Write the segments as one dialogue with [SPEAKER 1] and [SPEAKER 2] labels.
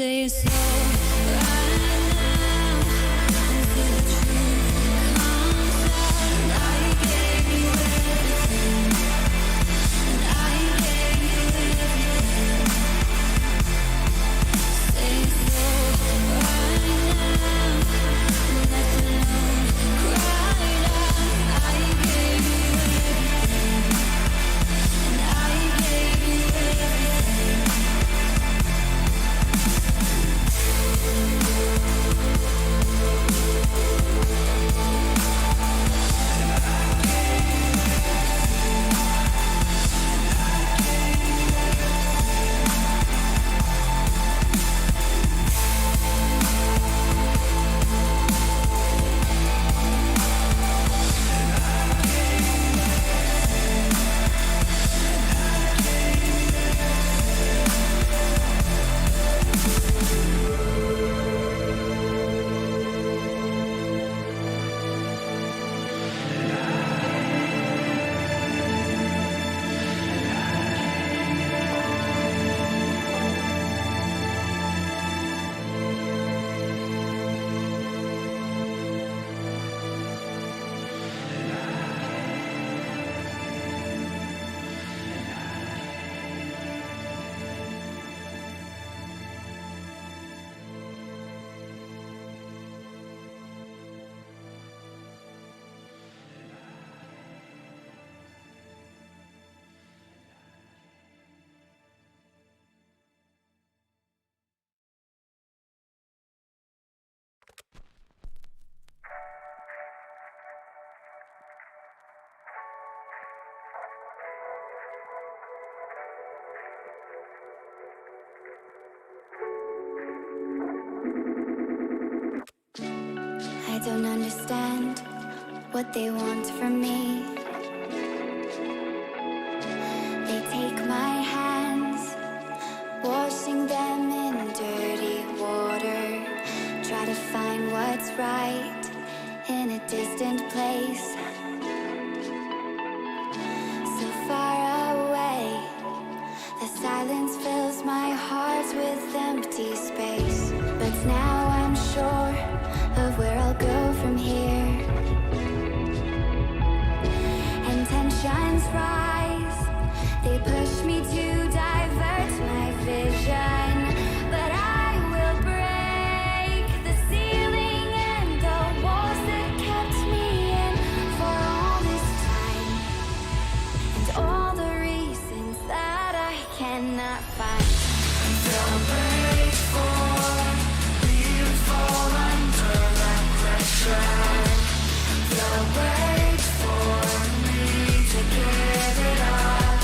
[SPEAKER 1] Say it slow right now until the truth comes out. I gave you everything, and I gave you everything. Say it slow right now, left alone, cried out. I gave you everything, and I gave you everything. I don't understand what they want from me. They take my hands, washing them in dirty water. Try to find what's right in a distant place, so far away. The silence fills my heart with empty space. But now I'm sure of where I'll go from here, and tensions rise. They push me to divert my vision, but I will break the ceiling and the walls that kept me in for all this time, and all the reasons that I cannot find. Don't wait for me to fall under that pressure. They'll wait for me to give it up.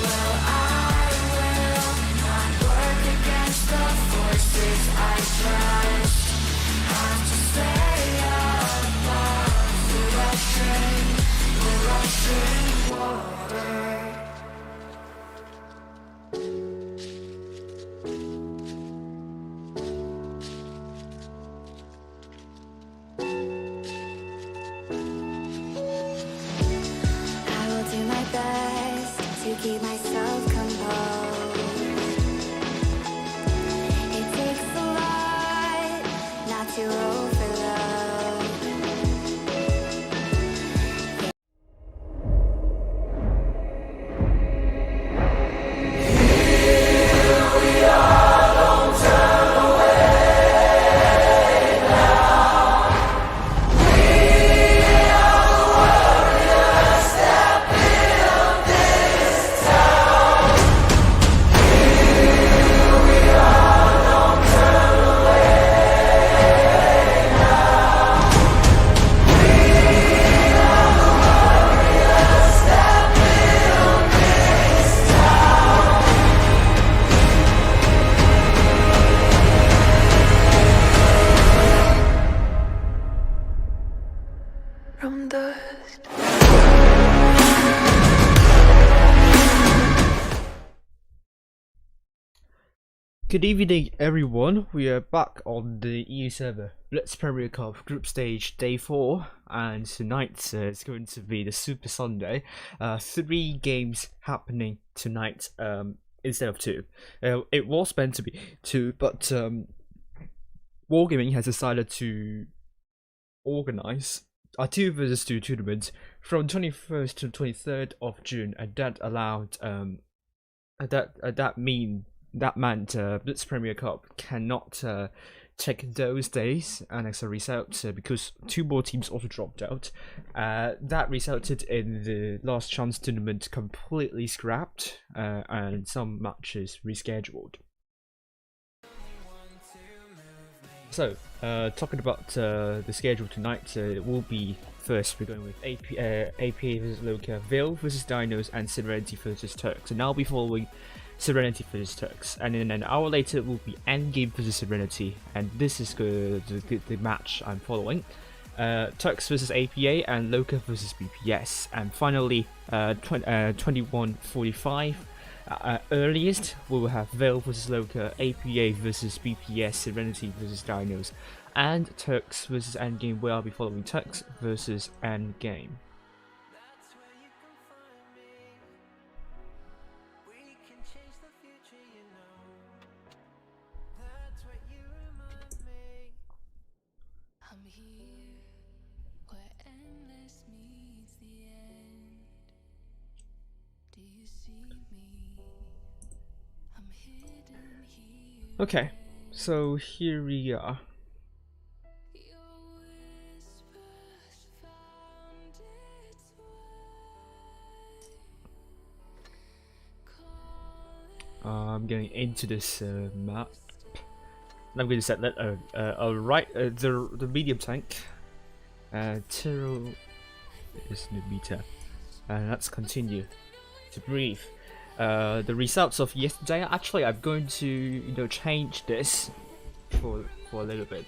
[SPEAKER 1] Well, I will not work against the forces I trust. Have to stay above the rushing water. To keep myself composed. It takes a lot not to overload. Here we are, don't turn away now. We are the warriors that build this town. Here we are, don't turn away now. We are the warriors that build this town. From dust.
[SPEAKER 2] Good evening everyone, we are back on the EU server, Blitz Premier Cup Group Stage Day 4, and tonight is going to be the Super Sunday. 3 games happening tonight. instead of 2. It was meant to be 2, but Wargaming has decided to organize a 2 versus 2 tournament from 21st to 23rd of June, and that allowed that meant Blitz Premier Cup cannot take those days, and as a result, because 2 more teams also dropped out, that resulted in the last chance tournament completely scrapped, and some matches rescheduled. So, talking about the schedule tonight, it will be first we're going with APA versus LOCA, Veil versus DIN0S, and Serenity versus Turks, and I'll be following Serenity versus Turks, and then an hour later will be Endgame versus Serenity, and this is the match I'm following. Turks versus APA and LOCA versus BPS, and finally 21:45 earliest we will have Veil versus LOCA, APA versus BPS, Serenity versus DIN0S, and Turks versus Endgame, where I'll be following Turks versus Endgame. Okay, so here we are. I'm getting into this map. I'm going to set that right the medium tank. Tyrrell is the meter, and let's continue to breathe. The results of yesterday. Actually, I'm going to change this for a little bit.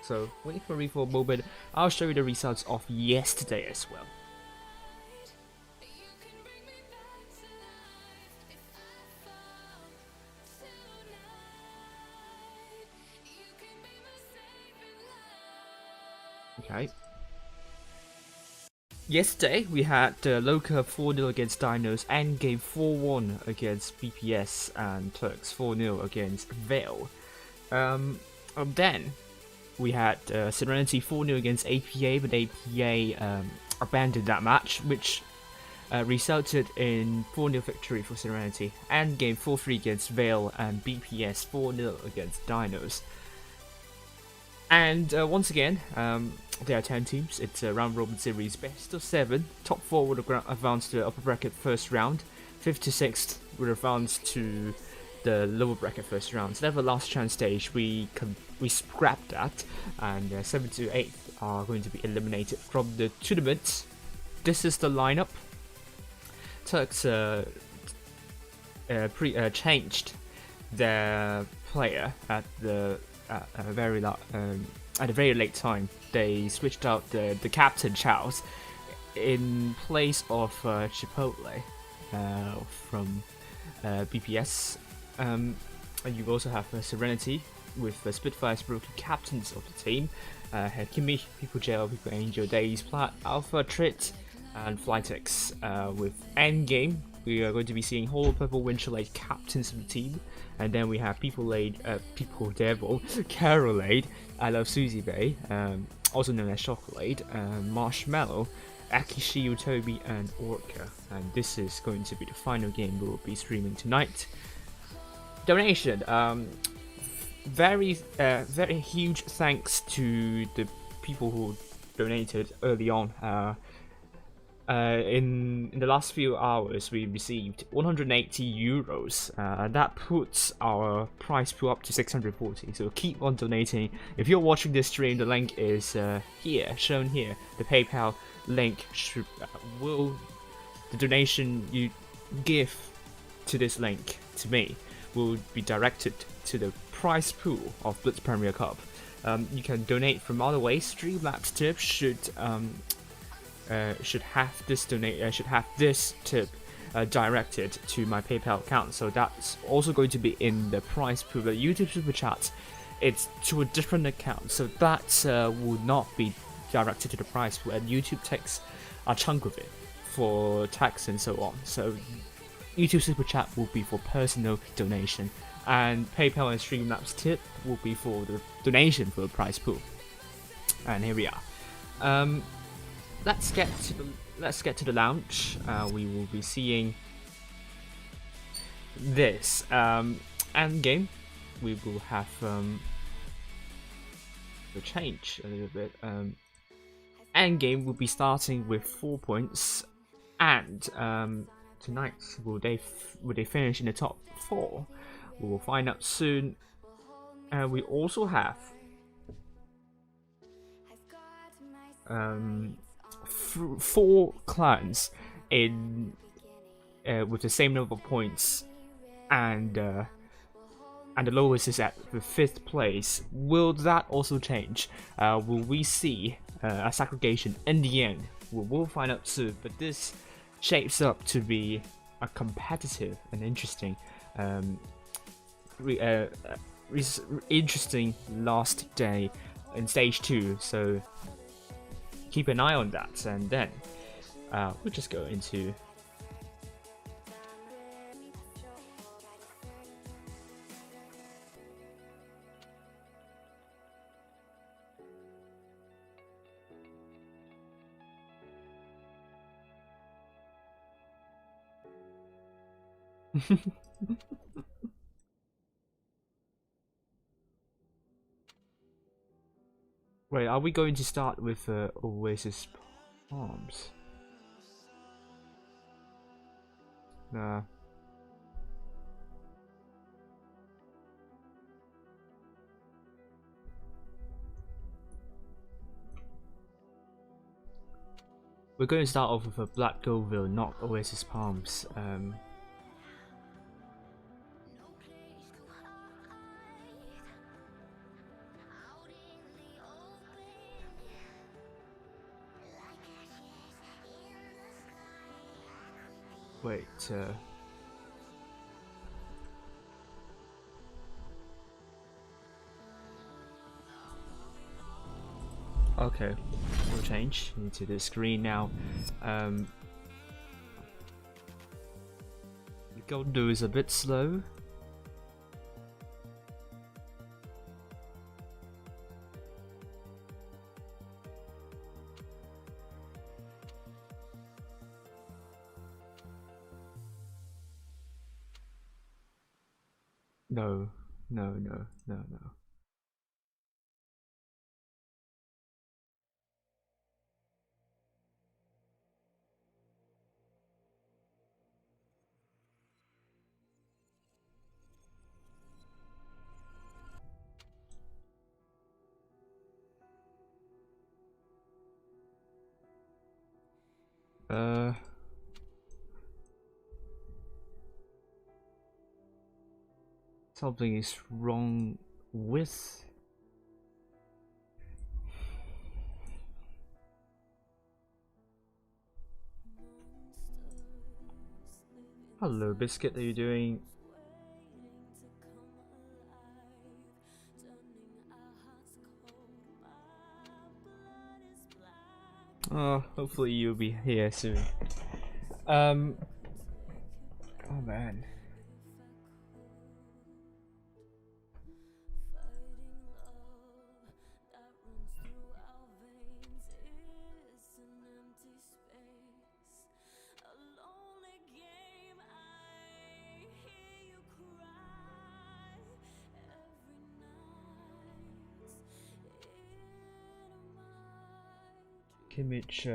[SPEAKER 2] So wait for me for a moment. I'll show you the results of yesterday as well. Okay. Yesterday we had LOCA 4-0 against DIN0S, Endgame 4-1 against BPS, and Turks 4-0 against Veil. Then we had Serenity 4-0 against APA, but APA abandoned that match, which resulted in 4-0 victory for Serenity. Endgame 4-3 against Veil, and BPS 4-0 against DIN0S. And once again, there are 10 teams. It's a round robin series, best of 7. Top 4 would advance to the upper bracket first round. 5th to 6th would advance to the lower bracket first round. So the last chance stage, we scrapped that, and 7th to 8th are going to be eliminated from the tournament. This is the lineup. Turks changed their player at a very late time. They switched out the captain Charles in place of Chipotle from BPS, and you also have Serenity with Spitfire's broken captains of the team. Kimmy, People Gel, People Angel, Days, Plat, Alpha, Trit, and Flytex. With Endgame, we are going to be seeing Holo Purple, Winterlade captains of the team, and then we have People Devil, Carolade, I Love Susie Bay, also known as Chocolate, Marshmallow, Akishiu, Toby, and Orca. And this is going to be the final game we will be streaming tonight. Donation. Very huge thanks to the people who donated early on. In the last few hours, we received 180 euros. That puts our prize pool up to 640. So keep on donating. If you're watching this stream, the link is here, shown here. The PayPal link should the donation you give to this link to me will be directed to the prize pool of Blitz Premier Cup. You can donate from other ways. Streamlabs tip should have this tip directed to my PayPal account, so that's also going to be in the prize pool. But YouTube Super Chat, it's to a different account, so that will not be directed to the prize pool, and YouTube takes a chunk of it for tax and so on. So YouTube Super Chat will be for personal donation, and PayPal and Streamlabs tip will be for the donation for the prize pool. And here we are. Let's get to the lounge. We will be seeing this end game. We will have the change a little bit. End game will be starting with 4 points, and tonight will they finish in the top 4? We will find out soon. And we also have 4 clans in with the same number of points, and the lowest is at the 5th place. Will that also change? Will we see a segregation in the end? We'll find out soon. But this shapes up to be a competitive and interesting, interesting last day in stage 2. So keep an eye on that, and then we'll just go into Wait, are we going to start with Oasis Palms? Nah. We're going to start off with a Black Goville, not Oasis Palms. Wait, okay, we'll change into the screen now. The Gondo is a bit slow. No. Something is wrong with... Hello, Biscuit, how are you doing? Hopefully you'll be here soon. Oh man. Kimmich,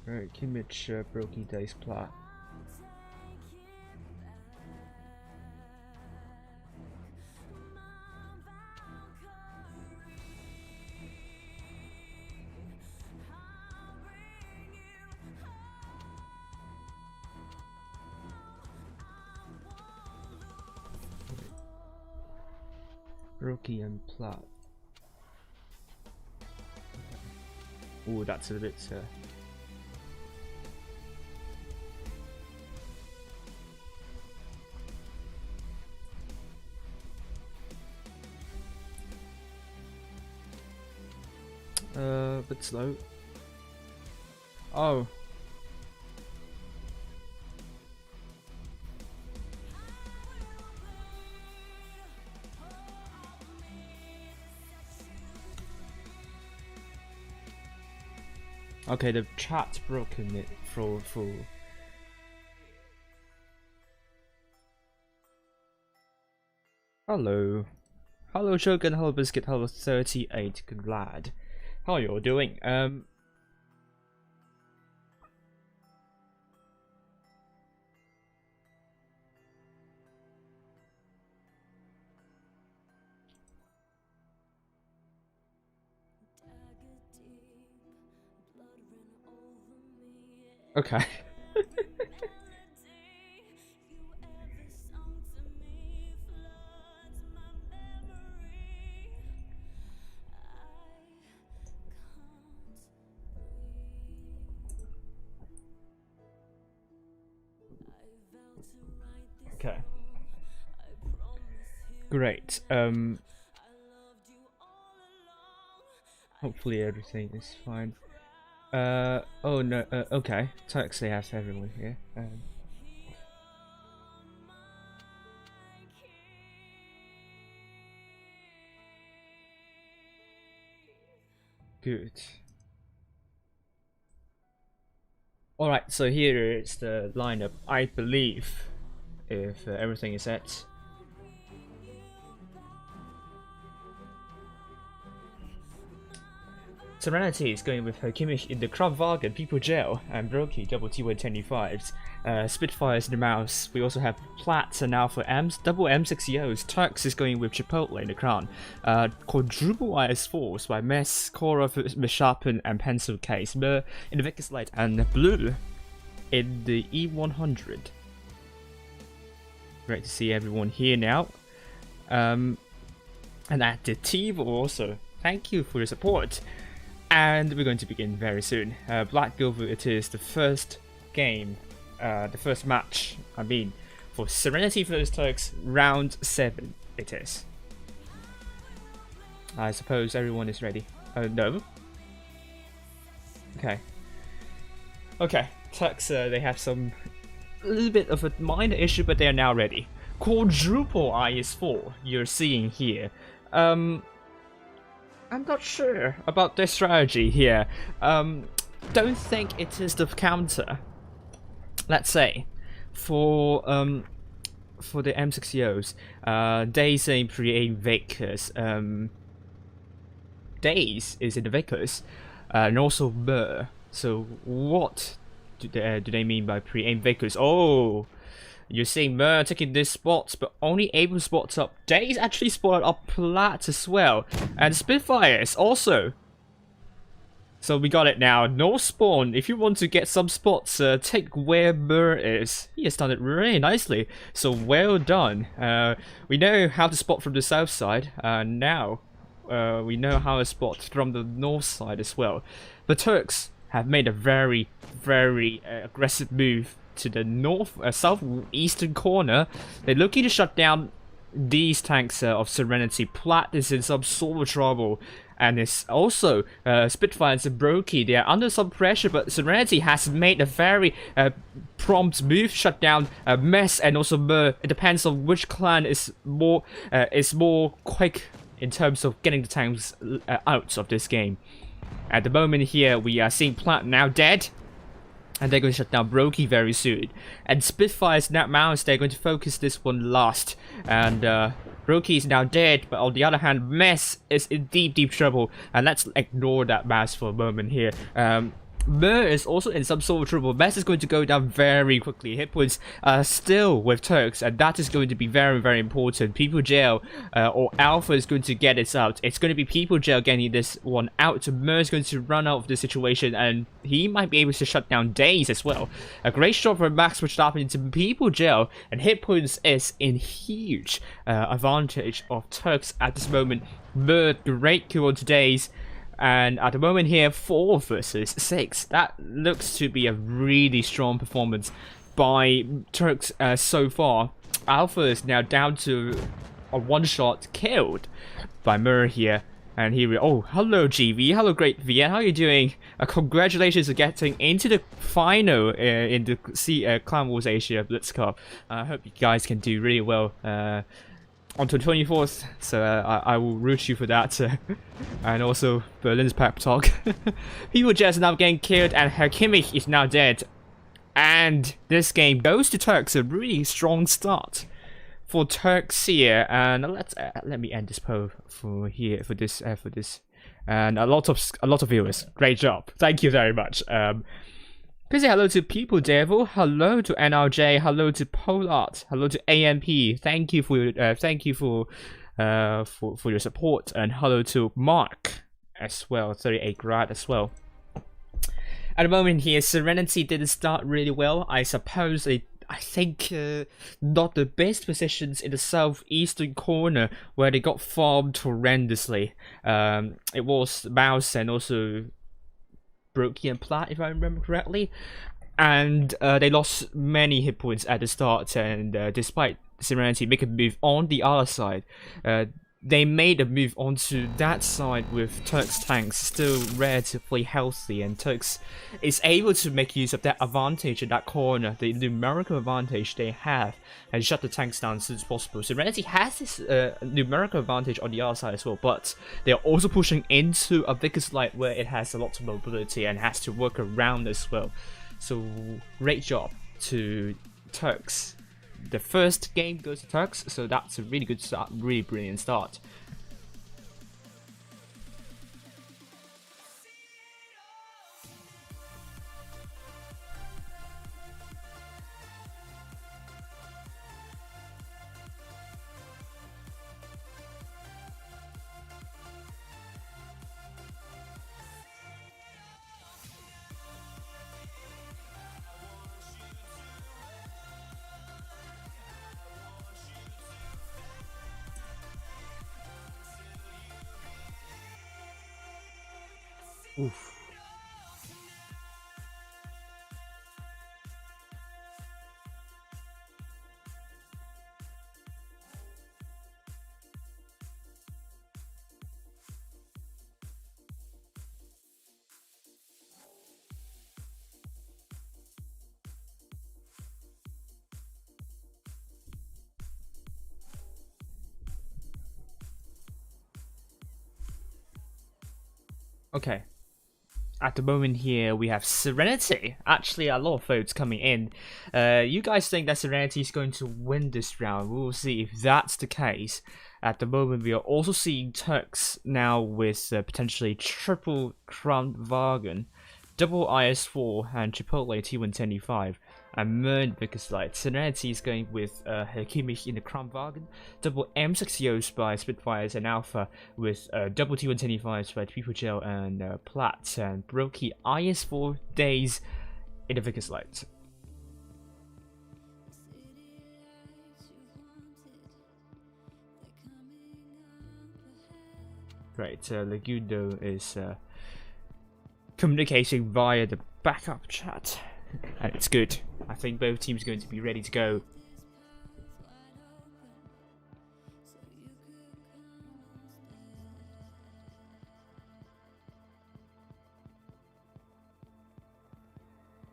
[SPEAKER 2] right, Kimmich broke Day's plot. Rookie and plot. Oh, that's a bit. a bit slow. Oh. Okay, the chat's broken it for full. Hello. Hello Shogun, hello Biscuit, hello 38, good lad. How are you all doing? Okay. Okay. Great. Hopefully everything is fine. Oh no, okay. Turks, they have everyone here. Good. Alright, so here is the lineup, I believe, if everything is set. Serenity is going with Hakimish in the Krav People Jail, and Brokey double T125s. Spitfires in the mouse. We also have Plats and Alpha M's, double M60Os. Turks is going with Chipotle in the crown. Quadruple IS4s by Mess, Cora, Misharpen, and Pencil Case. Mer in the Vickers Light, and Blue in the E100. Great to see everyone here now. And at the team also, thank you for your support. And we're going to begin very soon. Black Gilver, it is the first game, the first match, I mean, for Serenity vs Turks, round 7 it is. I suppose everyone is ready. No? Okay. Okay, Turks, they have a little bit of a minor issue, but they are now ready. Quadruple IS4, you're seeing here. I'm not sure about their strategy here. Don't think it is the counter. Let's say for the M60Os, Days in pre-aim Vickers. Days is in the Vickers, and also Burr. So what do they mean by pre-aim Vickers? Oh, you're seeing Mer taking this spots, but only able spots up. Days actually spotted up Plat as well, and Spitfires also. So we got it now. No spawn. If you want to get some spots, take where Mer is. He has done it really nicely. So well done. We know how to spot from the south side. Now we know how to spot from the north side as well. The Turks have made a very, very aggressive move to the north, southeastern corner. They're looking to shut down these tanks of Serenity. Plat is in some sort of trouble, and it's also Spitfires and Brokey. They are under some pressure, but Serenity has made a very prompt move, shut down Mess and also Mer. It depends on which clan is more quick in terms of getting the tanks out of this game. At the moment here, we are seeing Plat now dead, and they're going to shut down Brokey very soon. And Spitfire's now mouse, they're going to focus this one last. And Brokey is now dead, but on the other hand, Mess is in deep, deep trouble. And let's ignore that mouse for a moment here. Mer is also in some sort of trouble. Mess is going to go down very quickly. Hit points still with Turks, and that is going to be very, very important. People Jail or Alpha is going to get this out. It's going to be People Jail getting this one out. Mer is going to run out of the situation, and he might be able to shut down Days as well. A great shot from Max Verstappen into People Jail, and hit points is in huge advantage of Turks at this moment. Mer, great kill on Days. And at the moment here, 4 versus 6. That looks to be a really strong performance by Turks so far. Alpha is now down to a one-shot killed by Mer here. And here we oh, hello GV, hello Great VN, how are you doing? Congratulations on getting into the final in the Clan Wars Asia Blitz Cup. I hope you guys can do really well on the 24th, so I will root you for that. And also Berlin's pep talk. People just now getting killed and Hakimich is now dead. And this game goes to Turks, a really strong start for Turks here. And let me end this poll for this, and a lot of viewers. Great job, thank you very much. Please say hello to People Devil, hello to NRJ, hello to Polart, hello to AMP. Thank you for your support, and hello to Mark as well, 38 grad as well. At the moment here, Serenity didn't start really well. I suppose I think not the best positions in the southeastern corner where they got farmed horrendously. It was Mouse and also Brokey and Platt, if I remember correctly, and they lost many hit points at the start. And despite Serenity making a move on the other side, they made a move onto that side with Turks tanks still relatively healthy, and Turks is able to make use of that advantage in that corner, the numerical advantage they have, and shut the tanks down as soon as possible. Serenity has this numerical advantage on the other side as well, but they are also pushing into a Vickers Light where it has a lot of mobility and has to work around as well. So great job to Turks. The first game goes to Turks, so that's a really good start, really brilliant start. Oof. Okay. At the moment here, we have Serenity. Actually, a lot of votes coming in. You guys think that Serenity is going to win this round. We'll see if that's the case. At the moment, we are also seeing Turks now with potentially triple Crown Wagen, double IS-4, and Chipotle T125. And Mern Vickers Light. Serenity is going with Hakimich in the Crown Wagen, double M60s by Spitfires and Alpha, with double T125s by People Gel and Platt, and Brokey IS-4 Days in the Vickers Light. Right, Lagundo is communicating via the backup chat. And it's good. I think both teams are going to be ready to go.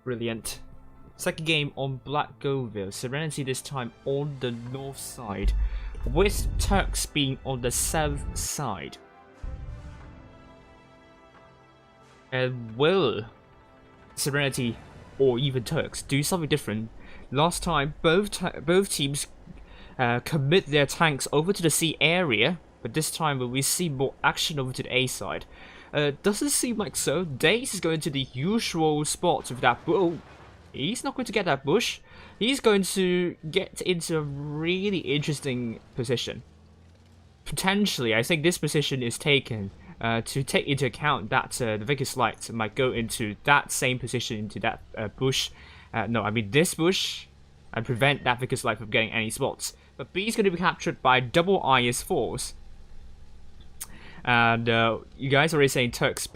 [SPEAKER 2] Brilliant. Second game on Black Goville. Serenity this time on the north side, with Turks being on the south side. And will Serenity or even Turks do something different? Last time, both teams commit their tanks over to the C area, but this time will we see more action over to the A side? Doesn't seem like so. Daze is going to the usual spot with that bull. He's not going to get that bush. He's going to get into a really interesting position. Potentially, I think this position is taken to take into account that the Vickers Light might go into that same position, into that bush. No, I mean this bush, and prevent that Vickers Light from getting any spots. But B is going to be captured by double IS-4s. And you guys are already saying Turks.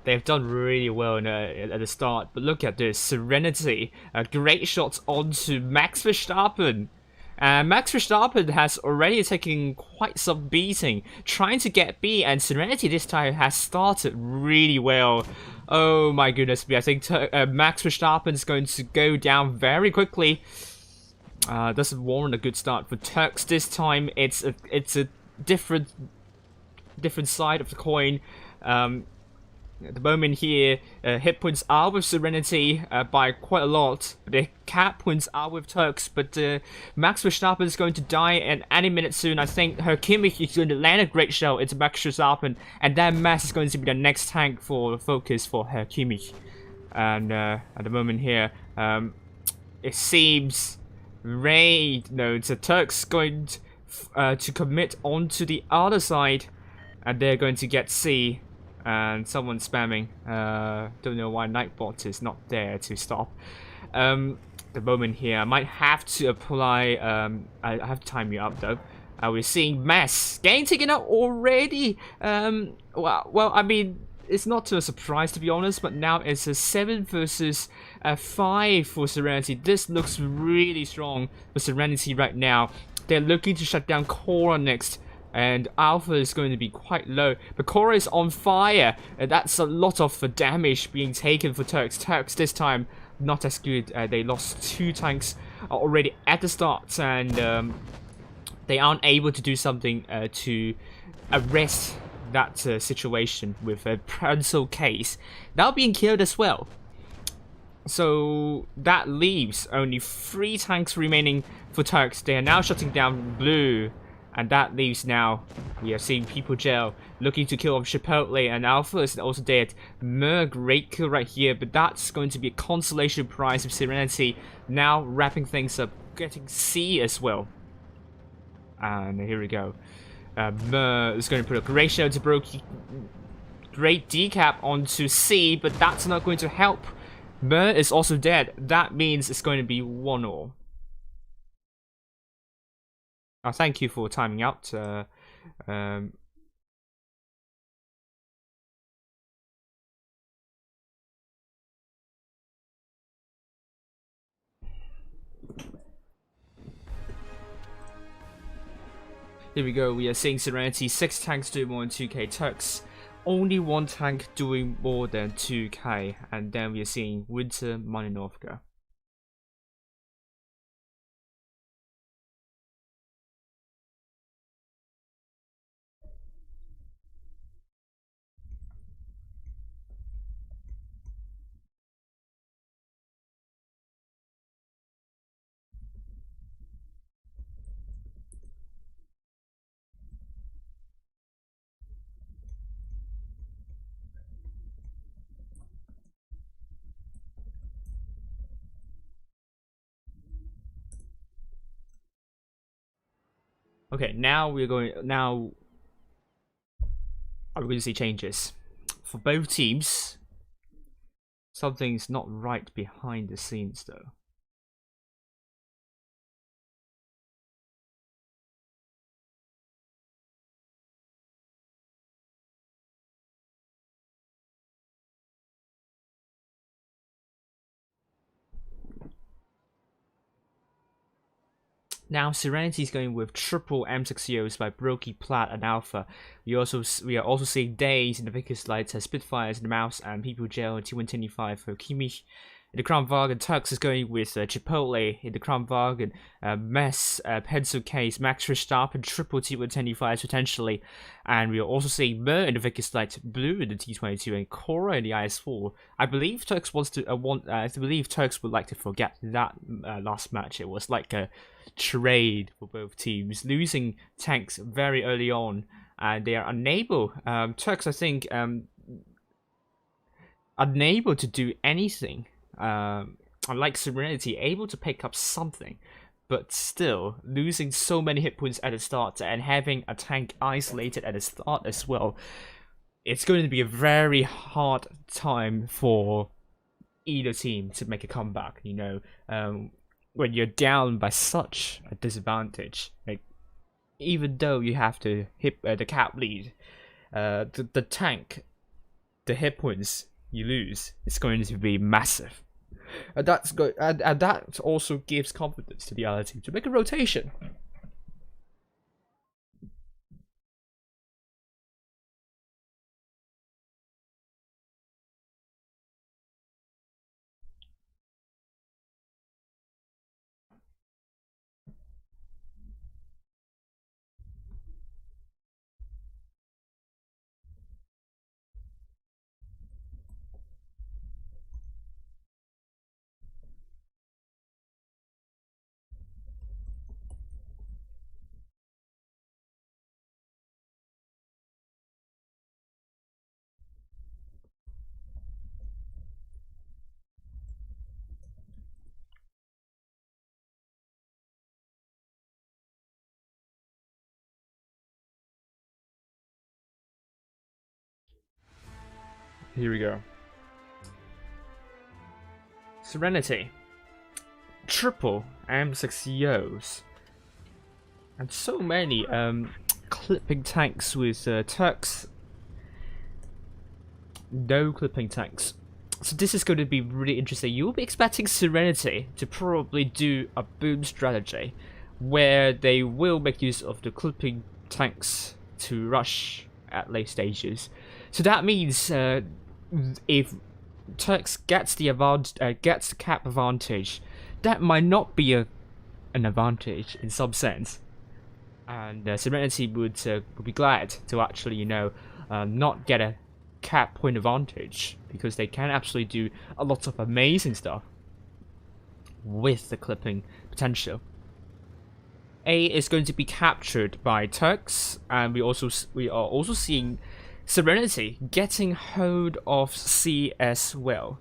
[SPEAKER 2] They've done really well at the start. But look at this. Serenity. Great shots onto Max Verstappen. And Max Verstappen has already taken quite some beating, trying to get B, and Serenity this time has started really well. Oh my goodness me, I think Max Verstappen is going to go down very quickly. Doesn't warrant a good start for Turks this time. It's a different side of the coin. At the moment here, hit points are with Serenity by quite a lot. The cap points are with Turks, but Max Verstappen is going to die at any minute soon. I think Herr Kimmich is going to land a great shot into Max Verstappen, and that Max is going to be the next tank for focus for Herr Kimmich. And at the moment here, it seems the Turks going to commit onto the other side, and they're going to get C. And someone's spamming. Don't know why Nightbot is not there to stop. The moment here, I might have to apply. I have to time you up though. We're seeing Mess getting taken out already. Well, I mean, it's not a surprise to be honest, but now it's a 7 versus 5 for Serenity. This looks really strong for Serenity right now. They're looking to shut down Cora next. And Alpha is going to be quite low. But Cora is on fire. That's a lot of damage being taken for Turks. Turks this time not as good. They lost 2 tanks already at the start. And they aren't able to do something to arrest that situation with a pencil case. Now being killed as well. So that leaves only 3 tanks remaining for Turks. They are now shutting down Blue. And that leaves now, we are seeing People Gel looking to kill off Chipotle, and Alpha is also dead. Great kill right here, but that's going to be a consolation prize of Serenity. Now wrapping things up, getting C as well. And here we go. Is going to put a great shot to Brokey. Great decap onto C, but that's not going to help. Is also dead. That means it's going to be 1-1. Thank you for timing out. Here we go. We are seeing Serenity 6 tanks doing more than 2k. Turks only 1 tank doing more than 2k, and then we are seeing Winter Malinovka. Okay, now we're going to see changes for both teams. Something's not right behind the scenes though. Now Serenity is going with triple M6EOs by Brokey, Plat, and Alpha. We are also seeing Days in the Vickers Lights, Spitfires in the Mouse, and People Gel in T125 for Kimmich. In the Crown Wagen, Turks is going with Chipotle. In the Crown Wagen, Mess, Pencil Case, Max Verstappen, triple T125 potentially. And we are also seeing Mer in the Vickers Light, Blue in the T22, and Cora in the IS4. I believe Turks wants to I believe Turks would like to forget that last match. It was like a trade for both teams, losing tanks very early on, and they are unable. Turks, I think, unable to do anything. Unlike Serenity, able to pick up something, but still losing so many hit points at the start and having a tank isolated at the start as well. It's going to be a very hard time for either team to make a comeback. You know, when you're down by such a disadvantage, like even though you have to hit the cap lead, the tank, the hit points you lose is going to be massive. And that's good, and that also gives confidence to the other team to make a rotation. Here we go. Serenity. Triple M6EOs. And so many clipping tanks with Turks. No clipping tanks. So this is going to be really interesting. You will be expecting Serenity to probably do a boom strategy where they will make use of the clipping tanks to rush at late stages. So that means if Turks gets the cap advantage, that might not be an advantage in some sense, and Serenity would be glad to actually not get a cap point advantage, because they can absolutely do a lot of amazing stuff with the clipping potential. A is going to be captured by Turks, and we are also seeing Serenity getting hold of C as well.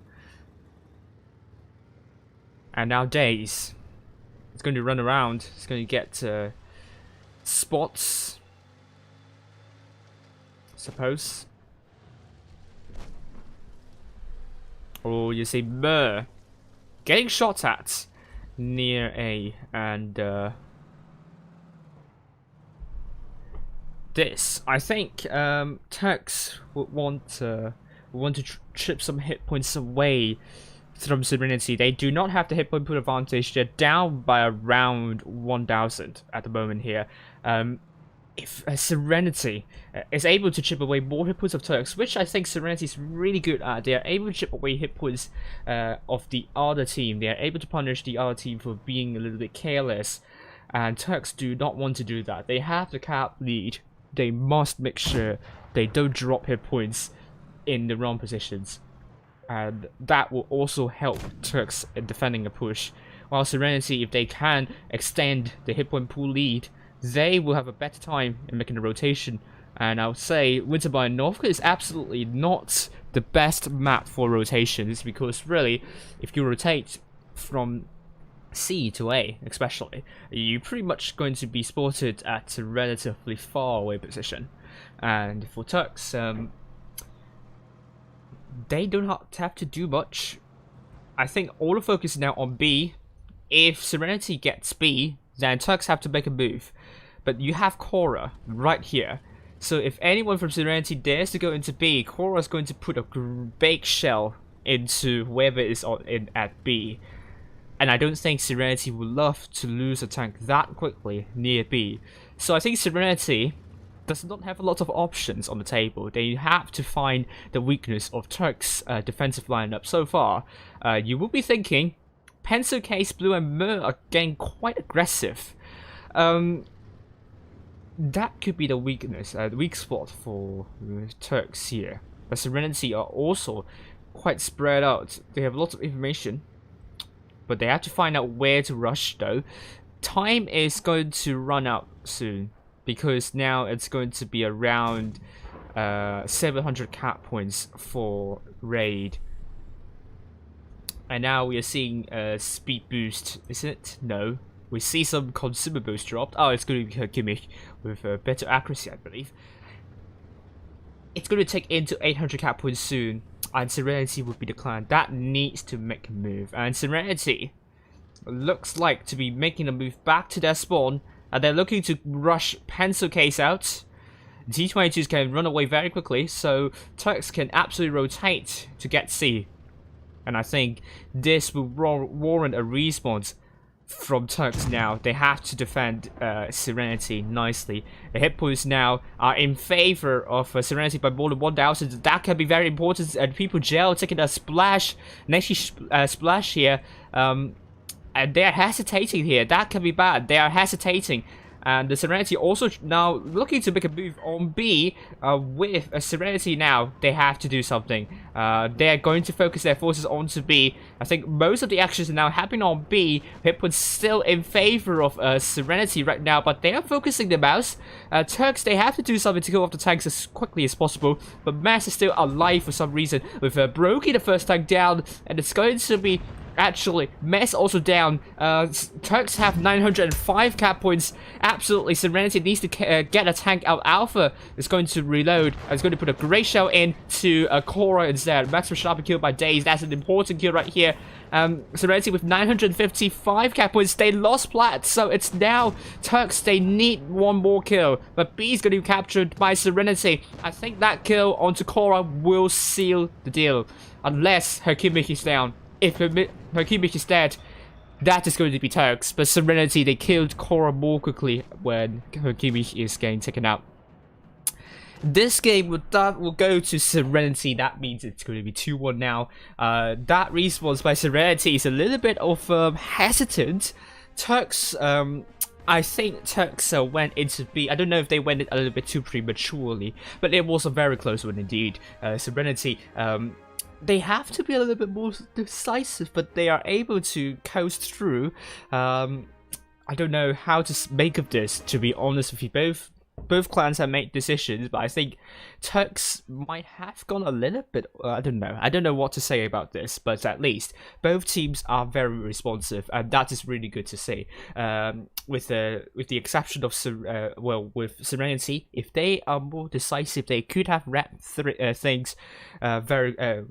[SPEAKER 2] And now Days, it's going to run around. It's going to get spots, suppose. Or you see Mer getting shot at near A, and this, I think Turks would want to chip some hit points away from Serenity. They do not have the hit point advantage. They're down by around 1,000 at the moment here. If Serenity is able to chip away more hit points of Turks, which I think Serenity is really good at, they are able to chip away hit points of the other team. They are able to punish the other team for being a little bit careless, and Turks do not want to do that. They have the cap lead. They must make sure they don't drop hit points in the wrong positions, and that will also help Turks in defending a push. While Serenity, if they can extend the hit point pool lead, they will have a better time in making a rotation. And I would say Winterby Northcote is absolutely not the best map for rotations, because really, if you rotate from C to A especially, you're pretty much going to be spotted at a relatively far away position. And for Turks, they do not have to do much. I think all the focus is now on B. If Serenity gets B, then Turks have to make a move. But you have Korra right here. So if anyone from Serenity dares to go into B, Korra is going to put a big shell into whoever is at B. And I don't think Serenity would love to lose a tank that quickly near B. So I think Serenity does not have a lot of options on the table. They have to find the weakness of Turks' defensive lineup. So far, you will be thinking, Pencil Case, Blue, and Mer are getting quite aggressive. That could be the weakness, the weak spot for Turks here. But Serenity are also quite spread out. They have lots of information, but they have to find out where to rush though. Time is going to run out soon, because now it's going to be around 700 cap points for raid. And now we are seeing a speed boost, isn't it? No. We see some consumables dropped. Oh, it's going to be a gimmick with better accuracy, I believe. It's going to take into 800 cap points soon, and Serenity would be the clan that needs to make a move. And Serenity looks like to be making a move back to their spawn, and they're looking to rush Pencil Case out. T22s can run away very quickly, so Turks can absolutely rotate to get C. and I think this will warrant a response from Turks now. They have to defend Serenity nicely. The hit points now are in favor of Serenity by more than 1,000. That can be very important, and people jail taking a splash, splash here, and they're hesitating here. That can be bad. They are hesitating. And the Serenity also now looking to make a move on B with a Serenity now. They have to do something. They're going to focus their forces onto B. I think most of the actions are now happening on B. Hit points still in favor of Serenity right now, but they are focusing the mouse. Turks, they have to do something to kill off the tanks as quickly as possible, but Mass is still alive for some reason, with Brokey the first tank down, and it's going to be actually Mess also down. Turks have 905 cap points. Absolutely, Serenity needs to get a tank out. Alpha is going to reload. It's going to put a great shell into Cora instead. Max was sharply killed by Daze. That's an important kill right here. Serenity with 955 cap points. They lost plat, so it's now Turks. They need one more kill, but B is going to be captured by Serenity. I think that kill onto Cora will seal the deal, unless Hercules is down. If Hercules is dead, that is going to be Turks. But Serenity, they killed Cora more quickly when Hercules is getting taken out. This game will go to Serenity. That means it's going to be 2-1 now. That response by Serenity is a little bit of hesitant. Turks, I think Turks went into B. I don't know if they went a little bit too prematurely, but it was a very close one indeed. Serenity, they have to be a little bit more decisive, but they are able to coast through. I don't know how to make of this, to be honest with you. Both clans have made decisions, but I think Turks might have gone a little bit. I don't know what to say about this, but at least both teams are very responsive, and that is really good to see. With the exception of with Serenity, if they are more decisive, they could have wrapped things very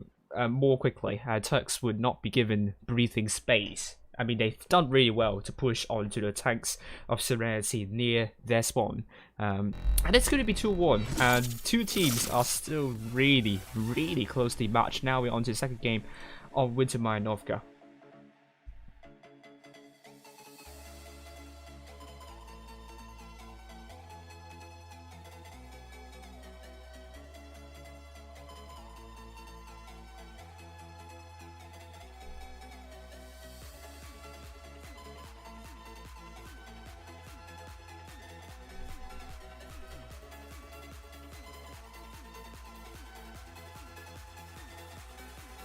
[SPEAKER 2] more quickly. Turks would not be given breathing space. I mean, they've done really well to push onto the tanks of Serenity near their spawn. And it's going to be 2-1. And two teams are still really, really closely matched. Now we're on to the second game of Wintermine Novka.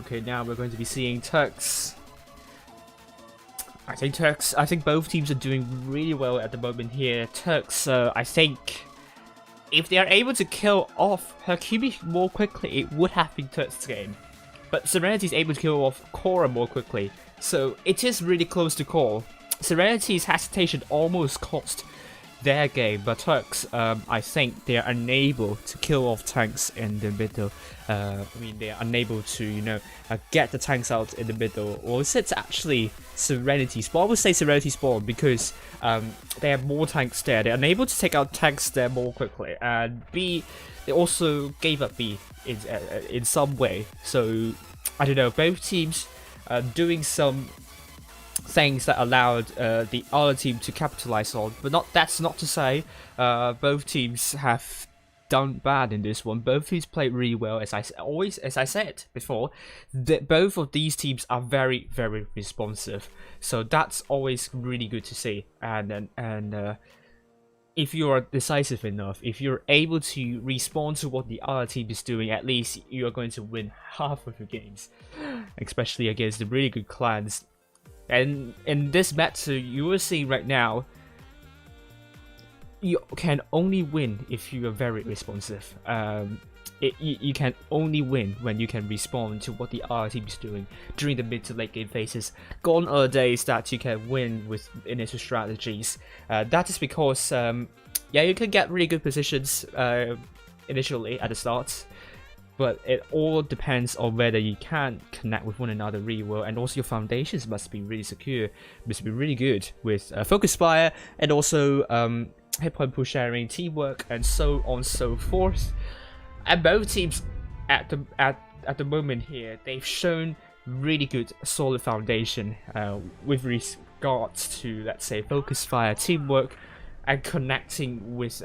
[SPEAKER 2] Okay, now we're going to be seeing Turks. I think both teams are doing really well at the moment here. Turks, I think if they are able to kill off Hercules more quickly, it would have been Turks' game. But Serenity is able to kill off Cora more quickly, so it is really close to call. Serenity's hesitation almost cost their game, but Turks, I think they are unable to kill off tanks in the middle. I mean, they are unable to, get the tanks out in the middle. Or is it actually Serenity spawn? I would say Serenity spawn because they have more tanks there. They're unable to take out tanks there more quickly. And B, they also gave up B in some way. So, I don't know, both teams are doing some things that allowed the other team to capitalize on, but that's not to say both teams have done bad in this one. Both teams played really well, as I said before. Both of these teams are very, very responsive, so that's always really good to see. And if you are decisive enough, if you're able to respond to what the other team is doing, at least you are going to win half of your games, especially against the really good clans. And in this meta you are seeing right now, you can only win if you are very responsive. You can only win when you can respond to what the other team is doing during the mid to late game phases. Gone are the days that you can win with initial strategies. That is because, you can get really good positions initially at the start, but it all depends on whether you can connect with one another really well, and also your foundations must be really secure, must be really good with focus fire, and also hit point push sharing, teamwork, and so on so forth. And both teams at the moment here, they've shown really good solid foundation with regards to, let's say, focus fire, teamwork, and connecting with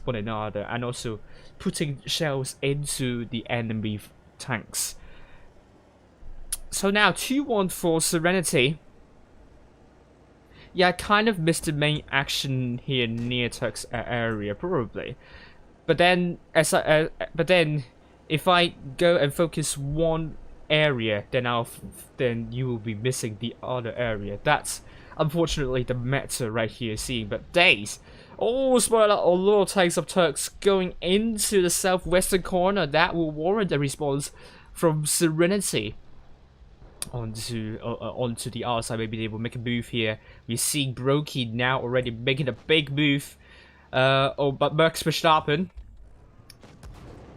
[SPEAKER 2] one another, and also putting shells into the enemy tanks. So now 2-1 for Serenity. Yeah, I kind of missed the main action here near Turk's area, probably. But then, if I go and focus one area, then you will be missing the other area. That's unfortunately the meta right here seeing. But days, oh, spoiler! A lot of tanks of Turks going into the southwestern corner. That will warrant a response from Serenity. Onto the other side. Maybe they will make a move here. We're seeing Brokey now already making a big move. But Max Verstappen.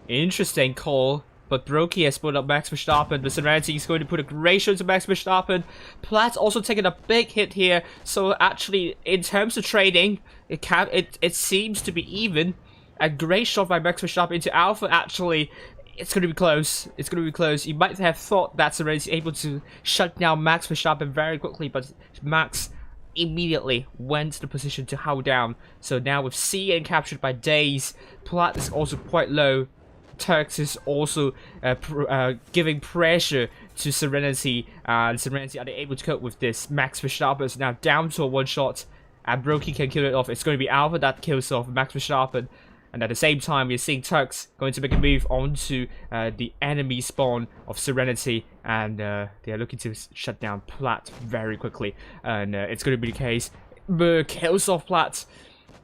[SPEAKER 2] Interesting call. But Brokey has put up Max Verstappen. But Serenity is going to put a great shot to Max Verstappen. Platt's also taking a big hit here. So actually, in terms of trading, it seems to be even. A great shot by Max Verstappen into Alpha. Actually, it's going to be close. It's going to be close. You might have thought that Serenity able to shut down Max Verstappen very quickly, but Max immediately went to the position to hold down. So now with CN captured by Days, Platt is also quite low. Turks is also giving pressure to Serenity, and Serenity are they able to cope with this. Max Verstappen is now down to a one shot, and Brokey can kill it off. It's going to be Alpha that kills off Max Verstappen. And at the same time, we're seeing Turks going to make a move onto the enemy spawn of Serenity, and they are looking to shut down Platt very quickly. And it's going to be the case. Kills off Platt,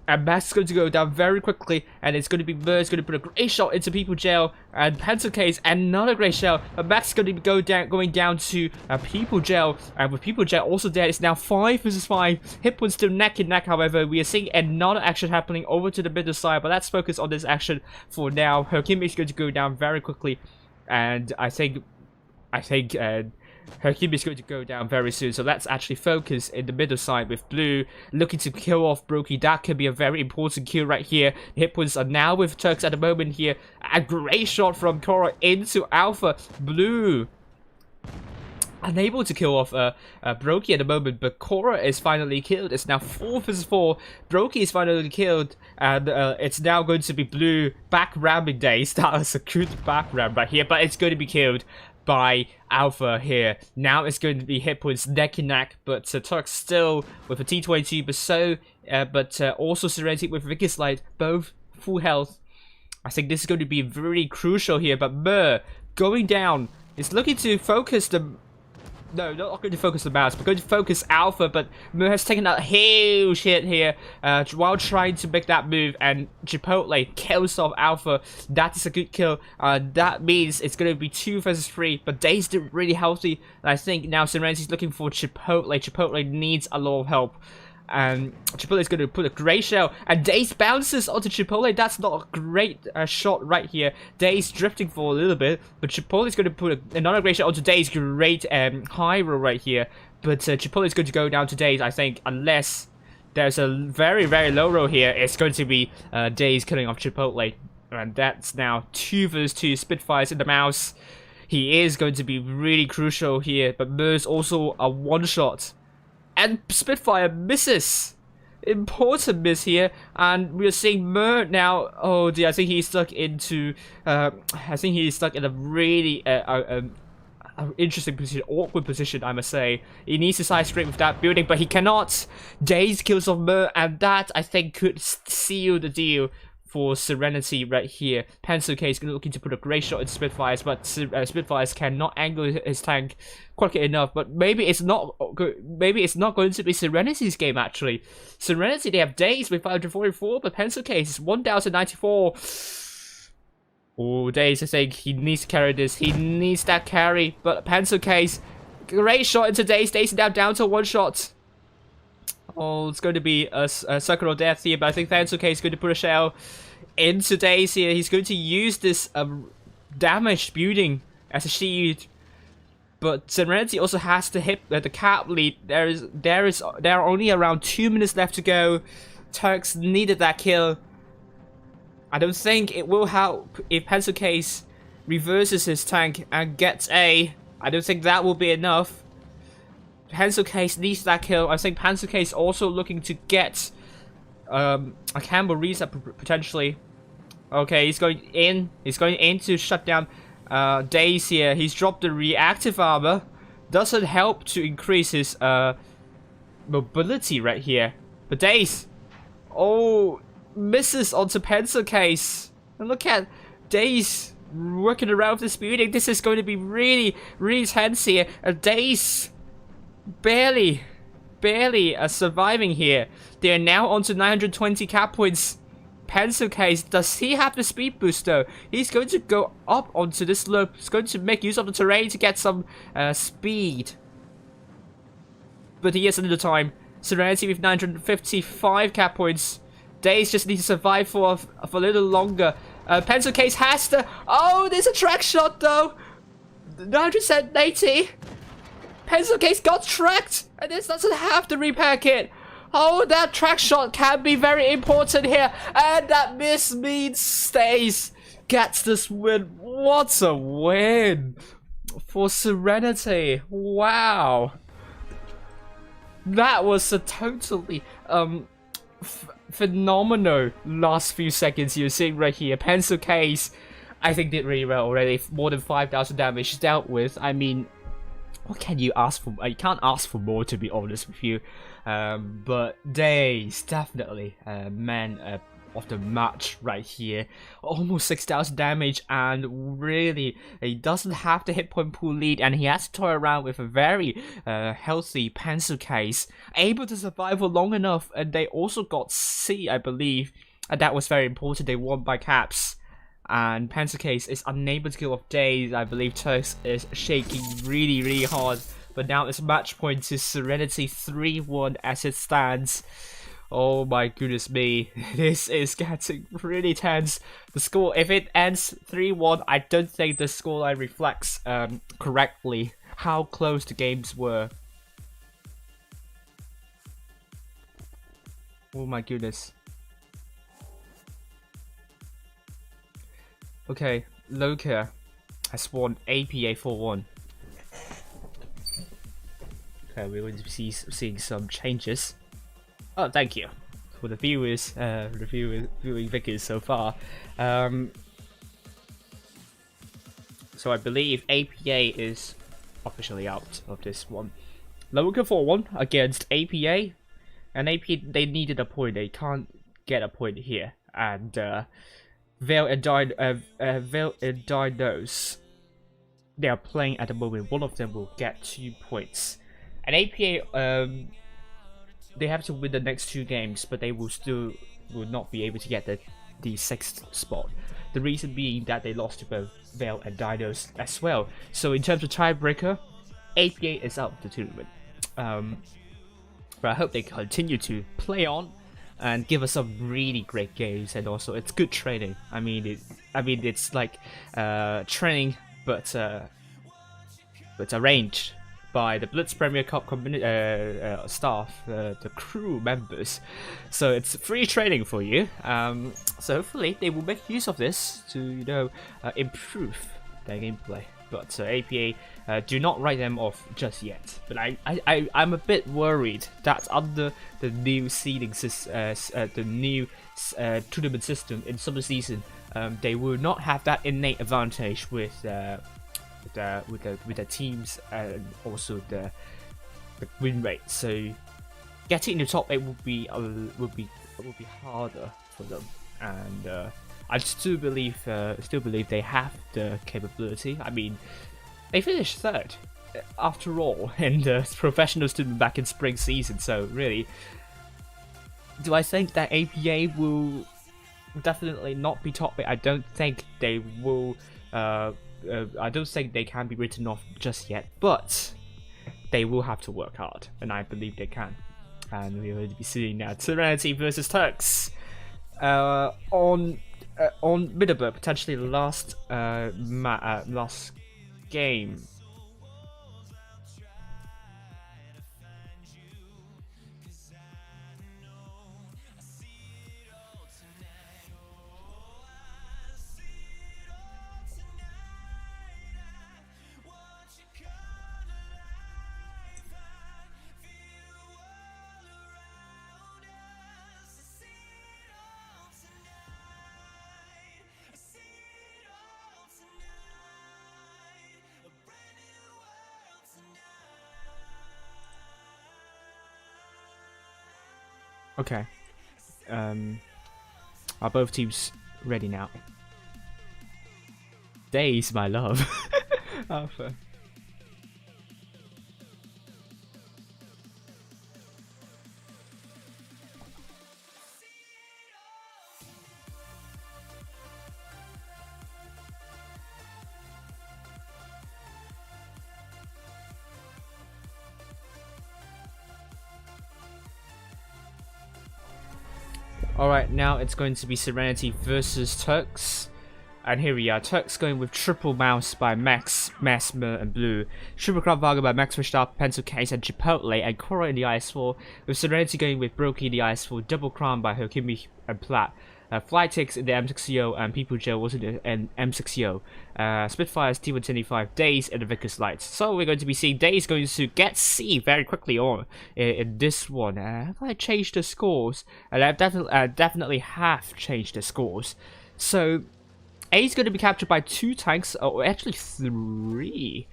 [SPEAKER 2] and Max is going to go down very quickly, and it's going to be Mer's going to put a great shot into People Jail, and Pentacase another great shot. But Max is going to be going down to People Jail, and with People Jail also there, it's now 5 versus 5. Hit points still neck and neck. However, we are seeing another action happening over to the middle side, but let's focus on this action for now. Herkim is going to go down very quickly, and I think Herkim is going to go down very soon, so let's actually focus in the middle side with Blue looking to kill off Brokey. That could be a very important kill right here. Hit points are now with Turks at the moment here. A great shot from Cora into Alpha. Blue unable to kill off Brokey at the moment, but Cora is finally killed. It's now 4 versus 4. Brokey is finally killed, and it's now going to be Blue back ramming Days. That was a good back ram right here, but it's going to be killed by Alpha here. Now it's going to be hit points neck and neck, but Turks still with a T22, but also Serenity with Vicky's Light, both full health. I think this is going to be very crucial here, but Mer going down is looking to focus the... No, not going to focus the mouse, but going to focus Alpha, but Mer has taken a huge hit here while trying to make that move, and Chipotle kills off Alpha. That is a good kill. That means it's going to be 2 versus 3, but Days did really healthy, and I think now Serenity's looking for Chipotle. Chipotle needs a lot of help. And Chipotle is going to put a great shell, and Days bounces onto Chipotle. That's not a great shot right here. Days drifting for a little bit, but Chipotle is going to put another great shot onto Days. Great high roll right here, but Chipotle is going to go down to Days, I think, unless there's a very, very low roll here. It's going to be Days killing off Chipotle, and that's now 2 versus 2 Spitfires in the mouse. He is going to be really crucial here, but Mer's also a one-shot. And Spitfire misses. Important miss here, and we are seeing Mer now. Oh dear, I think he's stuck into. I think he's stuck in a really interesting position, awkward position, I must say. He needs to side straight with that building, but he cannot. Days kills off Mer, and that I think could seal the deal for Serenity right here. Pencil K is looking to put a great shot into Spitfires, but Spitfires cannot angle his tank quickly enough. But maybe it's not good. Maybe it's not going to be Serenity's game actually. Serenity, they have Days with 544, but Pencil Case is 1094. Oh, Days, I think he needs to carry this. He needs that carry, but Pencil Case, great shot into Days. Days is now down to one shot. Oh, it's going to be a circle of death here, but I think Pencil is going to put a shell into Days here. He's going to use this damaged building as a shield, but Serenity also has to hit the cap lead. There are only around 2 minutes left to go. Turks needed that kill. I don't think it will help if Pencil Case reverses his tank and gets a I don't think that will be enough. Pencil Case needs that kill. I think Pencil Case also looking to get a Campbell reset potentially. Okay, he's going in. He's going in to shut down Daze here. He's dropped the reactive armor. Doesn't help to increase his mobility right here. But Daze, oh, misses onto Pencil Case. And look at Daze working around with the speeding. This is going to be really, really tense here. Daze barely surviving here. They are now on to 920 cap points. Pencil Case, does he have the speed boost though? He's going to go up onto this slope. He's going to make use of the terrain to get some speed. But he has a little time. Serenity with 955 cap points. Daze just need to survive for a little longer. Pencil Case has to... Oh, there's a track shot though. 980. Pencil Case got tracked, and this doesn't have the repair kit. Oh, that track shot can be very important here, and that miss means Stays gets this win. What a win for Serenity! Wow, that was a totally phenomenal last few seconds you're seeing right here. Pencil Case, I think, did really well already. More than 5,000 damage dealt with. I mean, what can you ask for? You can't ask for more, to be honest with you. But Daze, definitely man of the match right here. Almost 6,000 damage, and really, he doesn't have the hit point pool lead, and he has to toy around with a very healthy Pencil Case, able to survive for long enough. And they also got C, I believe, and that was very important. They won by caps. And Pencil Case is unable to kill off Daze. I believe Turks is shaking really, really hard. But now it's match point to Serenity 3-1 as it stands. Oh my goodness me. This is getting really tense. The score, if it ends 3-1, I don't think the scoreline reflects correctly how close the games were. Oh my goodness. Okay, LOCA has won APA 4-1. Okay, we're going to be seeing some changes. Oh, thank you for the viewers, viewing figures so far. So I believe APA is officially out of this one. LOCA 4-1 against APA, and APA, they needed a point. They can't get a point here, and Veil and DIN0S, they are playing at the moment. One of them will get 2 points. And APA, they have to win the next 2 games, but they will not be able to get the 6th spot. The reason being that they lost to both Veil and DIN0S as well. So in terms of tiebreaker, APA is out of the tournament. But I hope they continue to play on and give us some really great games, and also it's good training. I mean, it's like training, but arranged by the Blitz Premier Cup staff, the crew members. So it's free training for you. So hopefully they will make use of this to improve their gameplay. But APA, do not write them off just yet. But I'm a bit worried that under the new seeding the new tournament system in summer season, they will not have that innate advantage with the teams and also the win rate. So getting in the top 8 will be harder for them. And I still believe they have the capability. I mean, they finished 3rd after all in the professional tournament back in spring season. So really, do I think that APA will definitely not be top 8? I don't think they will. I don't think they can be written off just yet, but they will have to work hard, and I believe they can. And we're going to be seeing now Serenity versus Turks on Middleburg, potentially the last last game. Okay. Are both teams ready now? Days, my love. Alpha. Alright, now it's going to be Serenity versus Turks. And here we are, Turks going with Triple Mouse by Max, Mesmer, and Blue. Triple Crown Vaga by Max Verstappen, Pencil Case, and Chipotle, and Cora in the IS4. With Serenity going with Brokey in the IS4, Double Crown by Hakimi and Platt. Flytix in the M60 and People Joe was in the M60. Spitfires T125, Days, and the Vickers Lights. So we're going to be seeing Days going to get C very quickly on in this one. Have I changed the scores? And I definitely have changed the scores. So A is going to be captured by 2 tanks, or actually 3.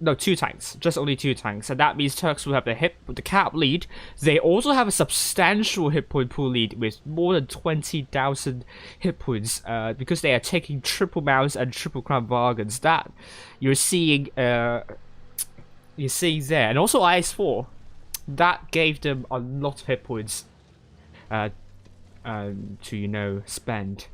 [SPEAKER 2] No, 2 tanks, just only 2 tanks, and that means Turks will have the cap lead. They also have a substantial hit point pool lead with more than 20,000 hit points, because they are taking Triple Mouse and Triple Crown Bargains. That you're seeing there, and also IS4, that gave them a lot of hit points to spend.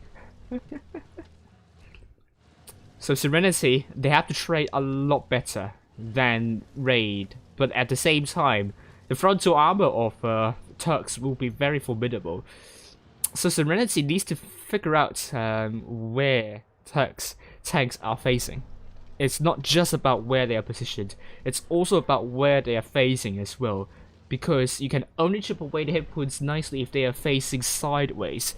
[SPEAKER 2] So Serenity, they have to trade a lot better than Raid, but at the same time, the frontal armor of Turks will be very formidable. So Serenity needs to figure out where Turks tanks are facing. It's not just about where they are positioned, it's also about where they are facing as well, because you can only chip away the hit points nicely if they are facing sideways.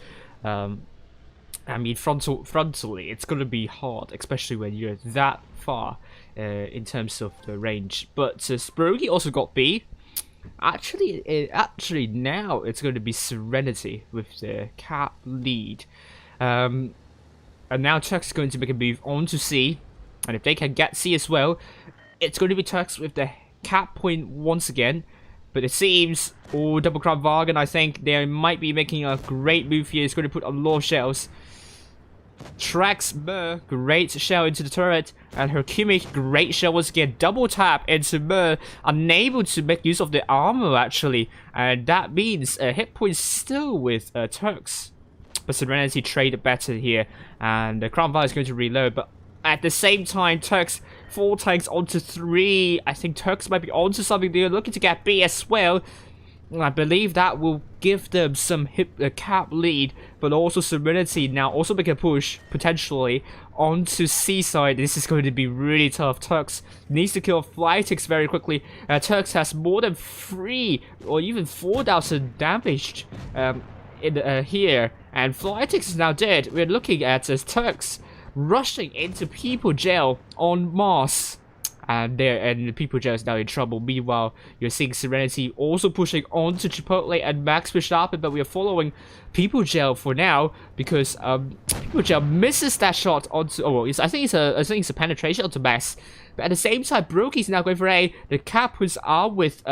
[SPEAKER 2] I mean, frontally, it's gonna be hard, especially when you're that far in terms of the range. But Spirogi also got B. Actually, now it's going to be Serenity with the cap lead. And now Turks is going to make a move on to C. And if they can get C as well, it's going to be Turks with the cap point once again. But it seems, Double Crown Vargan, I think they might be making a great move here. It's going to put a lot of shells. Trax Mer, great shell into the turret, and her Kimmich, great shell once again, double tap into Mer, unable to make use of the armor actually, and that means hit points still with Turks. But Serenity traded better here, and the Crown Var is going to reload, but at the same time, Turks 4 tanks onto 3. I think Turks might be onto something. They're looking to get B as well. I believe that will give them some cap lead, but also Serenity now also make a push, potentially, onto C side. This is going to be really tough. Turks needs to kill Flytix very quickly. Turks has more than 3 or even 4,000 damaged here, and Flytix is now dead. We're looking at Turks rushing into People Jail en masse. And the People Jail is now in trouble. Meanwhile, you're seeing Serenity also pushing on to Chipotle and Max Verstappen, but we are following People Jail for now because People Jail misses that shot onto. Oh, I think it's a penetration onto Max. But at the same time, Brokey's now going for A. The Capus are with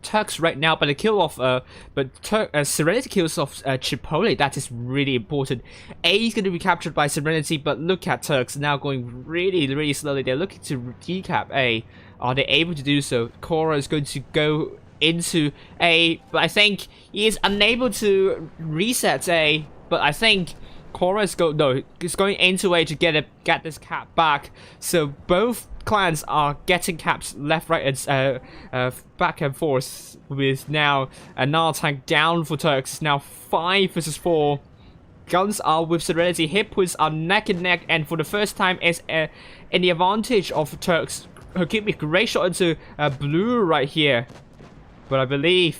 [SPEAKER 2] Turks right now, but the kill off, Serenity kills off Chipotle. That is really important. A is going to be captured by Serenity, but look at Turks now going really slowly. They're looking to decap A. Are they able to do so? Cora is going to go into A, but I think he is unable to reset A. But I think Cora is going into A to get this cap back. So both clans are getting caps left, right, and back and forth, with now another tank down for Turks. It's now 5 versus 4. Guns are with Serenity. Hit points are neck and neck, and for the first time it's in the advantage of Turks. Hakimi, great shot into Blue right here. But I believe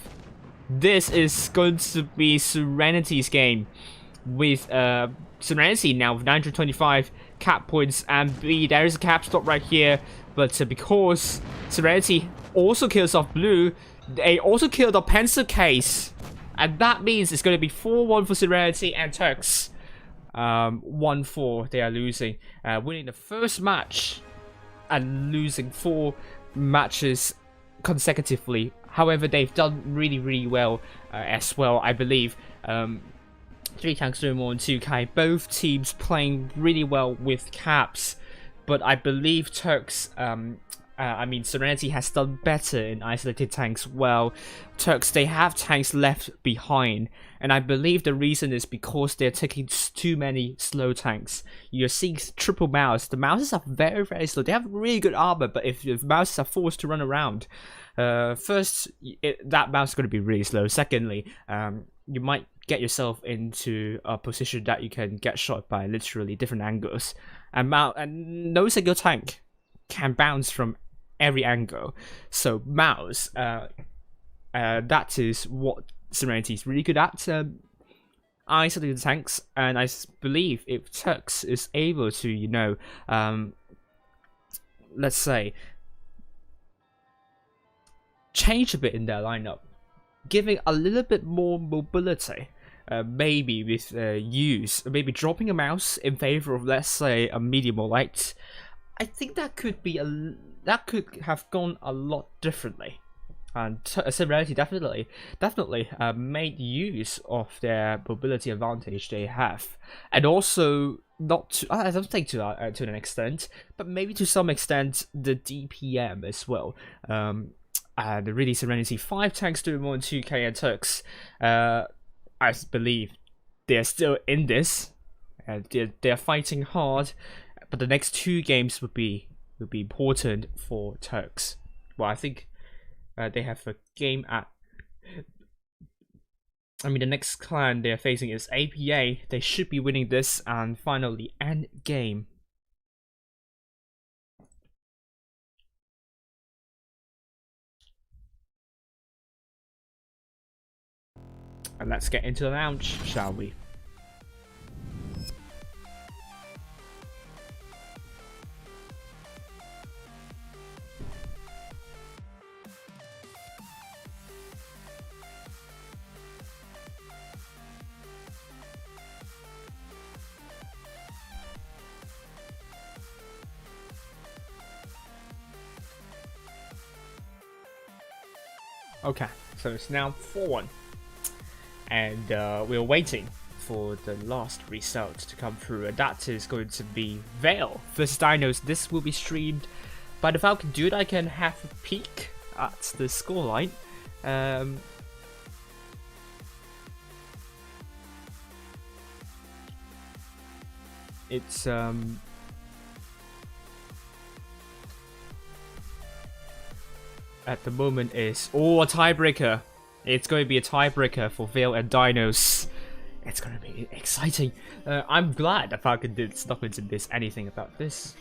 [SPEAKER 2] this is going to be Serenity's game, with Serenity now with 925 cap points, and B, there is a cap stop right here, but because Serenity also kills off Blue, they also killed off Pencil Case, and that means it's going to be 4-1 for Serenity, and Turks 1-4. They are losing, winning the first match and losing 4 matches consecutively. However, they've done really well as well, I believe. 3 tanks doing more than 2k. Both teams playing really well with caps, but I believe Turks, Serenity has done better in isolated tanks. Well, Turks, they have tanks left behind, and I believe the reason is because they're taking too many slow tanks. You're seeing triple mouse. The mouses are very slow. They have really good armor, but if the mouses are forced to run around, first, that mouse is going to be really slow. Secondly, you might get yourself into a position that you can get shot by literally different angles, and no single tank can bounce from every angle. So mouse, that is what Serenity is really good at, isolating the tanks. And I believe if Turks is able to, let's say, change a bit in their lineup, giving a little bit more mobility, maybe with maybe dropping a mouse in favor of, let's say, a medium or light, I think that could have gone a lot differently. And Serenity definitely made use of their mobility advantage they have, and also not to, I don't think to an extent, but maybe to some extent the DPM as well. The really Serenity 5 tanks doing more than 2k, and Turks, I believe they're still in this, and they're fighting hard. But the next 2 games would be important for Turks. Well, I think they have a game at. The next clan they're facing is APA. They should be winning this, and finally end game. And let's get into the lounge, shall we? Okay, so it's now 4-1. And we're waiting for the last result to come through, and that is going to be Veil versus DIN0S. This will be streamed by the Falcon Dude. I can have a peek at the scoreline. It's at the moment is a tiebreaker. It's going to be a tiebreaker for Veil and DIN0S. It's going to be exciting. I'm glad that Falcon did not going to miss anything about this.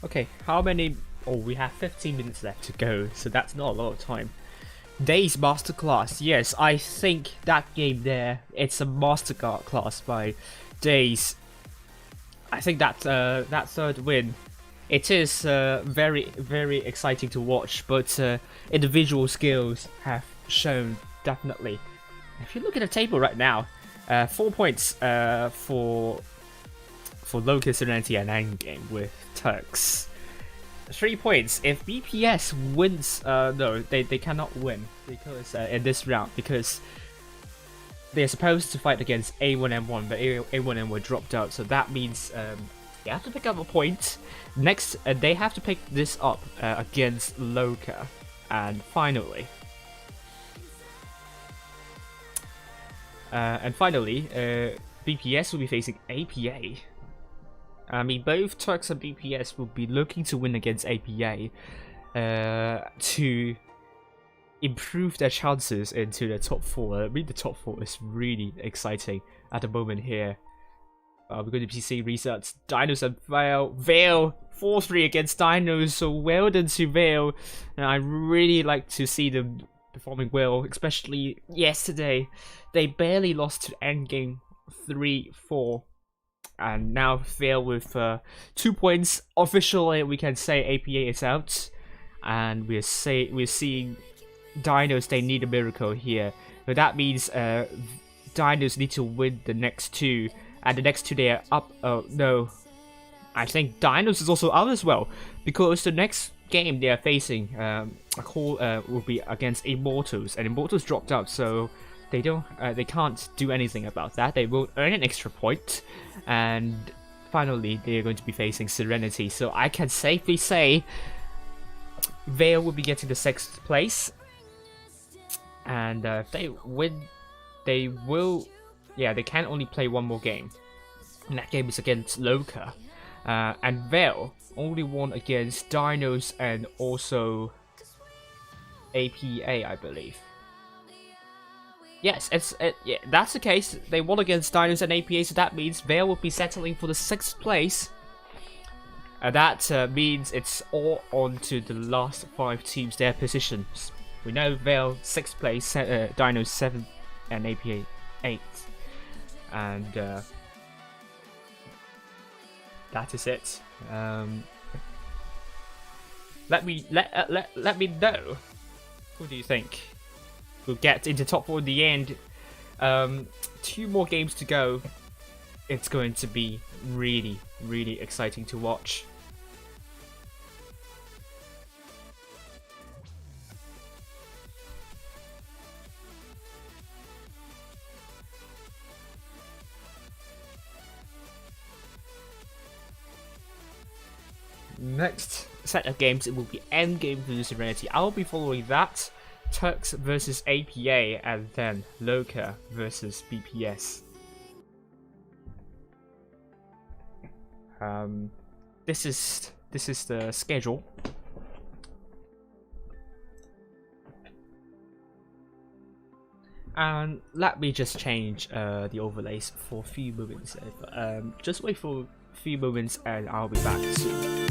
[SPEAKER 2] Okay, how many? Oh, we have 15 minutes left to go, so that's not a lot of time. Days Masterclass. Yes, I think that game there, it's a masterclass by Days. I think that that third win, it is very exciting to watch, but individual skills have shown definitely. If you look at the table right now, 4 points for LOCA, Serenity, and Endgame with Turks. 3 points. If BPS wins, no, they cannot win because in this round, because they're supposed to fight against A1M1, but A1M1 dropped out, so that means they have to pick up a point. Next, they have to pick this up against LOCA, and finally, BPS will be facing APA. I mean, both Turks and BPS will be looking to win against APA to improve their chances into the top 4. I mean, the top 4 is really exciting at the moment here. We're going to be seeing results. DIN0S and Vale 4-3 against DIN0S, so well done to Vale. And I really like to see them performing well, especially yesterday. They barely lost to Endgame 3-4. And now Vale with 2 points. Officially, we can say APA is out. And we're seeing DIN0S, they need a miracle here. So that means DIN0S need to win the next 2. And the next 2 they are up. Oh no, I think DIN0S is also out as well, because the next game they are facing will be against Immortals, and Immortals dropped out, so they can't do anything about that. They will earn an extra point, and finally they are going to be facing Serenity. So I can safely say Vale will be getting the 6th place, and if they win, they will. Yeah, they can only play 1 more game, and that game is against LOCA. And Vale only won against DIN0S and also APA, I believe. Yes, yeah, that's the case. They won against DIN0S and APA, so that means Vale will be settling for the 6th place. And that means it's all on to the last 5 teams, their positions. We know Vale 6th place, DIN0S 7th, and APA 8th. And that is it. Let me know. Who do you think will get into top 4 in the end? 2 more games to go. It's going to be really, really exciting to watch. Next set of games, it will be Endgame vs Serenity. I'll be following that. Turks versus APA, and then LOCA versus BPS. This is the schedule. And let me just change the overlays for a few moments. Just wait for a few moments, and I'll be back soon.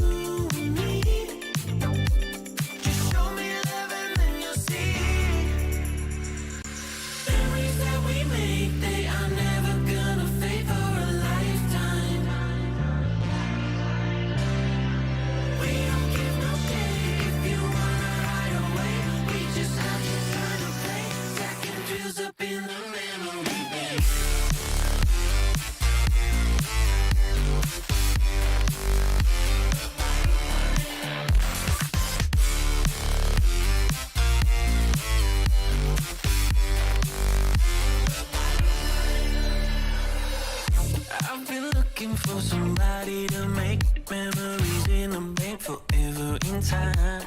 [SPEAKER 3] For somebody to make memories in a bank forever in time.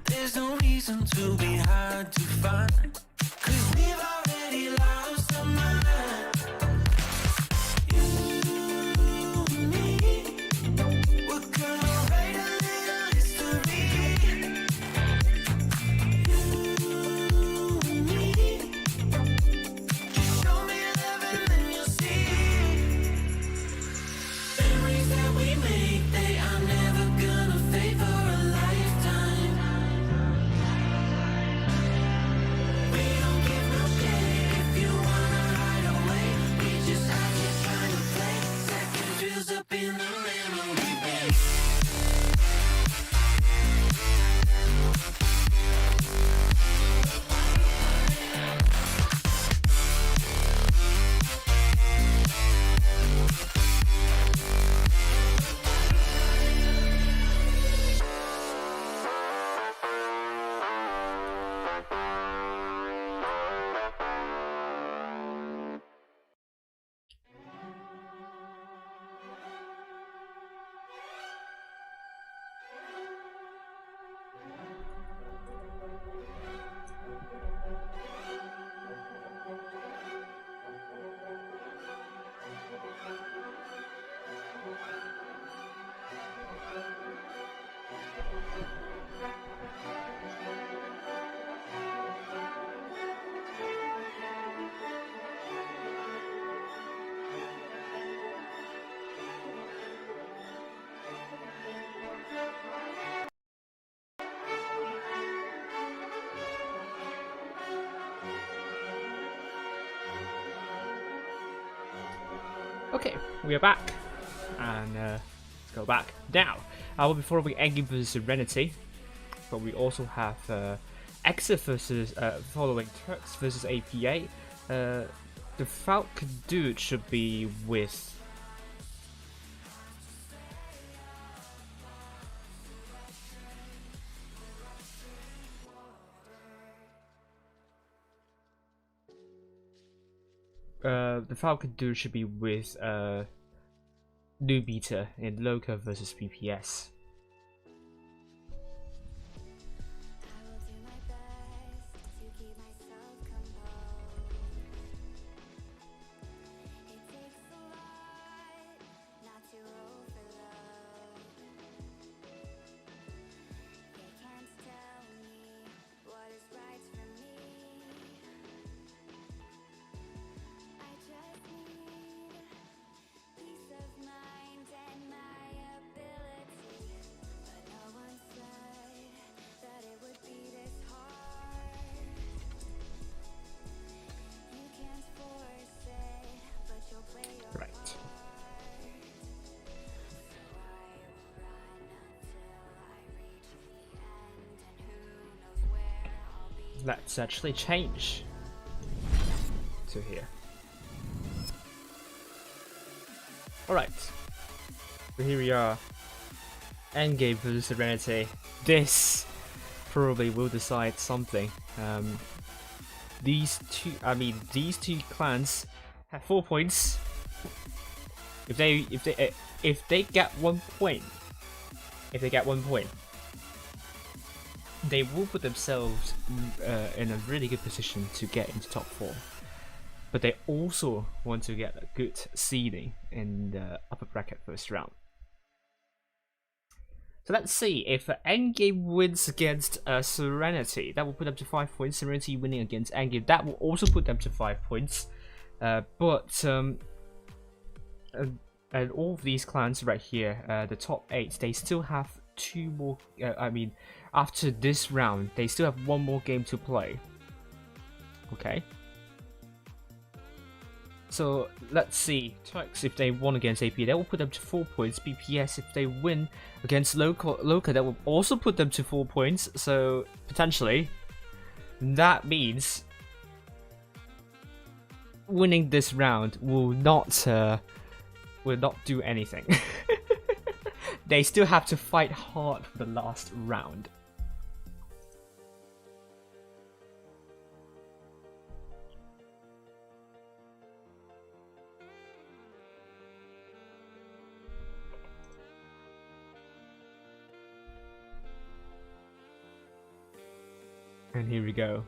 [SPEAKER 3] There's no reason to be hard to find, 'cause we've already lost our mind. You and me, we're gonna write a little history. You and me, just show me love and then you'll see. Memories that we make, they are never gonna fade for a lifetime. We don't give no shit if you
[SPEAKER 2] Okay, we are back, and let's go back now. Before we end game versus Serenity, but we also have Exit versus following Turks versus APA. The Falcon dude should be with. The Falcon dude should be with New Beta in LOCA versus PPS.
[SPEAKER 1] I will do my best to keep myself composed. It takes a lot not to overload. They can't tell me what is right for me. I just need peace of mind and my ability. But no one said that it would be this hard. You can't force it, but you'll play your
[SPEAKER 2] Right.
[SPEAKER 1] part. So I will run until I reach the end, and who knows where I'll be.
[SPEAKER 2] Let's actually change to here. Alright. So here we are. Endgame versus Serenity. This probably will decide something. These two clans have 4 points. If they get 1 point, they will put themselves in a really good position to get into top 4. But they also want to get a good seeding in the upper bracket first round. So let's see if Endgame wins against Serenity. That will put them to 5 points. Serenity winning against Endgame, that will also put them to 5 points. And all of these clans right here, the top 8, they still have 2 more. After this round, they still have 1 more game to play. Okay. So let's see, Turks, if they won against AP, that will put them to 4 points. BPS, if they win against LOCA, that will also put them to 4 points. So potentially, that means winning this round will not do anything. They still have to fight hard for the last round. And here we go.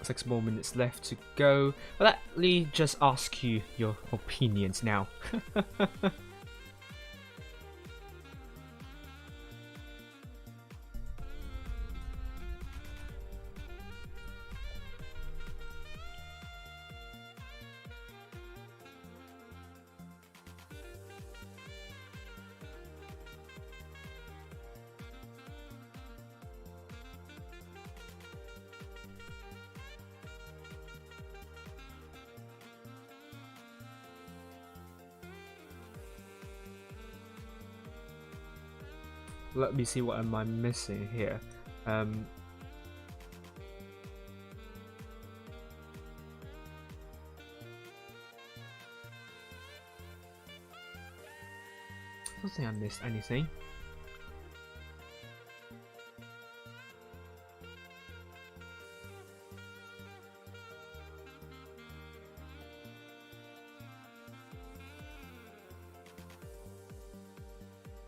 [SPEAKER 2] 6 more minutes left to go. Well, let me just ask you your opinions now. Let me see what am I missing here. I don't think I missed anything.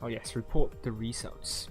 [SPEAKER 2] Oh yes, report the results.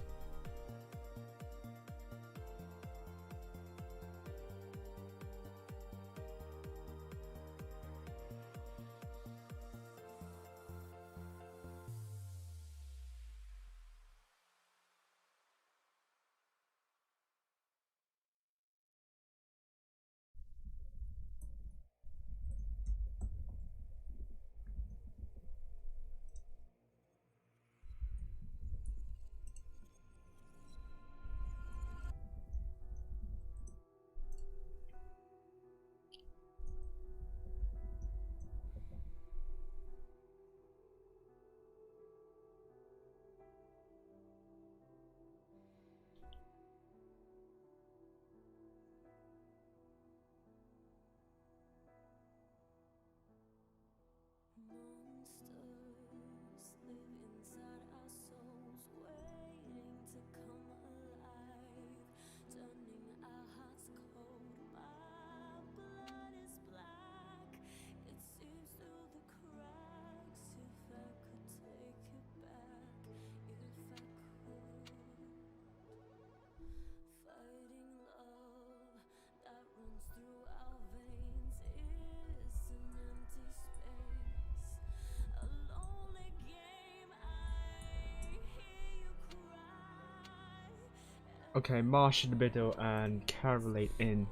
[SPEAKER 2] Okay, Marsh in the middle and Carolate in.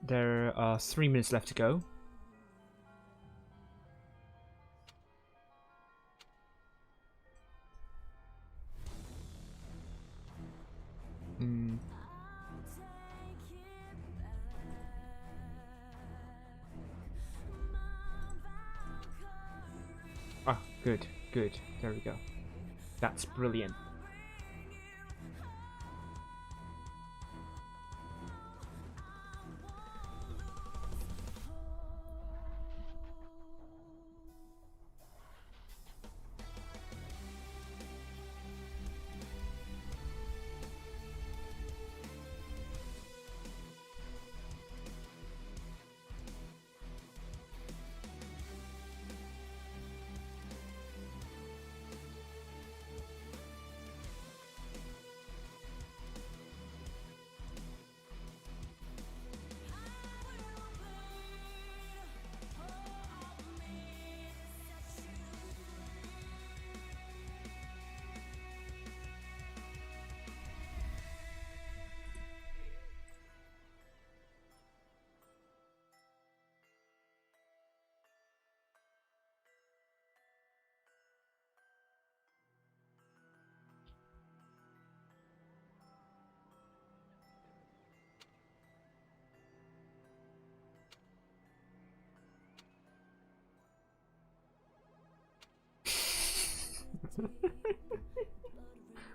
[SPEAKER 2] There are 3 minutes left to go. Ah, good, good. There we go. That's brilliant.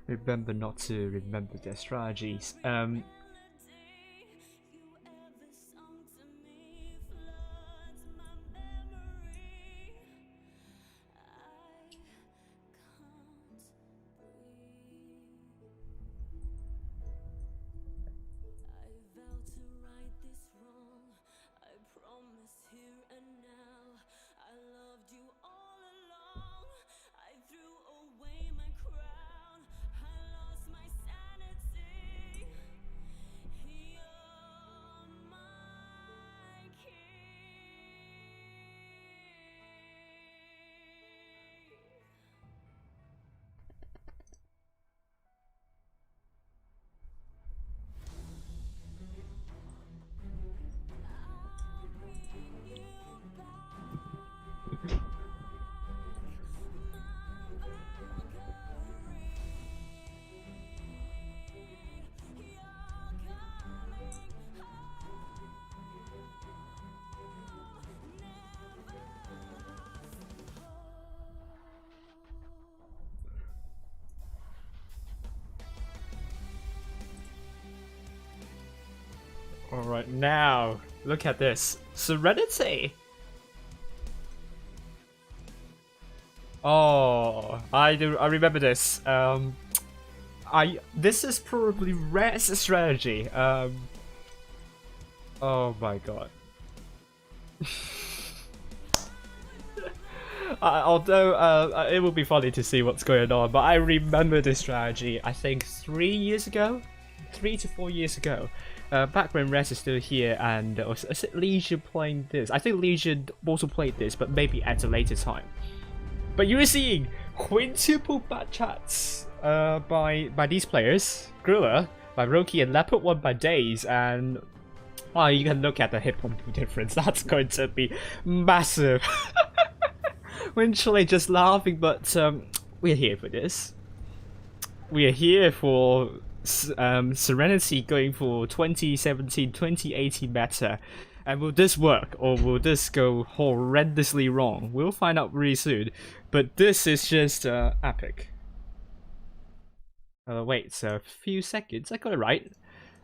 [SPEAKER 2] Remember not to remember their strategies. Alright, now, look at this. Serenity! Oh, I remember this. This is probably Red's strategy. Oh my god. Although it would be funny to see what's going on, but I remember this strategy, I think 3 years ago? 3 to 4 years ago. Back when Res is still here, and is it Legion playing this? I think Legion also played this, but maybe at a later time. But you were seeing quintuple bad chats by these players, Grilla, by Roki, and Leopard 1 by Days, and you can look at the hit point difference. That's going to be massive. We're literally just laughing, but we're here for this. We are here for Serenity going for 2017-2018 meta. And will this work, or will this go horrendously wrong? We'll find out really soon. But this is just epic. Wait, so a few seconds. I got it right.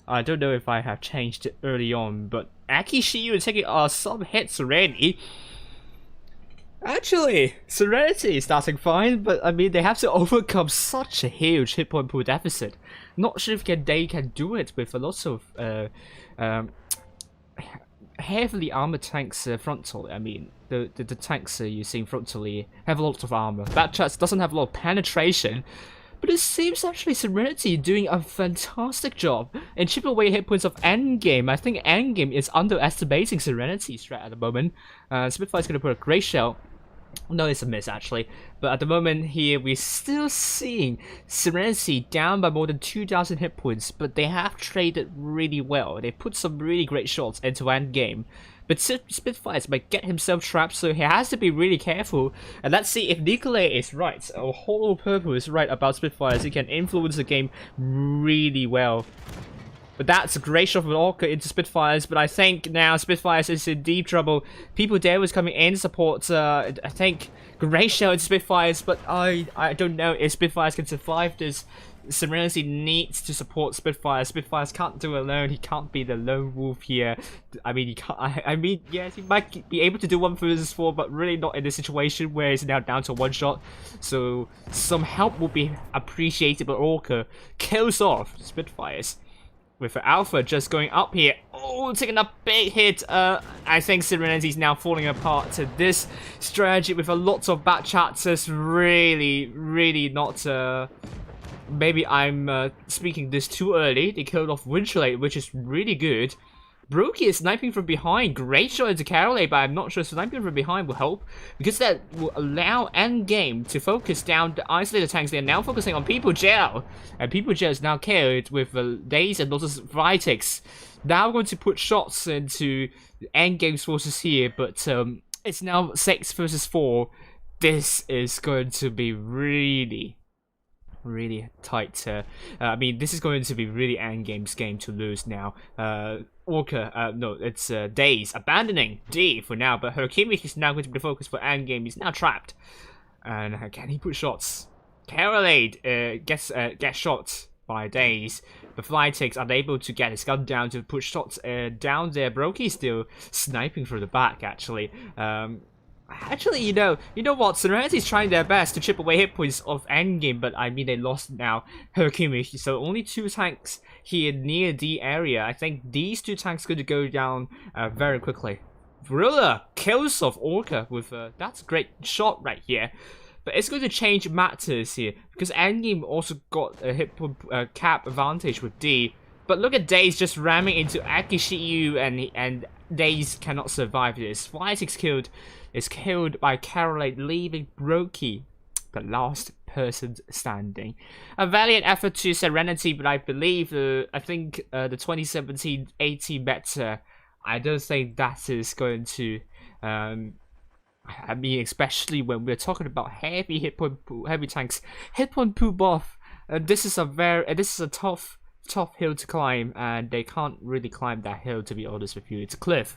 [SPEAKER 2] I don't know if I have changed it early on, but Akishiyu is taking some hits already. Actually, Serenity is starting fine, but I mean, they have to overcome such a huge hit point pool deficit. Not sure if they can do it with a lot of heavily armored tanks frontally. I mean, the tanks you're seeing frontally have a lot of armor. Bad Chats doesn't have a lot of penetration, but it seems actually Serenity doing a fantastic job in chipping away hit points of Endgame. I think Endgame is underestimating Serenity's strat at the moment. Spitfire's going to put a great shell No, it's a miss actually. But at the moment here, we're still seeing Serenity down by more than 2,000 hit points, but they have traded really well. They put some really great shots into end game. But Spitfires might get himself trapped, so he has to be really careful. And let's see if Nikolai is right, or Hollow Purple is right about Spitfires. He can influence the game really well. But that's a great shot from LOCA into Spitfires, but I think now Spitfires is in deep trouble. People there was coming in to support, I think, great shot into Spitfires, but I don't know if Spitfires can survive this. Serenity needs to support Spitfires. Spitfires can't do it alone. He can't be the lone wolf here. I mean, he can't. I mean, yes, he might be able to do 1 versus 4, but really not in this situation where he's now down to 1 shot. So some help will be appreciated, but LOCA kills off Spitfires. With Alpha just going up here. Oh, taking a big hit. I think Serenity's now falling apart to this strategy with a lot of bad chapters. Really not... maybe I'm speaking this too early. They killed off Winchellate, which is really good. Brokey is sniping from behind. Great shot into KRK, but I'm not sure sniping from behind will help, because that will allow endgame to focus down the isolated tanks. They are now focusing on People Jail, and People Jail is now killed with Days and Lotus Vitex. Now going to put shots into endgame's forces here, but it's now 6 versus 4. This is going to be really tight. I mean, this is going to be really endgame's game to lose now. LOCA, no, it's Days abandoning D for now, but Herkimek is now going to be focused for endgame. He's now trapped, and can he put shots? Carolade gets shot by Days. The Flytakes unable to get his gun down to put shots down there. Brokey still sniping from the back actually. Actually, you know what? Serenity's trying their best to chip away hit points of endgame, but I mean they lost now Herkimek, so only 2 tanks here near D area. I think these 2 tanks are going to go down very quickly. Gorilla kills off LOCA with that's a great shot right here. But it's going to change matters here, because endgame also got a hit cap advantage with D. But look at Days just ramming into Akishiyu, and Days cannot survive this. Flytex is killed by Carolade, leaving Brokey the last person standing. A valiant effort to Serenity, but I believe I think the 2017-18 meta, I don't think that is going to I mean, especially when we're talking about heavy tanks, hit point pool buff. This is a tough hill to climb, and they can't really climb that hill, to be honest with you. It's a cliff,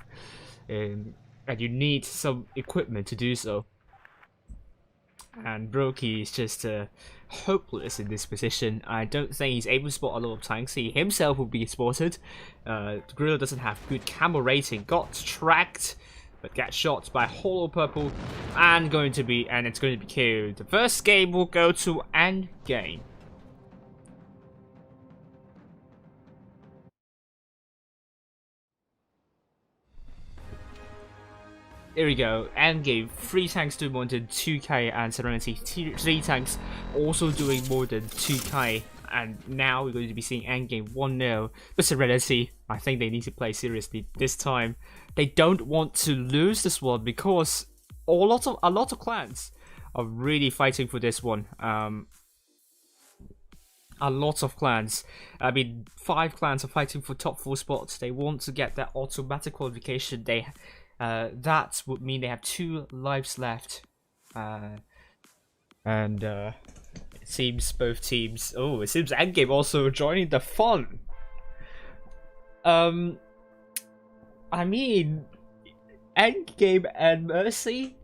[SPEAKER 2] and you need some equipment to do so. And Brokey is just hopeless in this position. I don't think he's able to spot a lot of tanks. He himself will be spotted. The Gorilla doesn't have good camo rating. Got tracked, but gets shot by Hollow Purple, and it's going to be killed. The first game will go to endgame. Here we go, endgame. 3 tanks doing more than 2k, and Serenity 3 tanks also doing more than 2k. And now we're going to be seeing endgame 1-0. But Serenity, I think they need to play seriously this time. They don't want to lose this one, because a lot of clans are really fighting for this one. A lot of clans. I mean, 5 clans are fighting for top 4 spots. They want to get that automatic qualification. That would mean they have 2 lives left, and it seems both teams. Oh, it seems endgame also joining the fun. I mean, endgame and Mercy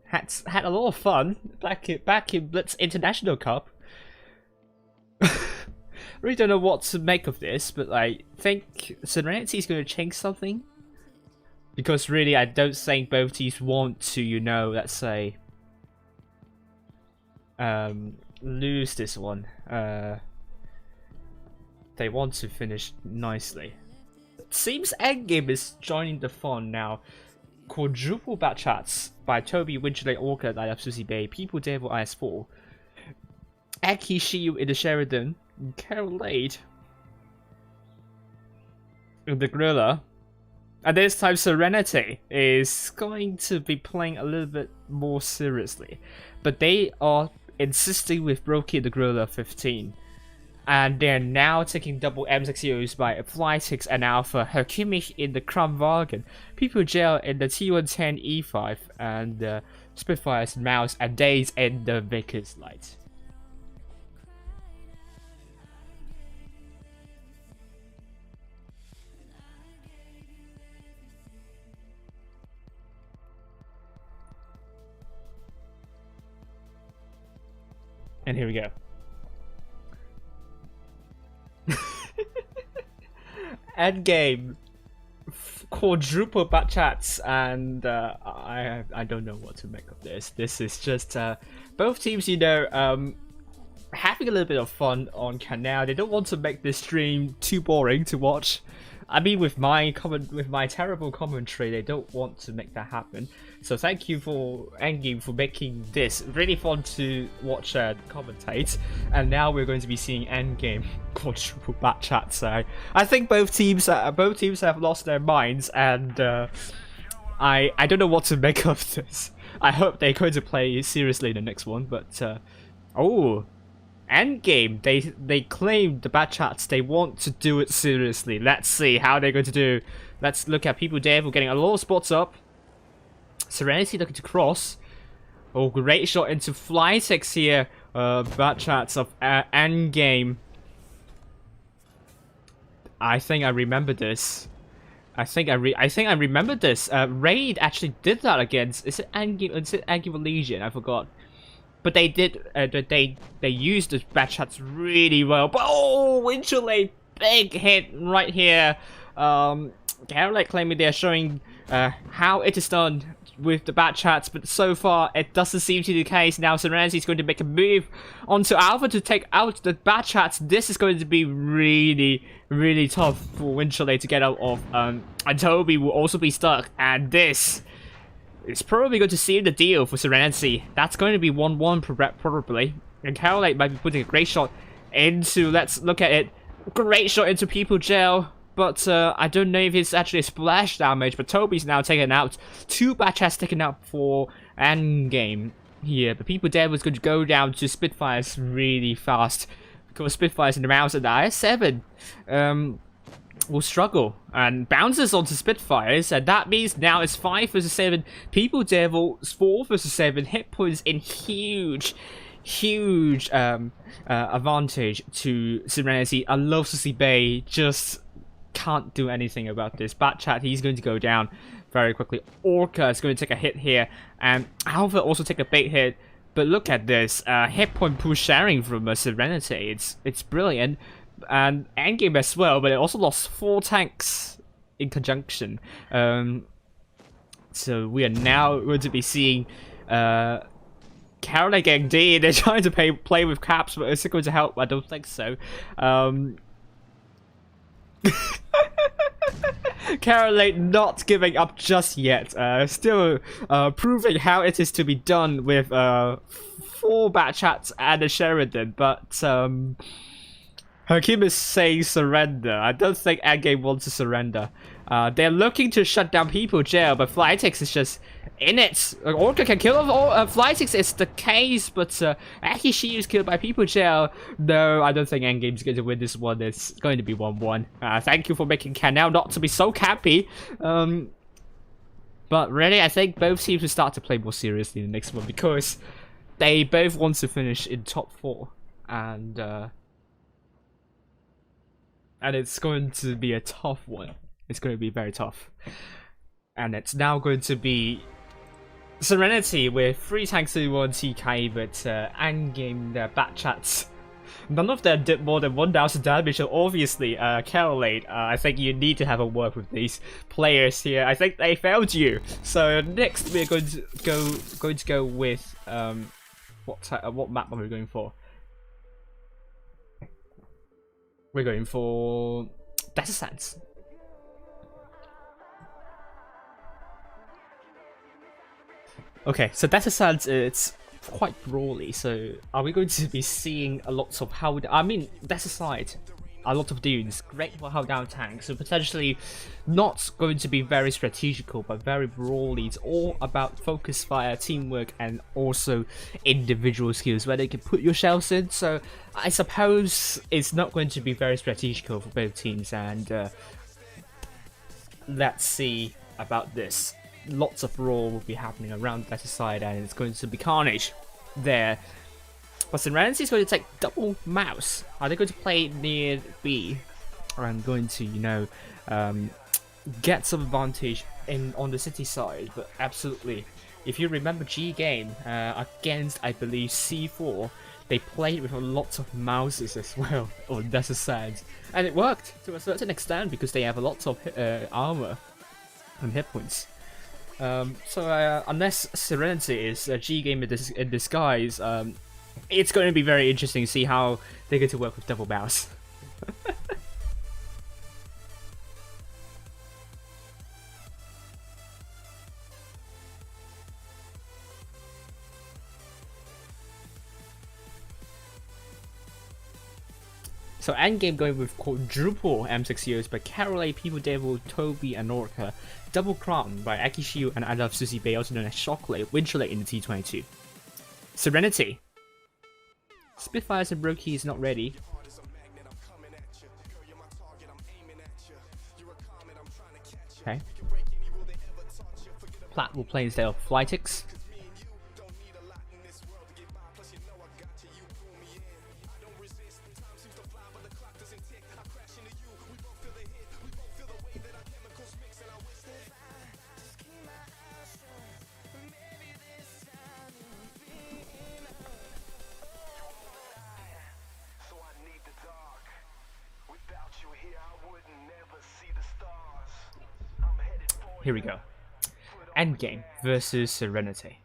[SPEAKER 2] had a lot of fun back in Blitz International Cup. Really don't know what to make of this, but I think Serenity is going to change something. Because really, I don't think both teams want to, let's say, lose this one. They want to finish nicely. It seems endgame is joining the fun now. Quadruple back chats by Toby, Winchellate, Orca, Susie Bay, People Devil, IS4, Aki Shiu in the Sheridan, and Carolade in the Gorilla. And this time Serenity is going to be playing a little bit more seriously. But they are insisting with Brokey the Gorilla 15. And they're now taking double M6Us by Flytix and Alpha, Herkimmich in the Kramwagen, People Gel in the T110 E5, and Spitfires, Mouse, and Days in the Vickers Light. And here we go. Endgame, quadruple bat chats, and I don't know what to make of this. This is just both teams, you know, having a little bit of fun on Canal. They don't want to make this stream too boring to watch. I mean, with my terrible commentary, they don't want to make that happen. So thank you for Endgame for making this really fun to watch and commentate. And now we're going to be seeing Endgame quadruple bat chat. So I think both teams have lost their minds, and I don't know what to make of this. I hope they're going to play seriously in the next one. But oh. Endgame, they claim the bat chats, they want to do it seriously. Let's see how they're going to do. Let's look at People Devil getting a lot of spots up. Serenity looking to cross. Oh, great shot into Flytix here. Bat chats of Endgame. I think I remember this. I think I remember this. Raid actually did that against. Is it Endgame? Is it Endgame Legion? I forgot. But they did, they used the bat chats really well. But oh, Winchellay, big hit right here. KRK claiming they're showing how it is done with the bat chats, but so far it doesn't seem to be the case. Now Serenity is going to make a move onto Alpha to take out the bat chats. This is going to be really, really tough for Winchellay to get out of. And Toby will also be stuck, and this it's probably going to seal the deal for Serenity. That's going to be 1-1 probably. And KRK might be putting a great shot into, let's look at it. Great shot into People Gel. But I don't know if it's actually a splash damage. But Toby's now taken out. 2 bat chats taken out for Endgame here. But People Dead was going to go down to Spitfires really fast. Because Spitfires in the mouse and the IS-7 will struggle and bounces onto Spitfires, and that means now it's 5 versus 7. People Devil's 4 versus 7. Hit points in huge advantage to Serenity. I love to see Bay just can't do anything about this. Bat chat, he's going to go down very quickly. Orca is going to take a hit here, and Alpha also take a big hit. But look at this hit point pool sharing from Serenity. It's brilliant. And Endgame as well, but it also lost 4 tanks in conjunction. So we are now going to be seeing KRK getting D. They're trying to play with caps, but is it going to help? I don't think so. KRK not giving up just yet. Still proving how it is to be done with 4 bat chats and a Sheridan, but Hakim is saying surrender. I don't think Endgame wants to surrender. They're looking to shut down People Jail, but Flytix is just in it. Orca can kill Flytix is the case, but Akishi is killed by People Jail. No, I don't think Endgame's going to win this one. It's going to be 1-1. Thank you for making Canal not to be so cappy. But really, I think both teams will start to play more seriously in the next one because they both want to finish in top 4. And it's going to be a tough one. It's going to be very tough. And it's now going to be Serenity with 3 tanks to 1 TK, but Endgame, their bat chats. None of them did more than 1,000 damage, so obviously, KRK, I think you need to have a word with these players here. I think they failed you. So next we're going to go with what map are we going for? We're going for Desert Sands. Okay, so Desert Sands, it's quite brawly. So are we going to be seeing a lot of how? I mean, Desert Side, a lot of dunes, great for hold down tanks, so potentially not going to be very strategical, but very broadly. It's all about focus fire, teamwork, and also individual skills where they can put your shells in. So I suppose it's not going to be very strategical for both teams, and let's see about this. Lots of brawl will be happening around the better side, and it's going to be carnage there. But Serenity is going to take double mouse. Are they going to play near B? Or I'm going to, you know, get some advantage on the city side. But absolutely, if you remember G game against, I believe, C4, they played with a lot of mouses as well on lesser sides, and it worked to a certain extent because they have a lot of armor and hit points. So unless Serenity is a G game in disguise, it's going to be very interesting to see how they get to work with double mouse. So endgame going with quadruple M6Os by Caroline, People Devil, Toby, and Orca. Double Crown by Akishiu and I Love Susie Bay, also known as Chocolate, Winchellate in the T22. Serenity. Spitfires and Brokey is not ready. Okay. Platt will play instead of Flytix. Here we go. Endgame versus Serenity.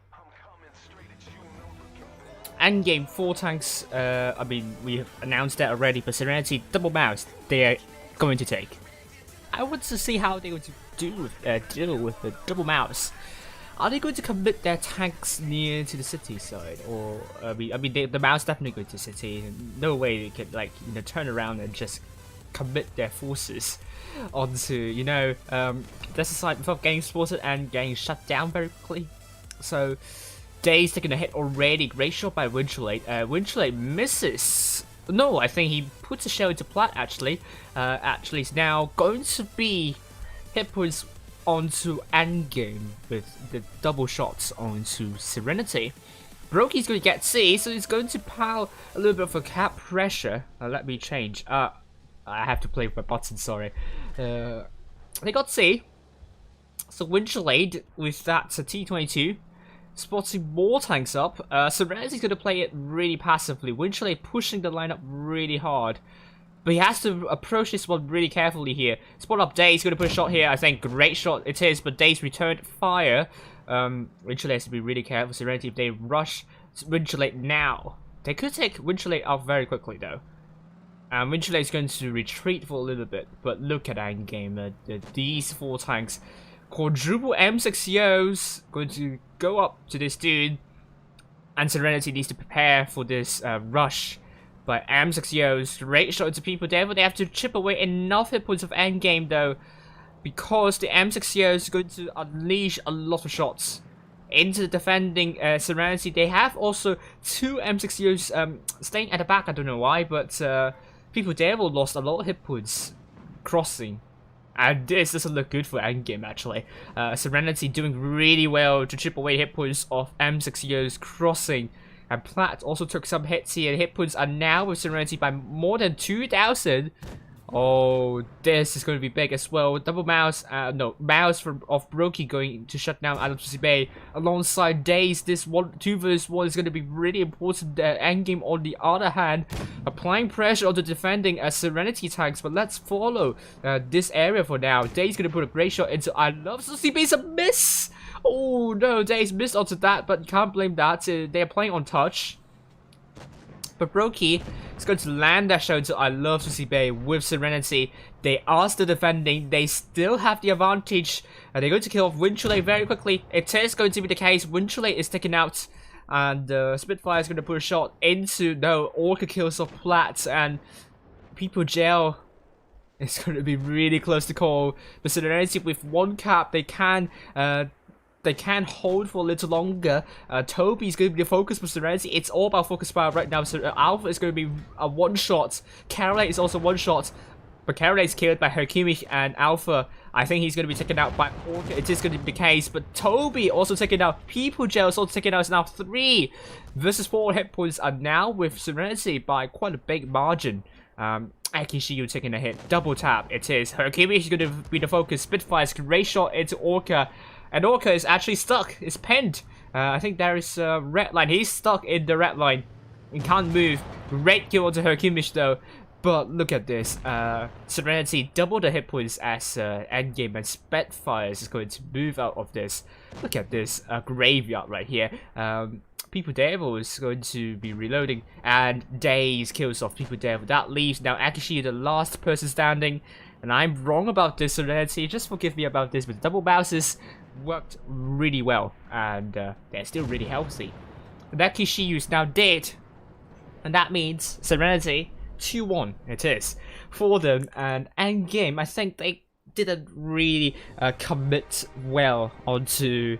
[SPEAKER 2] Endgame 4 tanks. I mean, we have announced that already, but Serenity double mouse they are going to take. I want to see how they're going to deal with the double mouse. Are they going to commit their tanks near to the city side, or I mean, the mouse definitely going to city. No way they could turn around and just commit their forces onto this side without getting spotted and getting shut down very quickly. So Day's taking a hit already. Great shot by Winchellate. Winchellate misses. No, I think he puts a shell into Platt actually. Actually, it's now going to be hit points onto endgame with the double shots onto Serenity. Brokey's going to get C, so he's going to pile a little bit of a cap pressure. Let me change. I have to play with my button, sorry. They got C. So Winchellade with that T22. Spotting more tanks up. Serenity's going to play it really passively. Winchellade pushing the lineup really hard. But he has to approach this one really carefully here. Spot up Days, going to put a shot here. I think great shot it is, but Days returned fire. Winchellade has to be really careful. Serenity, if they rush Winchellade now, they could take Winchellade out very quickly though. And Winchellade is going to retreat for a little bit, but look at endgame. These 4 tanks, quadruple M6Os, going to go up to this dude, and Serenity needs to prepare for this rush. But M6Os, great shot to People Devil. They have to chip away enough hit points of endgame though, because the M6Os is going to unleash a lot of shots into the defending Serenity. They have also 2 M6Os staying at the back. I don't know why, but People Devil lost a lot of hit points crossing. And this doesn't look good for endgame actually. Serenity doing really well to chip away hit points of M6Os crossing. And Platt also took some hits here. Hit points are now with Serenity by more than 2,000. Oh, this is going to be big as well. Double mouse, mouse of Brokey going to shut down LOCA Bay alongside Days. This 2 vs 1 is going to be really important. Endgame on the other hand, applying pressure on the defending Serenity tanks. But let's follow this area for now. Days going to put a great shot into I Love Susie Bay. It's a miss. Oh no, Days missed onto that, but you can't blame that. They are playing on touch. But Brokey is going to land that shot into I Love Susie Bay with Serenity. They are still defending. They still have the advantage. They're going to kill off Winchellate very quickly. It is going to be the case. Winchellate is taken out. And Spitfire is going to put a shot into... No, Orca kills off Platt. And People Jail is going to be really close to call. But Serenity with one cap, they can hold for a little longer. Toby's going to be the focus for Serenity. It's all about focus power right now. So Alpha is going to be a one-shot. Caroline is also one-shot. But Caroline is killed by Hercules, and Alpha, I think he's going to be taken out by Orca. It is going to be the case. But Toby also taken out. People Jail is also taken out. It's now 3 versus 4 hit points are now with Serenity by quite a big margin. Akishiyu taking a hit. Double tap. It is. Hercules is going to be the focus. Spitfire's great shot into Orca. And Orca is actually stuck. It's pinned. I think there is a red line. He's stuck in the red line. He can't move. Great kill onto Hercules though. But look at this. Serenity double the hit points as Endgame, and Spitfire is going to move out of this. Look at this graveyard right here. People Devil is going to be reloading, and Days kills off People Devil. That leaves now Akishi, the last person standing. And I'm wrong about this, Serenity. Just forgive me about this, but double bounces worked really well, and they're still really healthy. And Akishiyu is now dead, and that means Serenity 2-1 it is for them. And Endgame, I think they didn't really commit well onto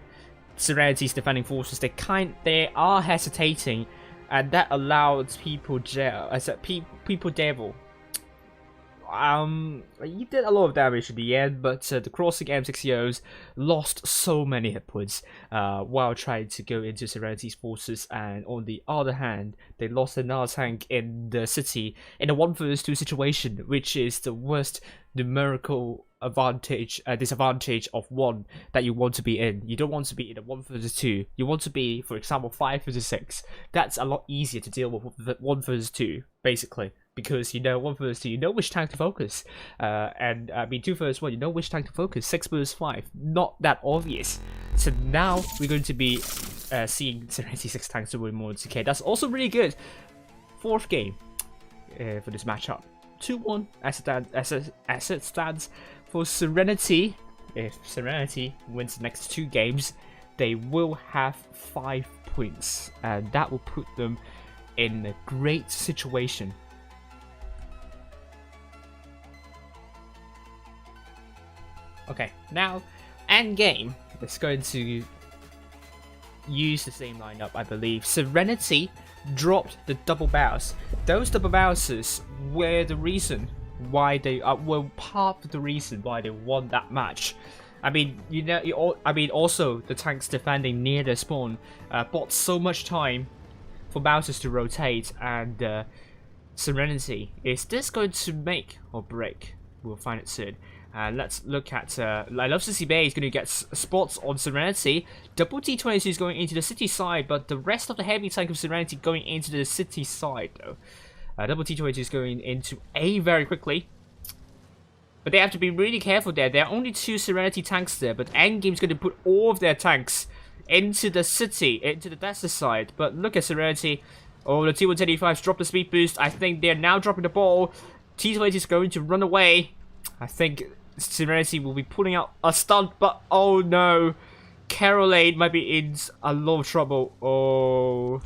[SPEAKER 2] Serenity's defending forces. They are hesitating, and that allowed People Devil. He did a lot of damage in the end, but the crossing M60Os lost so many hit points while trying to go into Serenity's forces, and on the other hand, they lost another tank in the city in a 1 vs 2 situation, which is the worst numerical disadvantage of 1 that you want to be in. You don't want to be in a 1 vs 2. You want to be, for example, 5 vs 6. That's a lot easier to deal with 1 vs 2, basically. Because you know 1 vs 2, you know which tank to focus. And I mean 2 vs 1, you know which tank to focus. 6 vs 5, not that obvious. So now we're going to be seeing Serenity 6 tanks to win more than 2k. That's also really good. 4th game for this matchup. 2-1 as it stands for Serenity. If Serenity wins the next 2 games, they will have 5 points. And that will put them in a great situation. Okay, now Endgame is going to use the same lineup, I believe. Serenity dropped the double bounce. Those double bounces were the reason why they were part of the reason why they won that match. I mean, also the tanks defending near their spawn bought so much time for bounces to rotate, and Serenity, is this going to make or break? We'll find it soon. Let's look at I love CC Bay is going to get spots on Serenity. Double D22 is going into the city side, but the rest of the heavy tank of Serenity going into the city side though. Double T22 is going into A very quickly. But they have to be really careful there. There are only 2 Serenity tanks there, but Endgame's going to put all of their tanks into the city, into the desert side. But look at Serenity. Oh, the T135's dropped the speed boost. I think they're now dropping the ball. T20 is going to run away. I think Serenity will be pulling out a stunt, but oh no. Caroline might be in a lot of trouble. Oh,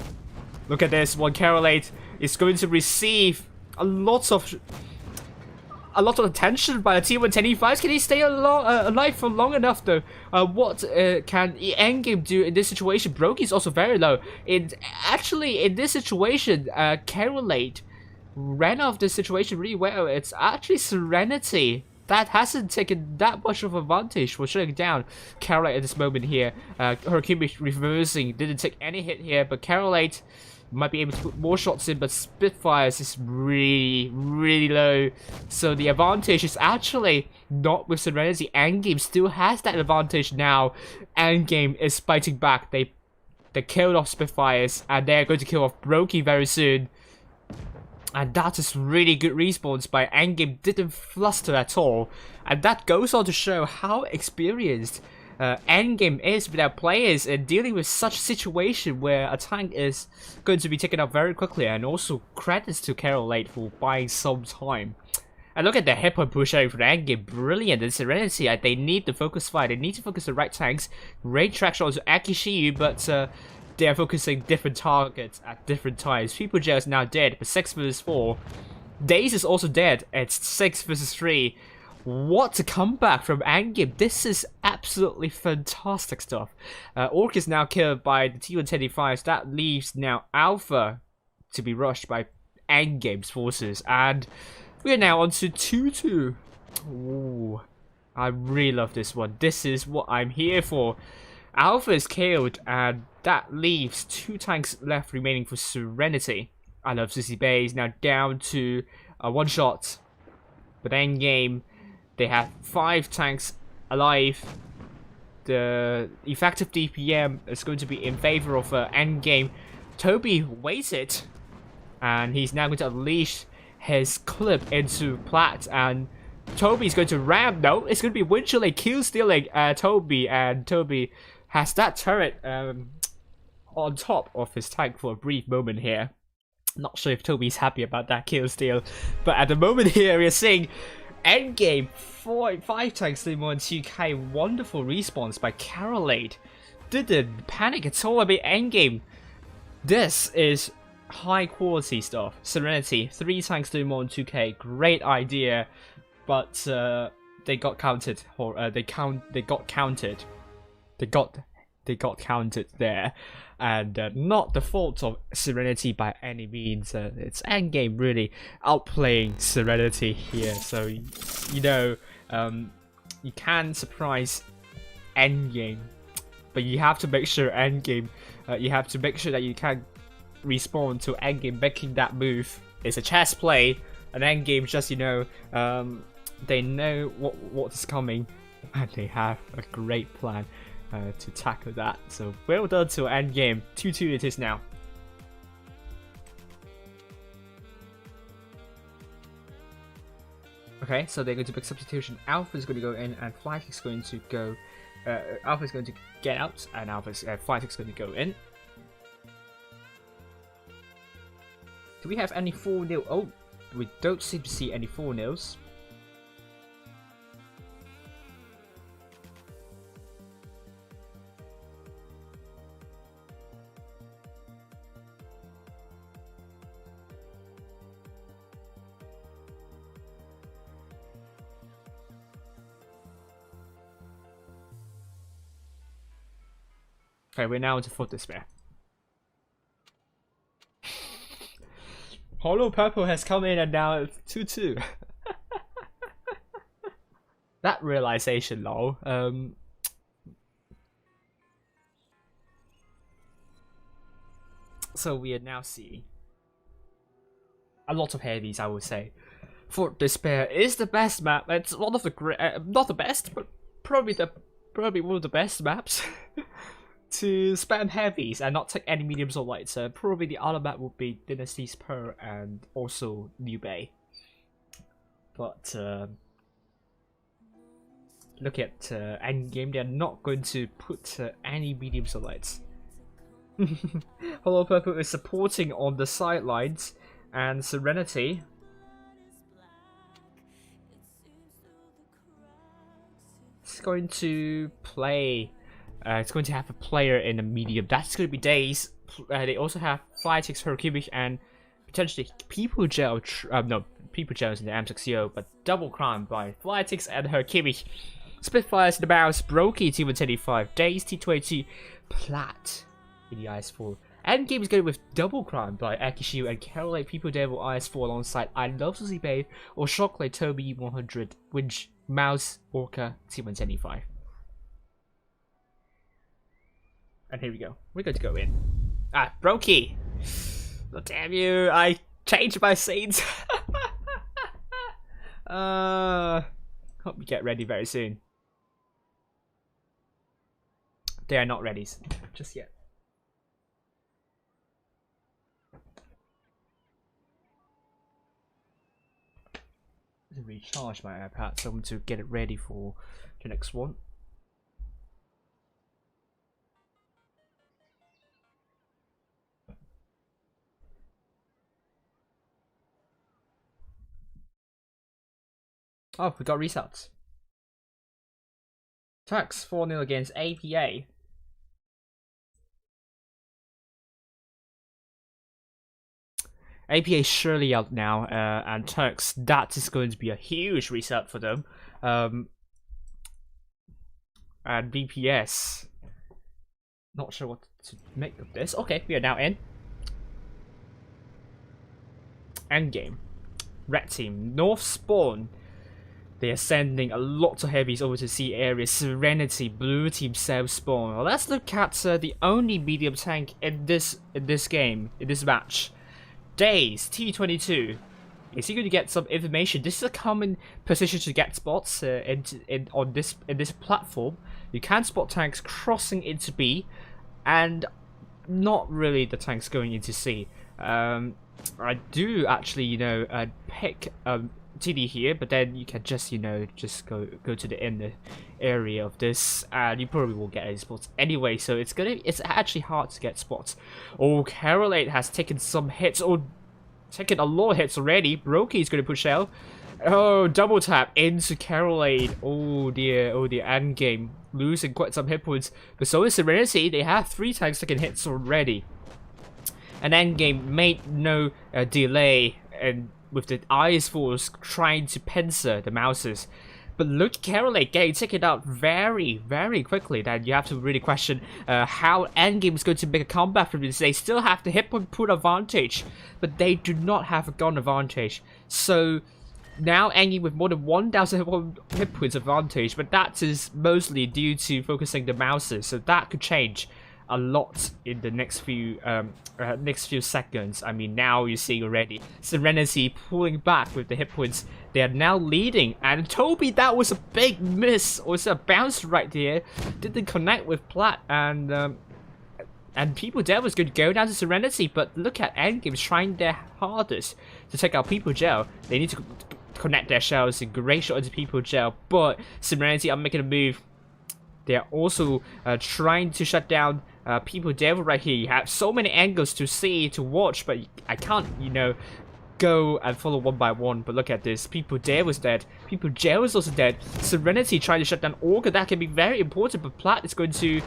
[SPEAKER 2] look at this one. Caroline is going to receive a lot of attention by the T125s. Can he stay alive for long enough though? What can Endgame do in this situation? Brokey is also very low. Actually, in this situation, Caroline ran out of this situation really well. It's actually Serenity that hasn't taken that much of advantage for shutting down Caroline at this moment here. Hercules reversing, didn't take any hit here, but Caroline might be able to put more shots in, but Spitfires is really low. So the advantage is actually not with Serenity. Endgame still has that advantage now. Endgame is fighting back. They killed off Spitfires, and they're going to kill off Brokey very soon. And that is really good respawns by Endgame. Didn't fluster at all. And that goes on to show how experienced Endgame is with their players in dealing with such situation where a tank is going to be taken up very quickly. And also credits to Caroline for buying some time. And look at the hit point push out for the Endgame. Brilliant. And Serenity, they need the focus fight. They need to focus the right tanks. Great traction onto Akishiyu, but they are focusing different targets at different times. People Jail is now dead, but 6 vs 4. Daze is also dead. It's 6 versus 3. What a comeback from Endgame. This is absolutely fantastic stuff. Orc is now killed by the T125s. That leaves now Alpha to be rushed by Endgame's forces. And we are now on to 2-2. Ooh, I really love this one. This is what I'm here for. Alpha is killed, and that leaves 2 tanks left remaining for Serenity. I love Sissy Bay is now down to 1 shot. But Endgame, they have 5 tanks alive. The effective DPM is going to be in favor of Endgame. Toby waited, and he's now going to unleash his clip into Platt, and Toby's going to ram. No, it's going to be Winchelley kill stealing Toby, and Toby has that turret on top of his tank for a brief moment here. Not sure if Toby's happy about that kill steal, but at the moment here we're seeing Endgame 5 tanks 2K. Wonderful response by Carolade. Didn't panic at all about Endgame. This is high quality stuff. Serenity 3 tanks 2K. Great idea, but they got counted. They got counted. They got counted there, and not the fault of Serenity by any means. It's Endgame really outplaying Serenity here, so you know you can surprise Endgame, but you have to make sure Endgame, you have to make sure that you can respond to Endgame making that move. It's a chess play, and Endgame just they know what is coming, and they have a great plan to tackle that. So well done to Endgame. 2-2 it is now. Okay, so they're going to pick substitution. Alpha is going to go in, and Flight is going to go. Alpha is going to get out, and Alpha's Flight is going to go in. Do we have any 4-0? Oh, we don't seem to see any 4-0s. Okay, we're now into Foot Despair. Hollow Purple has come in, and now it's 2-2. That realization, lol. So we are now seeing a lot of heavies, I would say. Fort Despair is the best map. It's one of the great, not the best, but probably one of the best maps to spam heavies and not take any mediums or lights. Probably the other map would be Dynasty's Pearl and also New Bay. But look at Endgame, they're not going to put any mediums or lights. Hollow Purple is supporting on the sidelines, and Serenity is going to play. It's going to have a player in the medium. That's going to be Daze. They also have Flytix, Hercubic, and potentially People Gel. No, People Gel is in the M60, but double crown by Flytix and Hercubic. Spitfires in the bounce. Brokey T125. Daze T22. Plat in the IS4. Endgame is going with double crown by Akishu and Caroline People Devil IS4 alongside I Love Susie Babe or Shockley Toby 100. Winch Mouse Orca T125. And here we go. We're going to go in. Ah, Brokey! Oh, damn you! I changed my scenes! Hope we get ready very soon. They are not ready just yet. Recharge my iPad, so I'm going to get it ready for the next one. Oh, we got resets. Tax 4-0 against APA. APA is surely out now, and Turks, that is going to be a huge reset for them. And BPS, not sure what to make of this. Okay, we are now in endgame. Red team, North Spawn. They are sending a lot of heavies over to C area. Serenity, blue team, South Spawn. Well, let's look at the only medium tank in this game, in this match. Days, T22. Is he going to get some information? This is a common position to get spots on this platform. You can spot tanks crossing into B, and not really the tanks going into C. I do actually, pick TD here, but then you can just, just go to the inner area of this, and you probably won't get any spots anyway. So it's actually hard to get spots. Oh, Carolate has taken some hits, or taken a lot of hits already. Brokey is going to push out. Oh, double tap into Carolate. Oh dear, end game, losing quite some hit points. But so is Serenity. They have 3 tanks taking hits already. And endgame made no delay, and with the Ice Force trying to pincer the mouses. But look, Carolate getting taken out very, very quickly. Then you have to really question how endgame is going to make a comeback from this. They still have the hit point pool advantage, but they do not have a gun advantage. So now endgame with more than 1,000 hit points advantage, but that is mostly due to focusing the mouses. So that could change a lot in the next few seconds. I mean, now you see already Serenity pulling back with the hit points. They are now leading, and Toby, that was a big miss, or it's a bounce right there. Didn't connect with Plat, and People Gel was going to go down to Serenity, but look at endgame trying their hardest to take out People Gel. They need to connect their shells and great shot into People Gel, but Serenity are making a move. They are also trying to shut down People Devil right here. You have so many angles to see, to watch, but I can't, go and follow one by one. But look at this. People Devil is dead. People Gel is also dead. Serenity trying to shut down Orca. That can be very important, but Plat is going to...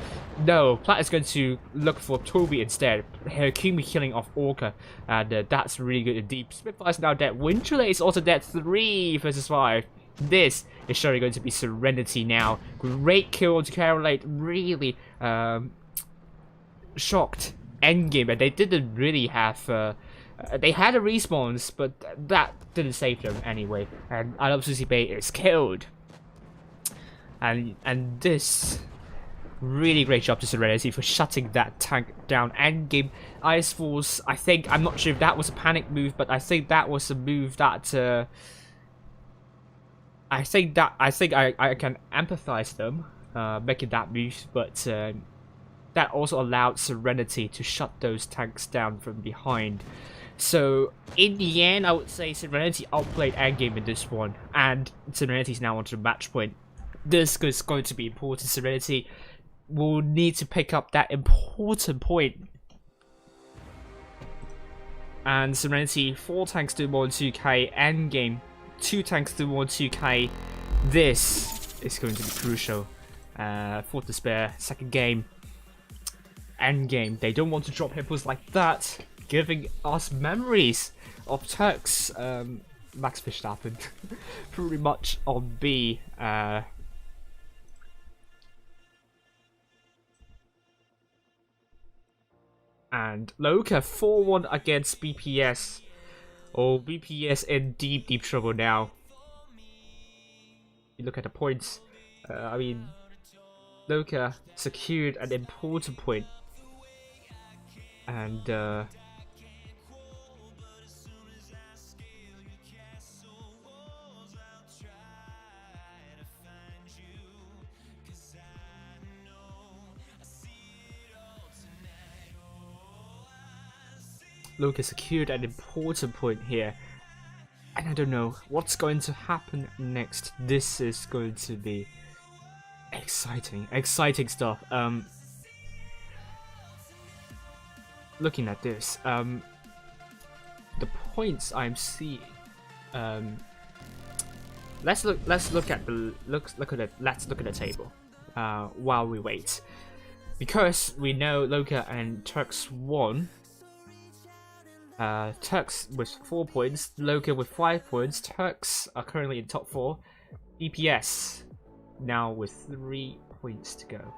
[SPEAKER 2] No, Plat is going to look for Toby instead. Herkumi killing off Orca. And that's really good indeed. Spitfire is now dead. Winterlay is also dead. 3 versus 5. This is surely going to be Serenity now. Great kill to Carolate. Really shocked endgame, and they didn't really have they had a response, but that didn't save them anyway. And I love Susie Bay is killed, and this really great job to Serenity for shutting that tank down. Endgame Ice Force, I'm not sure if that was a panic move, but I think that was a move that I think I can empathize them making that move, but that also allowed Serenity to shut those tanks down from behind. So in the end, I would say Serenity outplayed endgame in this one, and Serenity is now onto the match point. This is going to be important. Serenity will need to pick up that important point. And Serenity, 4 tanks do more than 2k. Endgame, 2 tanks do more than 2k. This is going to be crucial for the spare second game. Endgame, they don't want to drop hippos like that, giving us memories of Turks. Max Verstappen pretty much on B. And LOCA 4-1 against BPS. Oh, BPS in deep trouble now. You look at the points. I mean, LOCA secured an important point. And LOCA secured an important point here, and I don't know what's going to happen next. This is going to be exciting stuff. Looking at this, the points I'm seeing. Let's look at the table while we wait, because we know LOCA and Turks won. Turks with 4 points, LOCA with 5 points. Turks are currently in top 4. BPS now with 3 points to go.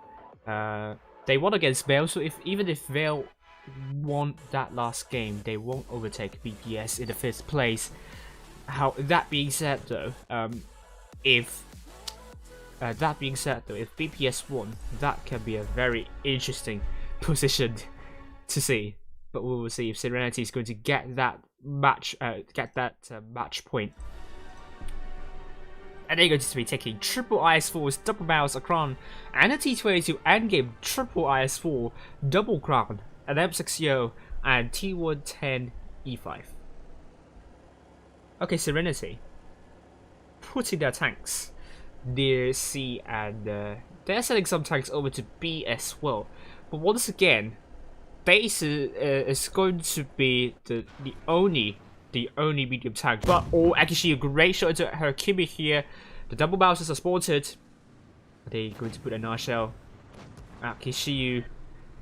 [SPEAKER 2] They won against Vale, so even if Vale won that last game, they won't overtake BPS in the 5th place. That being said, though, if BPS won, that can be a very interesting position to see. But we will see if Serenity is going to get that match point. And they're going to be taking triple IS4's double mouse crown and a T22 endgame triple IS4 double crown, an M6O and T110 E5. Okay, Serenity putting their tanks near C, and they're sending some tanks over to B as well. But once again, base is going to be the only medium tank. But actually a great shot into her Kimi here. The double bouncers are spotted. Are they going to put a nutshell at Kishiyu?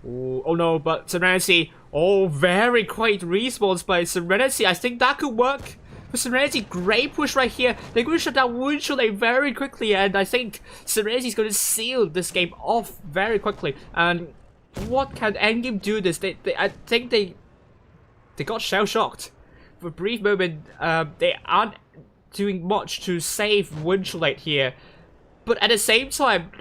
[SPEAKER 2] Oh no, but Serenity. Oh, very quick response by Serenity. I think that could work. For Serenity, great push right here. They're going to shut down Wunderlich very quickly, and I think Serenity is going to seal this game off very quickly. And what can Endgame do this? I think they got shell-shocked. For a brief moment, they aren't doing much to save Wunderlich here. But at the same time,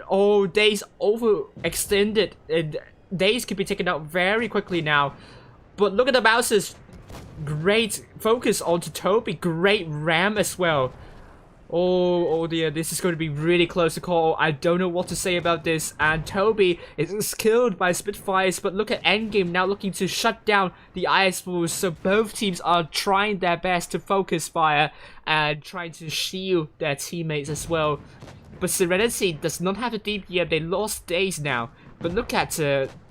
[SPEAKER 2] Days overextended, and Days could be taken out very quickly now. But look at the bouncers. Great focus onto Toby. Great ram as well. Oh dear, this is going to be really close to call. I don't know what to say about this. And Toby is killed by Spitfires, but look at Endgame now looking to shut down the IS Bulls. So both teams are trying their best to focus fire and trying to shield their teammates as well. But Serenity does not have a DPM. They lost Days now. But look at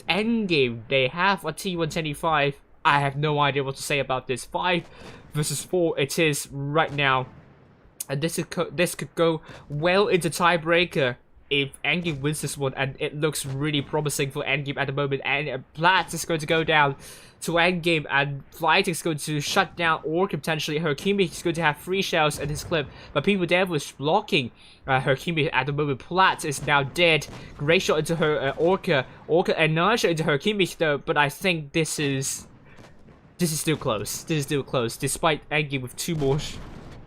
[SPEAKER 2] Endgame. They have a T125. I have no idea what to say about this. 5 versus 4 it is right now. And this could go well into tiebreaker if Endgame wins this one, and it looks really promising for Endgame at the moment. And Blatt is going to go down to Endgame, and Flight is going to shut down Orca potentially. Herkimi is going to have 3 shells in his clip, but People Devil is blocking Herkimi at the moment. Platt is now dead. Great shot into her Orca and Naja into Herkimi though, but I think this is still close. This is still close, despite Endgame with 2 more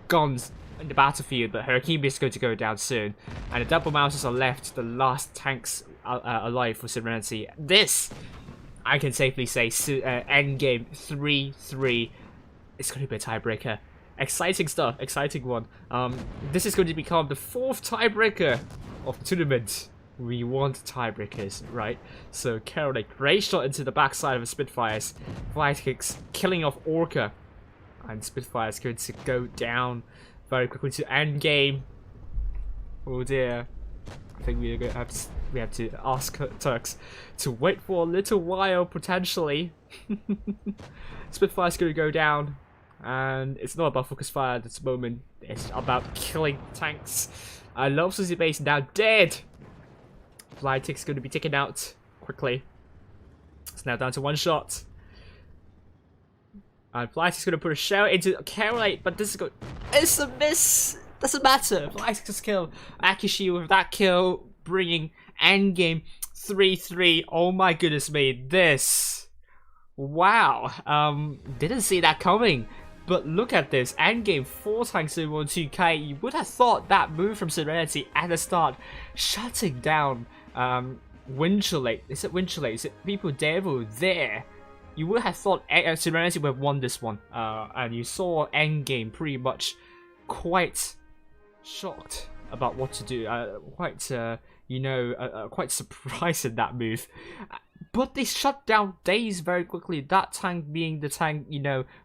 [SPEAKER 2] guns in the battlefield, but Herkimi is going to go down soon. And the double mousers are left, the last tanks alive for Serenity. This, I can safely say, Endgame 3-3. It's going to be a tiebreaker. Exciting stuff, exciting one. This is going to become the 4th tiebreaker of the tournament. We want tiebreakers, right? So Carol, great shot into the backside of the Spitfires. Flight kicks, killing off Orca. And Spitfire's going to go down very quickly to Endgame. Oh dear. I think we have to ask Turks to wait for a little while, potentially. Spitfire's going to go down. And it's not about focus fire at this moment. It's about killing tanks. I love Susie Base now dead. Flytick's going to be taken out quickly. It's now down to 1 shot. And Flytick's going to put a shell into Carolite, but this is good. It's a miss. Doesn't matter. Flytick's kill. Akishi with that kill, bringing Endgame 3-3. Oh my goodness me. This. Wow. Didn't see that coming. But look at this, Endgame 4 tanks in 1-2K. You would have thought that move from Serenity at the start, shutting down Wunderlich. Is it Wunderlich? Is it People Devil there? You would have thought Serenity would have won this one. And you saw Endgame pretty much quite shocked about what to do. Quite surprised at that move. But they shut down Days very quickly, that tank being the tank,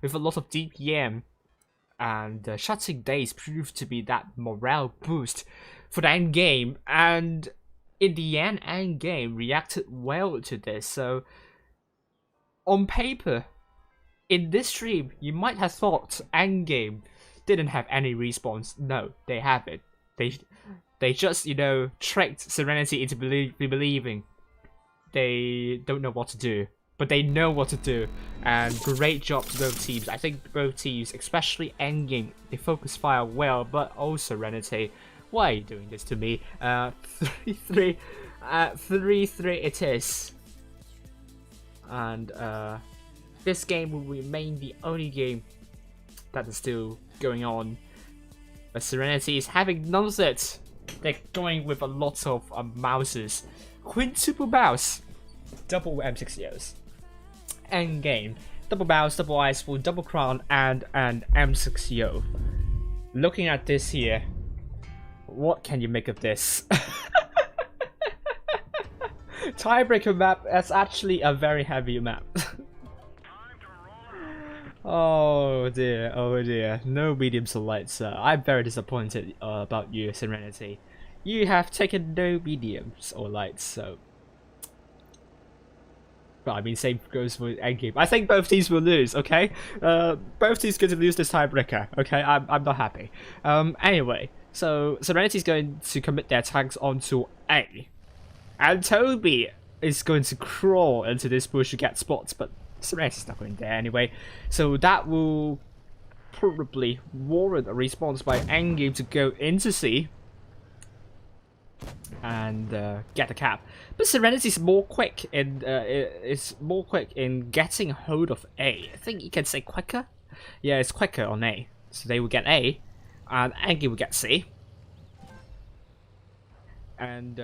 [SPEAKER 2] with a lot of DPM. And shutting Days proved to be that morale boost for the endgame. And in the end, endgame reacted well to this. So, on paper, in this stream, you might have thought endgame didn't have any response. No, they haven't. They just, tricked Serenity into believing. They don't know what to do. but they know what to do. And great job to both teams. I think both teams, especially Endgame, they focus fire well, but also Serenity. Why are you doing this to me? 3-3. 3-3 it is. And this game will remain the only game that is still going on. But Serenity is having none of it. They're going with a lot of mouses. Quintuple mouse. Double M60Os. Endgame. Double mouse, double ice full, double crown, and an M60O. Looking at this here, what can you make of this? Tiebreaker map, that's actually a very heavy map. Oh dear, no mediums or lights. I'm very disappointed about you, Serenity. You have taken no mediums or lights, so... Well, I mean, same goes for Endgame. I think both teams will lose, okay? Both teams going to lose this tiebreaker, okay? I'm not happy. Anyway, so Serenity's going to commit their tanks onto A. And Toby is going to crawl into this bush to get spots, but Serenity's not going there anyway. So that will probably warrant a response by Endgame to go into C and get the cap. But Serenity's more quick in getting hold of A. I think you can say quicker. Yeah, it's quicker on A. So they will get A, and Endgame will get C. And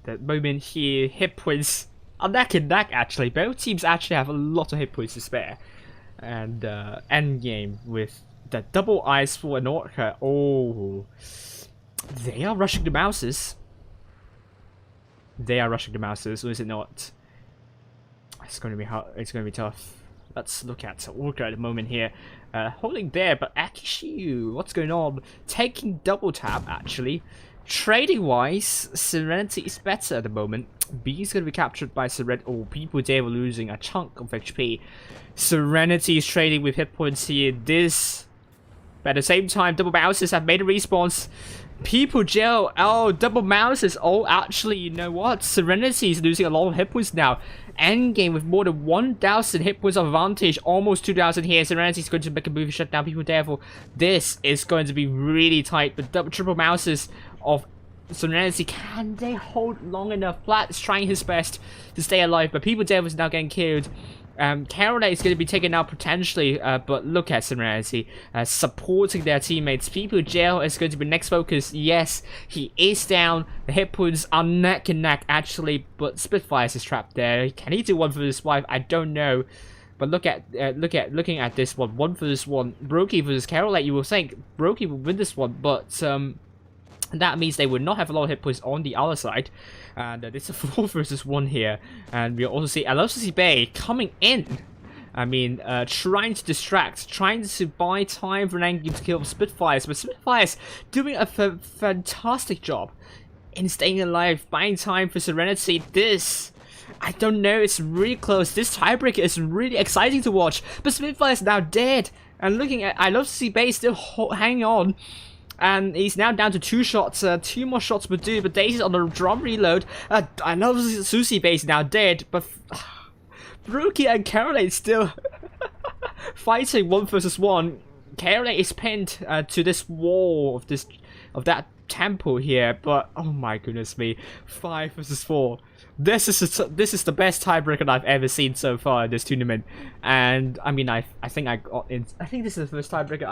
[SPEAKER 2] the moment here, hit points are neck and neck actually. Both teams actually have a lot of hit points to spare. And Endgame with the double ice for an Orca. Oh, they are rushing the mouses. They are rushing the mouses, or is it not? It's going to be hard. It's going to be tough. Let's look at Orca at the moment here. Holding there, but Akishiu, what's going on? Taking double tap actually. Trading wise, Serenity is better at the moment. B is going to be captured by Serenity. Oh, people there were losing a chunk of HP. Serenity is trading with hit points here. This, but at the same time, double mouses have made a response. People jail. Oh, double mouses. Oh, actually, you know what? Serenity is losing a lot of hit points now. Endgame with more than 1,000 hit points of advantage, almost 2,000 here. Serenity is going to make a move to shut down people. Therefore, this is going to be really tight. But triple mouses of Serenity, can they hold long enough? Platt is trying his best to stay alive, but People Devil is now getting killed. KRK is going to be taken out potentially, but look at Serenity supporting their teammates. People Jail is going to be next focus. Yes, he is down. The hit points are neck and neck actually, but Spitfire is trapped there. Can he do one for his wife? I don't know. But looking at this one, 1-1. Brokey versus KRK. You will think Brokey will win this one, but that means they would not have a lot of hit points on the other side. And it's a 4-1 here. And we'll also see LOCA Bay coming in. I mean, trying to distract, trying to buy time for an Endgame to kill Spitfires. But Spitfires doing a fantastic job in staying alive, buying time for Serenity. This, I don't know, it's really close. This tiebreaker is really exciting to watch. But Spitfire is now dead. And looking at LOCA Bay still hanging on. And he's now down to 2 shots. 2 more shots would do, but Daisy's on the drum reload. I know Susie Base now dead, but Brookie and KRK still fighting 1-1. KRK is pinned to this wall of that temple here, but oh my goodness me, 5-4. This is the best tiebreaker I've ever seen so far in this tournament, and I mean I think this is the first tiebreaker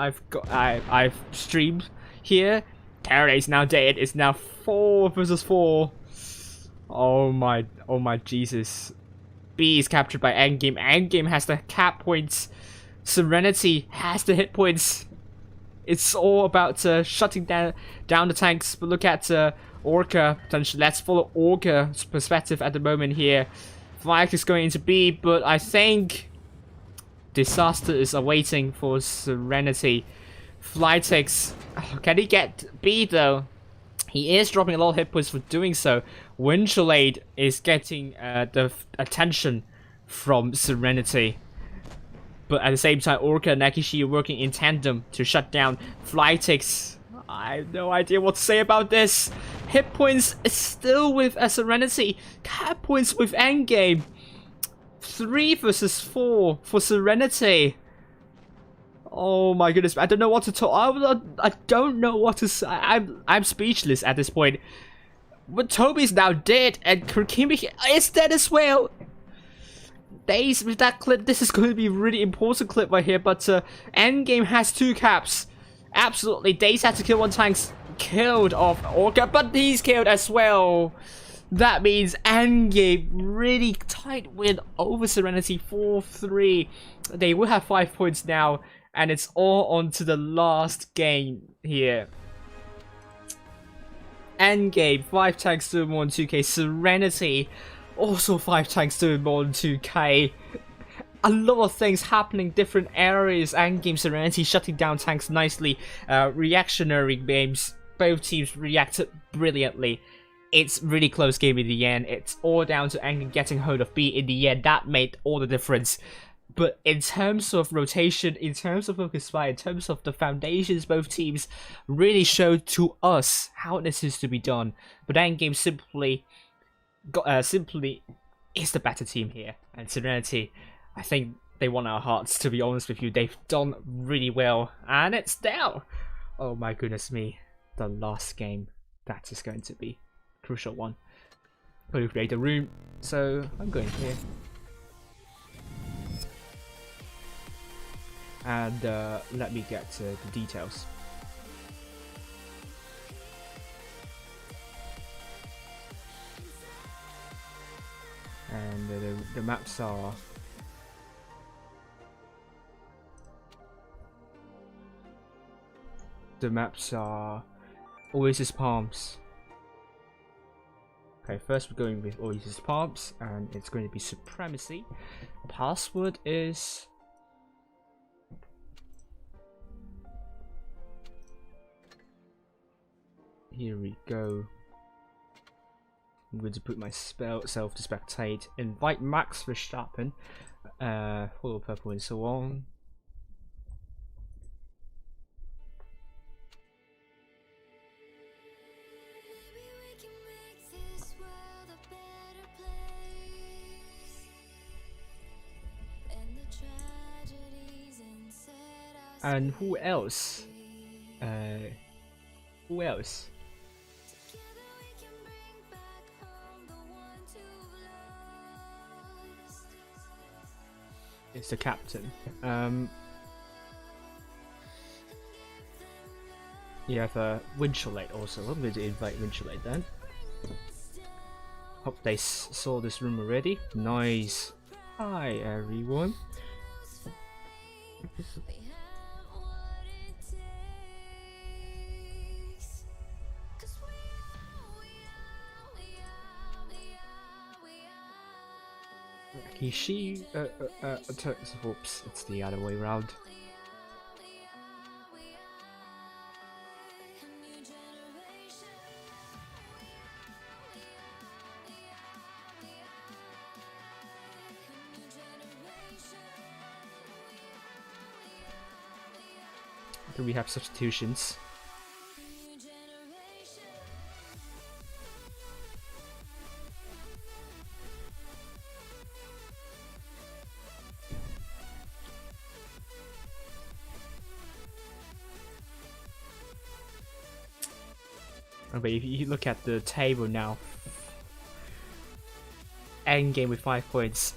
[SPEAKER 2] I've streamed here. KRK is now dead. It's now 4-4. Oh my Jesus. B is captured by Endgame. Endgame has the cap points. Serenity has the hit points. It's all about shutting down the tanks. But look at Orca potentially. Let's follow Orca's perspective at the moment here. Flyke is going into B, but I think disaster is awaiting for Serenity. Flytex, can he get B though? He is dropping a lot of hit points for doing so. Windchillade is getting the attention from Serenity. But at the same time, Orca and Nakishi are working in tandem to shut down Flytex. I have no idea what to say about this. Hit points is still with Serenity. Cap points with Endgame. 3 versus 4 for Serenity. Oh my goodness, I don't know what to talk. I don't know what to say. I'm speechless at this point. But Toby's now dead, and Kurkimi is dead as well. Days with that clip. This is going to be a really important clip right here. But Endgame has 2 caps. Absolutely, Days had to kill 1 tank, killed off Orca, but he's killed as well. That means Endgame really tight win over Serenity 4-3. They will have 5 points now, and it's all on to the last game here. Endgame, 5 tanks doing more than 2k. Serenity, also 5 tanks doing more than 2k. A lot of things happening, different areas. Endgame, Serenity shutting down tanks nicely. Reactionary games, both teams reacted brilliantly. It's really close game in the end. It's all down to Endgame getting hold of B in the end. That made all the difference. But in terms of rotation, in terms of focus fire, in terms of the foundations, both teams really showed to us how this is to be done. But Endgame simply is the better team here. And Serenity, I think they won our hearts, to be honest with you. They've done really well. And it's now, oh my goodness me, the last game. That is going to be a crucial one. Going to create a room. So I'm going here. And let me get to the details. And the maps are Oasis Palms. Okay, first we're going with Oasis Palms, and it's going to be Supremacy. Password is here we go. I'm going to put myself to spectate. Invite Max Verstappen. Follow purple and so on. And who else? Who else? It's the captain. You have Winchelate also. I'm going to invite Winchelate then. Hope they saw this room already. Nice. Hi everyone. Kishi, oops, it's the other way around. Do we have substitutions? But if you look at the table now, Endgame with 5 points.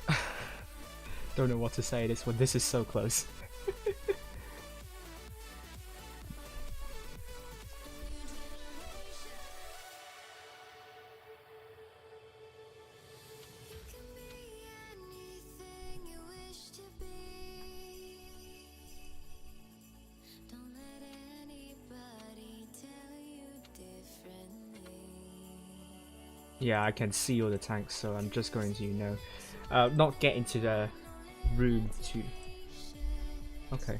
[SPEAKER 2] Don't know what to say this one. This is so close. Yeah, I can see all the tanks, so I'm just going to, you know, not get into the room too. Okay.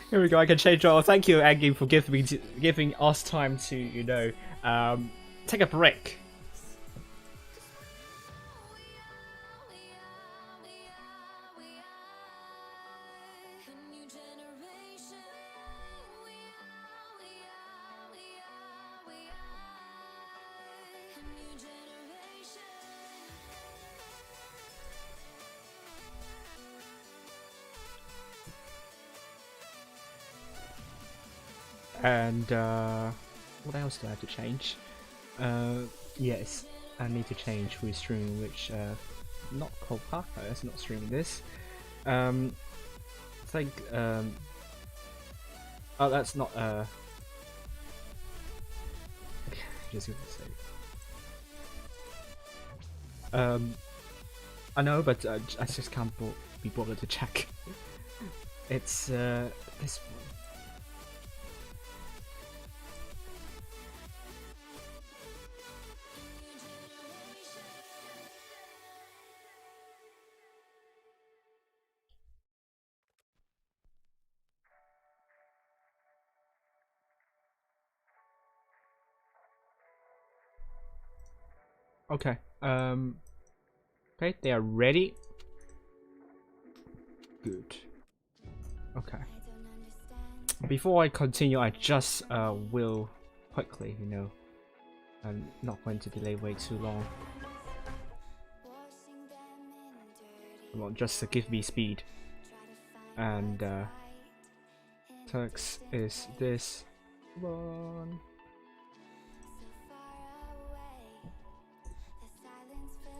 [SPEAKER 2] Here we go. I can change all. Thank you, Endgame, for giving us time to, you know, take a break. And what else do I have to change? Yes, I need to change who is streaming which. Not Copa, it's not streaming this. I think oh, that's not okay, just gonna say. I know, but I just can't be bothered to check. It's this one. Okay. Okay, they are ready. Good. Okay. Before I continue, I just will quickly, you know, I'm not going to delay way too long. Come on, just to give me speed. And Turks is this one.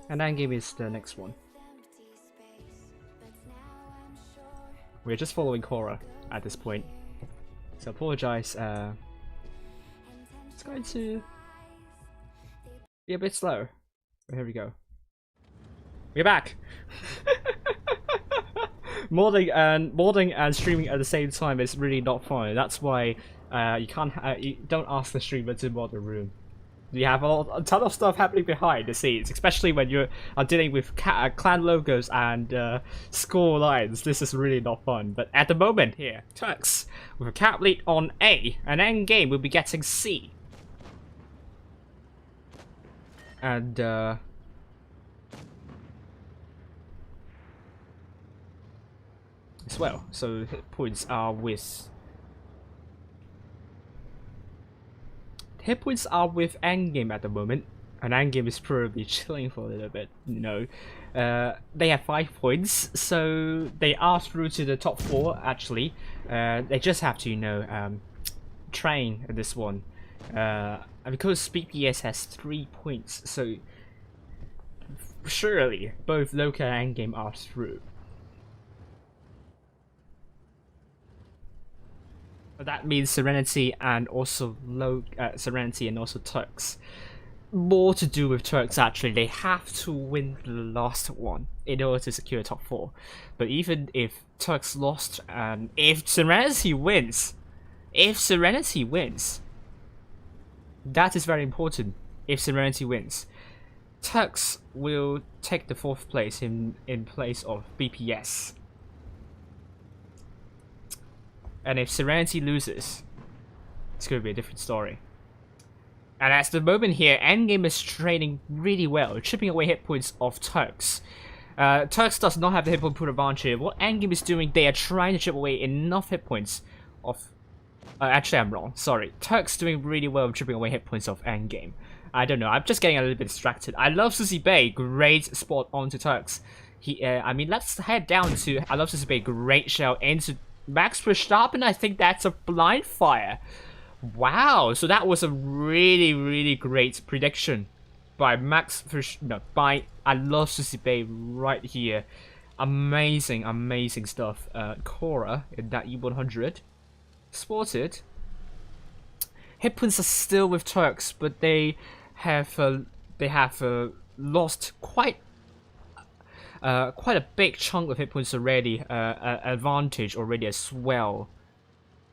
[SPEAKER 2] And Endgame is the next one. We're just following Korra at this point, so apologize. It's going to be a bit slow. But here we go. We're back. modding and streaming at the same time is really not fun. That's why you can't. You don't ask the streamer to mod the room. You have a ton of stuff happening behind the scenes, especially when you're dealing with clan logos and score lines. This is really not fun. But at the moment here, Turks with a cap lead on A, and endgame will be getting C. And as well, so hit points are with. Hit points are with endgame at the moment, and endgame is probably chilling for a little bit, you know. They have 5 points, so they are through to the top 4 actually. They just have to, you know, train this one. And because BPS has 3 points, so surely both LOCA and endgame are through. That means Serenity and also Serenity and also Turks. More to do with Turks actually. They have to win the last one in order to secure top 4. But even if Turks lost and if Serenity wins, that is very important. If Serenity wins, Turks will take the 4th place in place of BPS. And if Serenity loses, it's going to be a different story. And at the moment here, endgame is training really well, chipping away hit points of Turks. Turks does not have the hit point advantage here. What endgame is doing, they are trying to chip away enough hit points of... actually, I'm wrong. Sorry. Turks doing really well chipping away hit points of endgame. I don't know. I'm just getting a little bit distracted. I love Susie Bay. Great spot onto Turks. I mean, let's head down to... I love Susie Bay. Great shell into... Max Verstappen, I think that's a blind fire. Wow, so that was a really, really great prediction by Max Verstappen. No, by I love Susie Bay right here. Amazing, amazing stuff. Korra in that E100 spotted. Hit points are still with Turks, but they have lost quite a big chunk of hit points already, advantage already as well.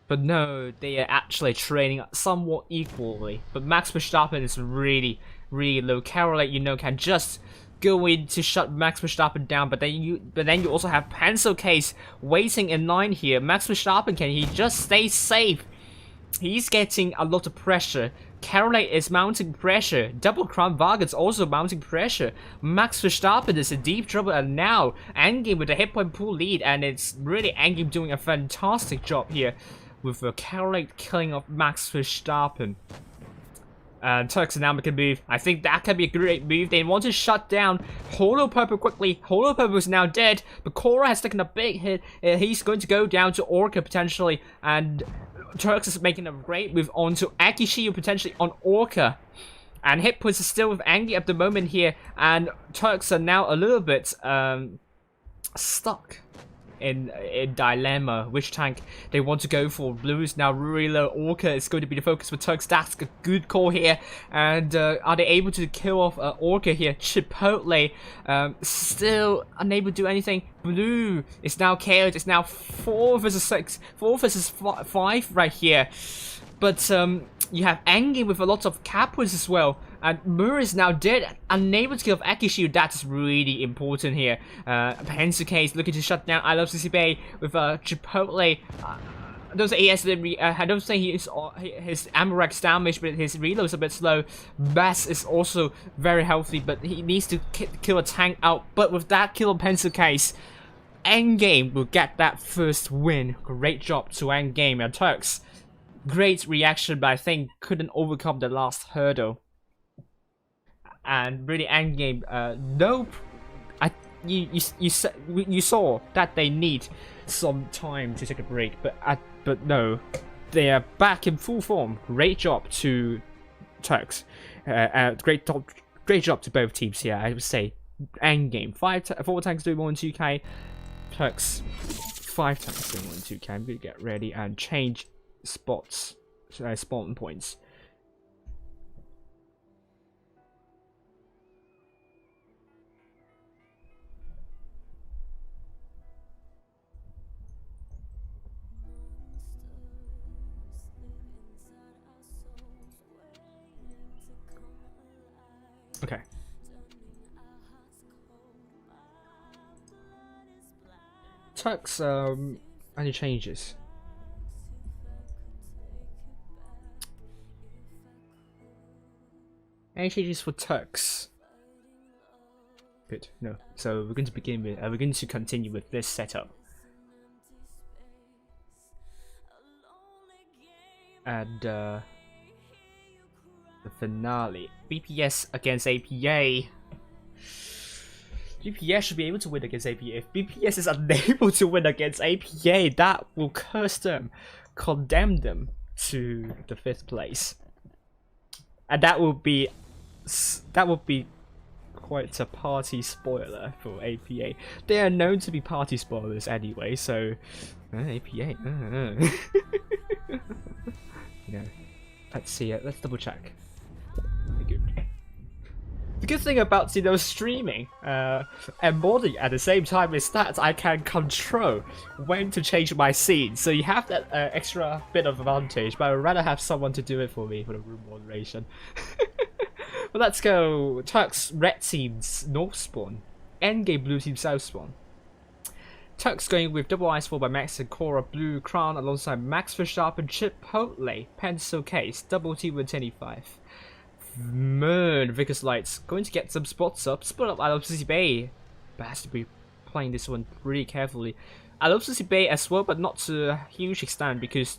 [SPEAKER 2] But no, they are actually training somewhat equally. But Max Verstappen is really, really low. Caroline, you know, can just go in to shut Max Verstappen down. But then you also have Pencil Case waiting in line here. Max Verstappen, can he just stay safe? He's getting a lot of pressure. Caroline is mounting pressure. Double Crown Vargas also mounting pressure. Max Verstappen is in deep trouble, and now endgame with the hit point pool lead, and it's really endgame doing a fantastic job here with Caroline killing off Max Verstappen. And Turks now make a move. I think that can be a great move. They want to shut down Holo Purple quickly. Holo Purple is now dead, but Korra has taken a big hit. He's going to go down to Orca potentially, and Turks is making a great move onto Akishiyu, potentially on Orca. And hit points is still with Angie at the moment here, and Turks are now a little bit stuck in dilemma. Which tank they want to go for? Blues now really low. Orca is going to be the focus for Turks. That's a good call here. And are they able to kill off Orca here? Chipotle still unable to do anything. Blue is now KO'd. It's now 4 versus 6, 4 versus 5 right here. But you have Angie with a lot of capos as well. And Mur is now dead, unable to kill off Akishiyu. That's really important here. Pensuke is looking to shut down I Love CCB with Chipotle. I don't think he has I don't think his Amorak's damage, but his reload is a bit slow. Bass is also very healthy, but he needs to kill a tank out. But with that kill on Pensuke, Endgame will get that first win. Great job to Endgame and Turks. Great reaction, but I think couldn't overcome the last hurdle. And really, Endgame, you saw that they need some time to take a break, but no, they are back in full form. Great job to Turks. Great job to both teams here. I would say Endgame 4 tanks doing more than 2k. Turks 5 tanks doing more than 2k. I'm gonna get ready and change spots, spawn points. Okay. Turks, any changes? Any changes for Turks? Good. No. So we're going to begin with. We're going to continue with this setup. And the finale. BPS against APA. BPS should be able to win against APA. If BPS is unable to win against APA, that will curse them, condemn them to the 5th place. And that will be quite a party spoiler for APA. They are known to be party spoilers anyway, so APA. Yeah. Let's see it. Let's double check. Very good. The good thing about streaming and modding at the same time is that I can control when to change my scene. So you have that extra bit of advantage, but I'd rather have someone to do it for me for the room moderation. But let's go. Turks red team's north spawn, Endgame blue team south spawn. Turks going with double ice 4 by Max and Cora blue crown alongside Max for Sharp and Chipotle pencil case double team with 25. Man, Vickers Lights going to get some spots up. Split up I Love CC Bay, but has to be playing this one pretty carefully. I Love CC Bay as well, but not to a huge extent because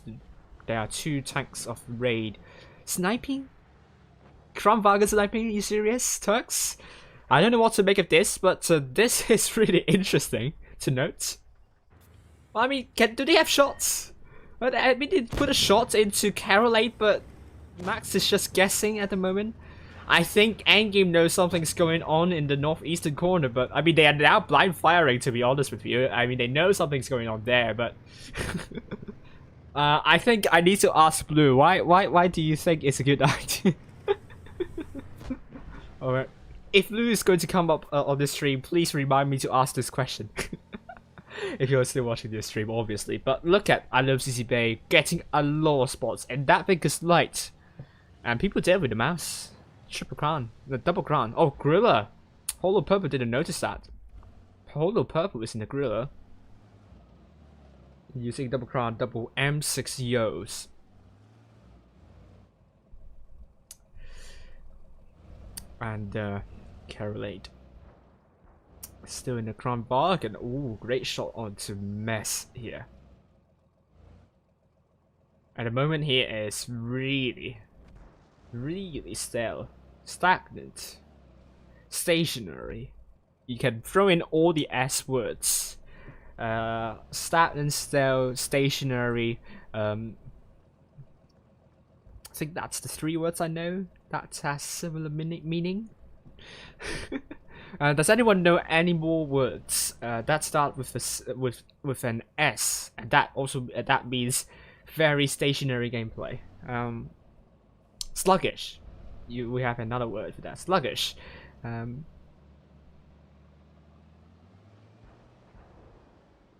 [SPEAKER 2] there are 2 tanks of raid. Sniping? Kramwagen sniping? Are you serious, Turks? I don't know what to make of this, but this is really interesting to note. Well, I mean, do they have shots? I mean, they put a shot into Carolate, but Max is just guessing at the moment. I think Endgame knows something's going on in the northeastern corner, but I mean, they are now blind firing, to be honest with you. I mean, they know something's going on there, but I think I need to ask Blue. Why do you think it's a good idea? Alright. If Blue is going to come up on this stream, please remind me to ask this question. If you're still watching this stream, obviously. But look at I Love CC Bay getting a lot of spots, and that biggest light. And people dead with the mouse. Triple crown. The double crown. Oh, Gorilla. Holo Purple didn't notice that. Holo Purple is in the Gorilla. Using double crown, double M6 Yos. And Carolade. Still in the crown bargain. Ooh, great shot onto Mess here. And the moment here is really stale, stagnant, stationary. You can throw in all the S words. Stagnant, stale, stationary, think that's the 3 words I know that has similar meaning. Does anyone know any more words that start with with an S, and that also that means very stationary gameplay? Sluggish. We have another word for that. Sluggish.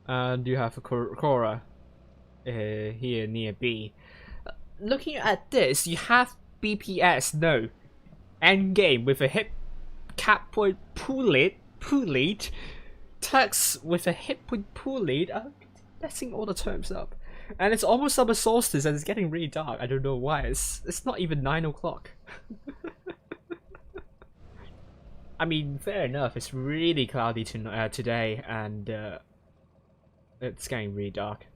[SPEAKER 2] And you have a Cora here near B. Looking at this, you have BPS, no. Endgame with a hit cap point pool lead. Turks with a hit point pool lead. I'm messing all the terms up. And it's almost summer solstice and it's getting really dark. I don't know why. It's not even 9 o'clock. I mean, fair enough. It's really cloudy today, and it's getting really dark.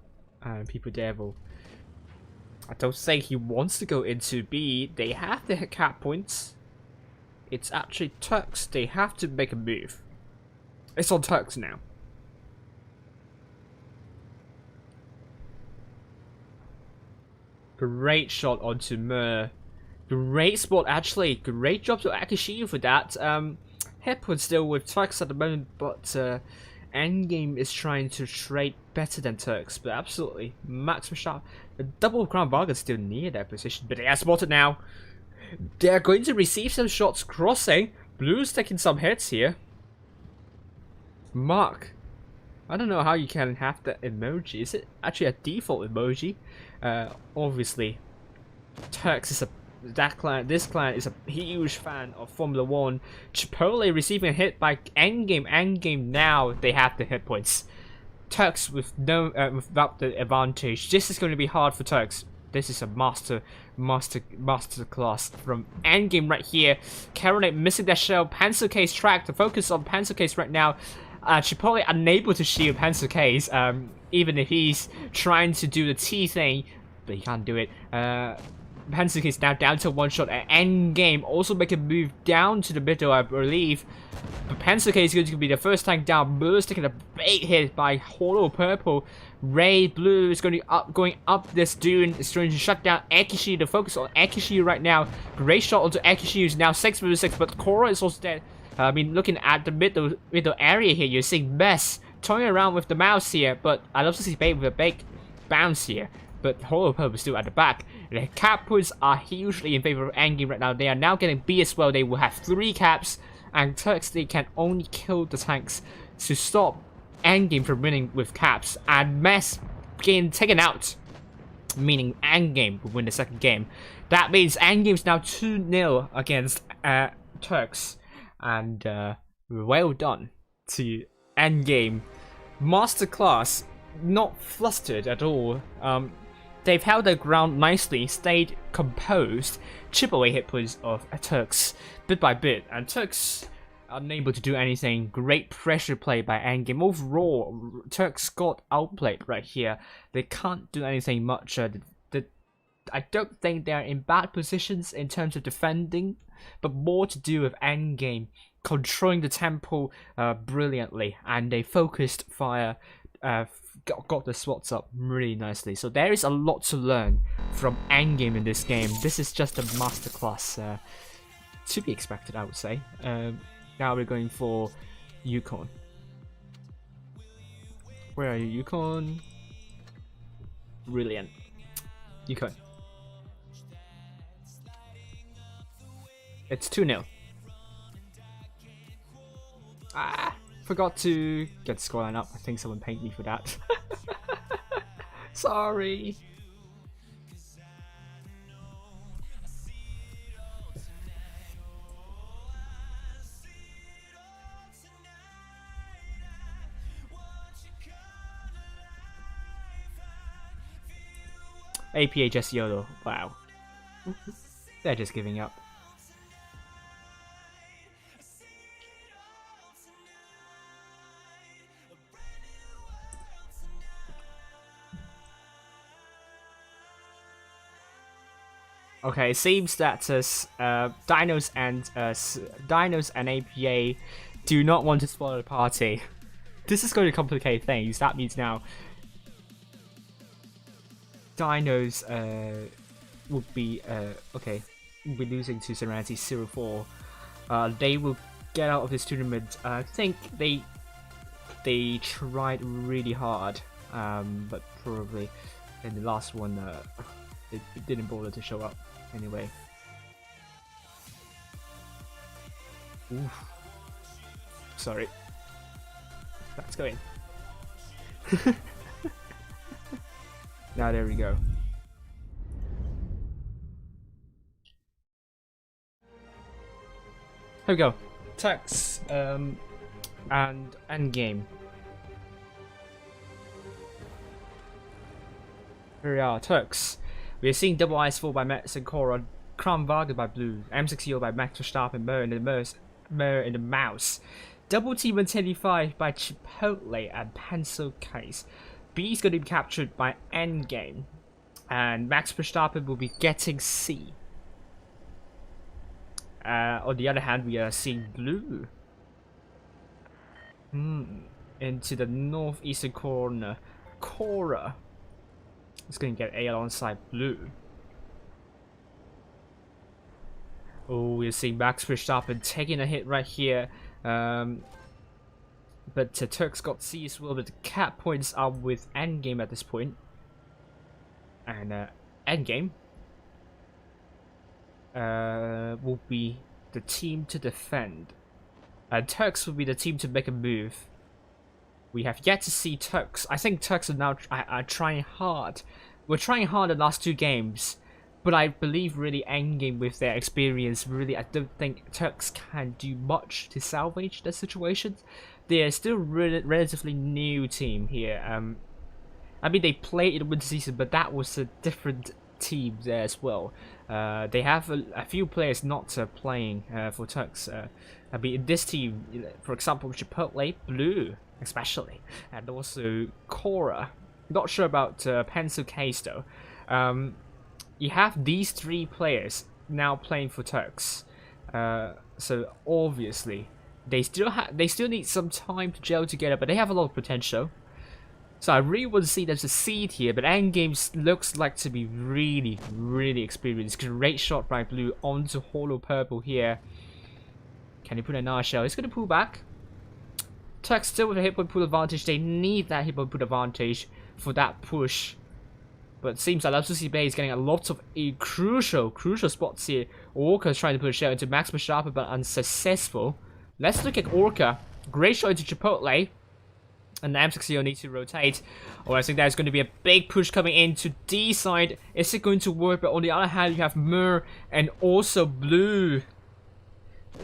[SPEAKER 2] And people devil. I don't think he wants to go into B. They have the cap points. It's actually Turks. They have to make a move. It's on Turks now. Great shot onto Mer. Great spot, actually. Great job to Akishiyu for that. Hipwood still with Turks at the moment, but Endgame is trying to trade better than Turks. But absolutely, Max Mashar. The double crown bargain still near their position, but they are spotted now. They're going to receive some shots crossing. Blue's taking some hits here. Mark. I don't know how you can have that emoji. Is it actually a default emoji? Obviously, Turks is this client is a huge fan of Formula 1. Chipotle receiving a hit by Endgame. Endgame now they have the hit points. Turks with without the advantage. This is going to be hard for Turks. This is a master class from Endgame right here. Caroline missing that shell. Pencil case track. The focus on pencil case right now. Chipotle unable to shield pencil case. Even if he's trying to do the T thing, but he can't do it. Pencil case now down to 1 shot at Endgame. Also make a move down to the middle, I believe. But pencil case is going to be the first tank down. Blue's taking a big hit by Hollow Purple. Ray Blue is going up this dune. It's trying to shut down Akishi. The focus on Akishi right now. Great shot onto Akishi, who's now 6 vs 6, but Korra is also dead. I mean, looking at the middle area here, you're seeing Mess toying around with the mouse here, but I love to see Bait with a big bounce here. But Hollow Purple is still at the back. The cap points are hugely in favor of Endgame right now. They are now getting B as well. They will have 3 caps, and Turks, they can only kill the tanks to stop Endgame from winning with caps. And Mess getting taken out, meaning Endgame will win the second game. That means Endgame's now 2-0 against Turks. And well done to Endgame. Masterclass, not flustered at all. They've held their ground nicely, stayed composed, chip away hit points of Turks bit by bit, and Turks unable to do anything. Great pressure play by Endgame. Overall, Turks got outplayed right here. They can't do anything much. I don't think they're in bad positions in terms of defending, but more to do with Endgame controlling the tempo brilliantly, and they focused fire got the spots up really nicely. So there is a lot to learn from Endgame in this game. This is just a masterclass to be expected, I would say. Now we're going for Yukon. Where are you, Yukon? Brilliant. Yukon. It's 2-0. Forgot to get the scoreline up. I think someone paid me for that. Sorry. APA just YOLO. Wow. They're just giving up. Okay, it seems that DIN0S and APA do not want to spoil the party. This is going to complicate things. That means now DIN0S would be okay. We'll be losing to Serenity 0-4. They will get out of this tournament. I think they tried really hard, but probably in the last one it didn't bother to show up anyway. Oof. Sorry. Let's go in. Now there we go. Here we go. Text and endgame. Here we are, Turks. We are seeing double IS4 by Metz and Cora, Crown Varga by Blue, M60 by Max Verstappen, Mer in the Mouse. Double team Untitled 5 by Chipotle and Pencil Case. B is going to be captured by Endgame. And Max Verstappen will be getting C. On the other hand, we are seeing Blue. Into the northeastern corner. Cora is going to get A alongside Blue. Oh, we're seeing Max Verstappen taking a hit right here. But Turks got C as well, but the cap points are with Endgame at this point. And Endgame will be the team to defend. And Turks will be the team to make a move. We have yet to see Turks. I think Turks are now are trying hard. We're trying hard the last two games. But I believe really Endgame with their experience, really I don't think Turks can do much to salvage the situation. They're still relatively new team here. I mean they played in the winter season, but that was a different team there as well. They have a few players not playing for Turks. I mean in this team, for example Chipotle, Blue especially, and also Cora. Not sure about Pencil Case though. You have these three players now playing for Turks, so obviously they still need some time to gel together, but they have a lot of potential. So I really want to see there's a seed here, but Endgame looks like to be really experienced. Great shot by Blue onto Hollow Purple here. Can he put a nice shell? He's going to pull back. Turks still with a hit point pull advantage. They need that hit point pull advantage for that push. But it seems like LOCA is getting a lot of crucial spots here. Orca is trying to put a shell into Max Verstappen, but unsuccessful. Let's look at Orca. Great shot into Chipotle. And the M60 needs to rotate. Or I think there's going to be a big push coming into D side. Is it going to work? But on the other hand, you have Mer and also Blue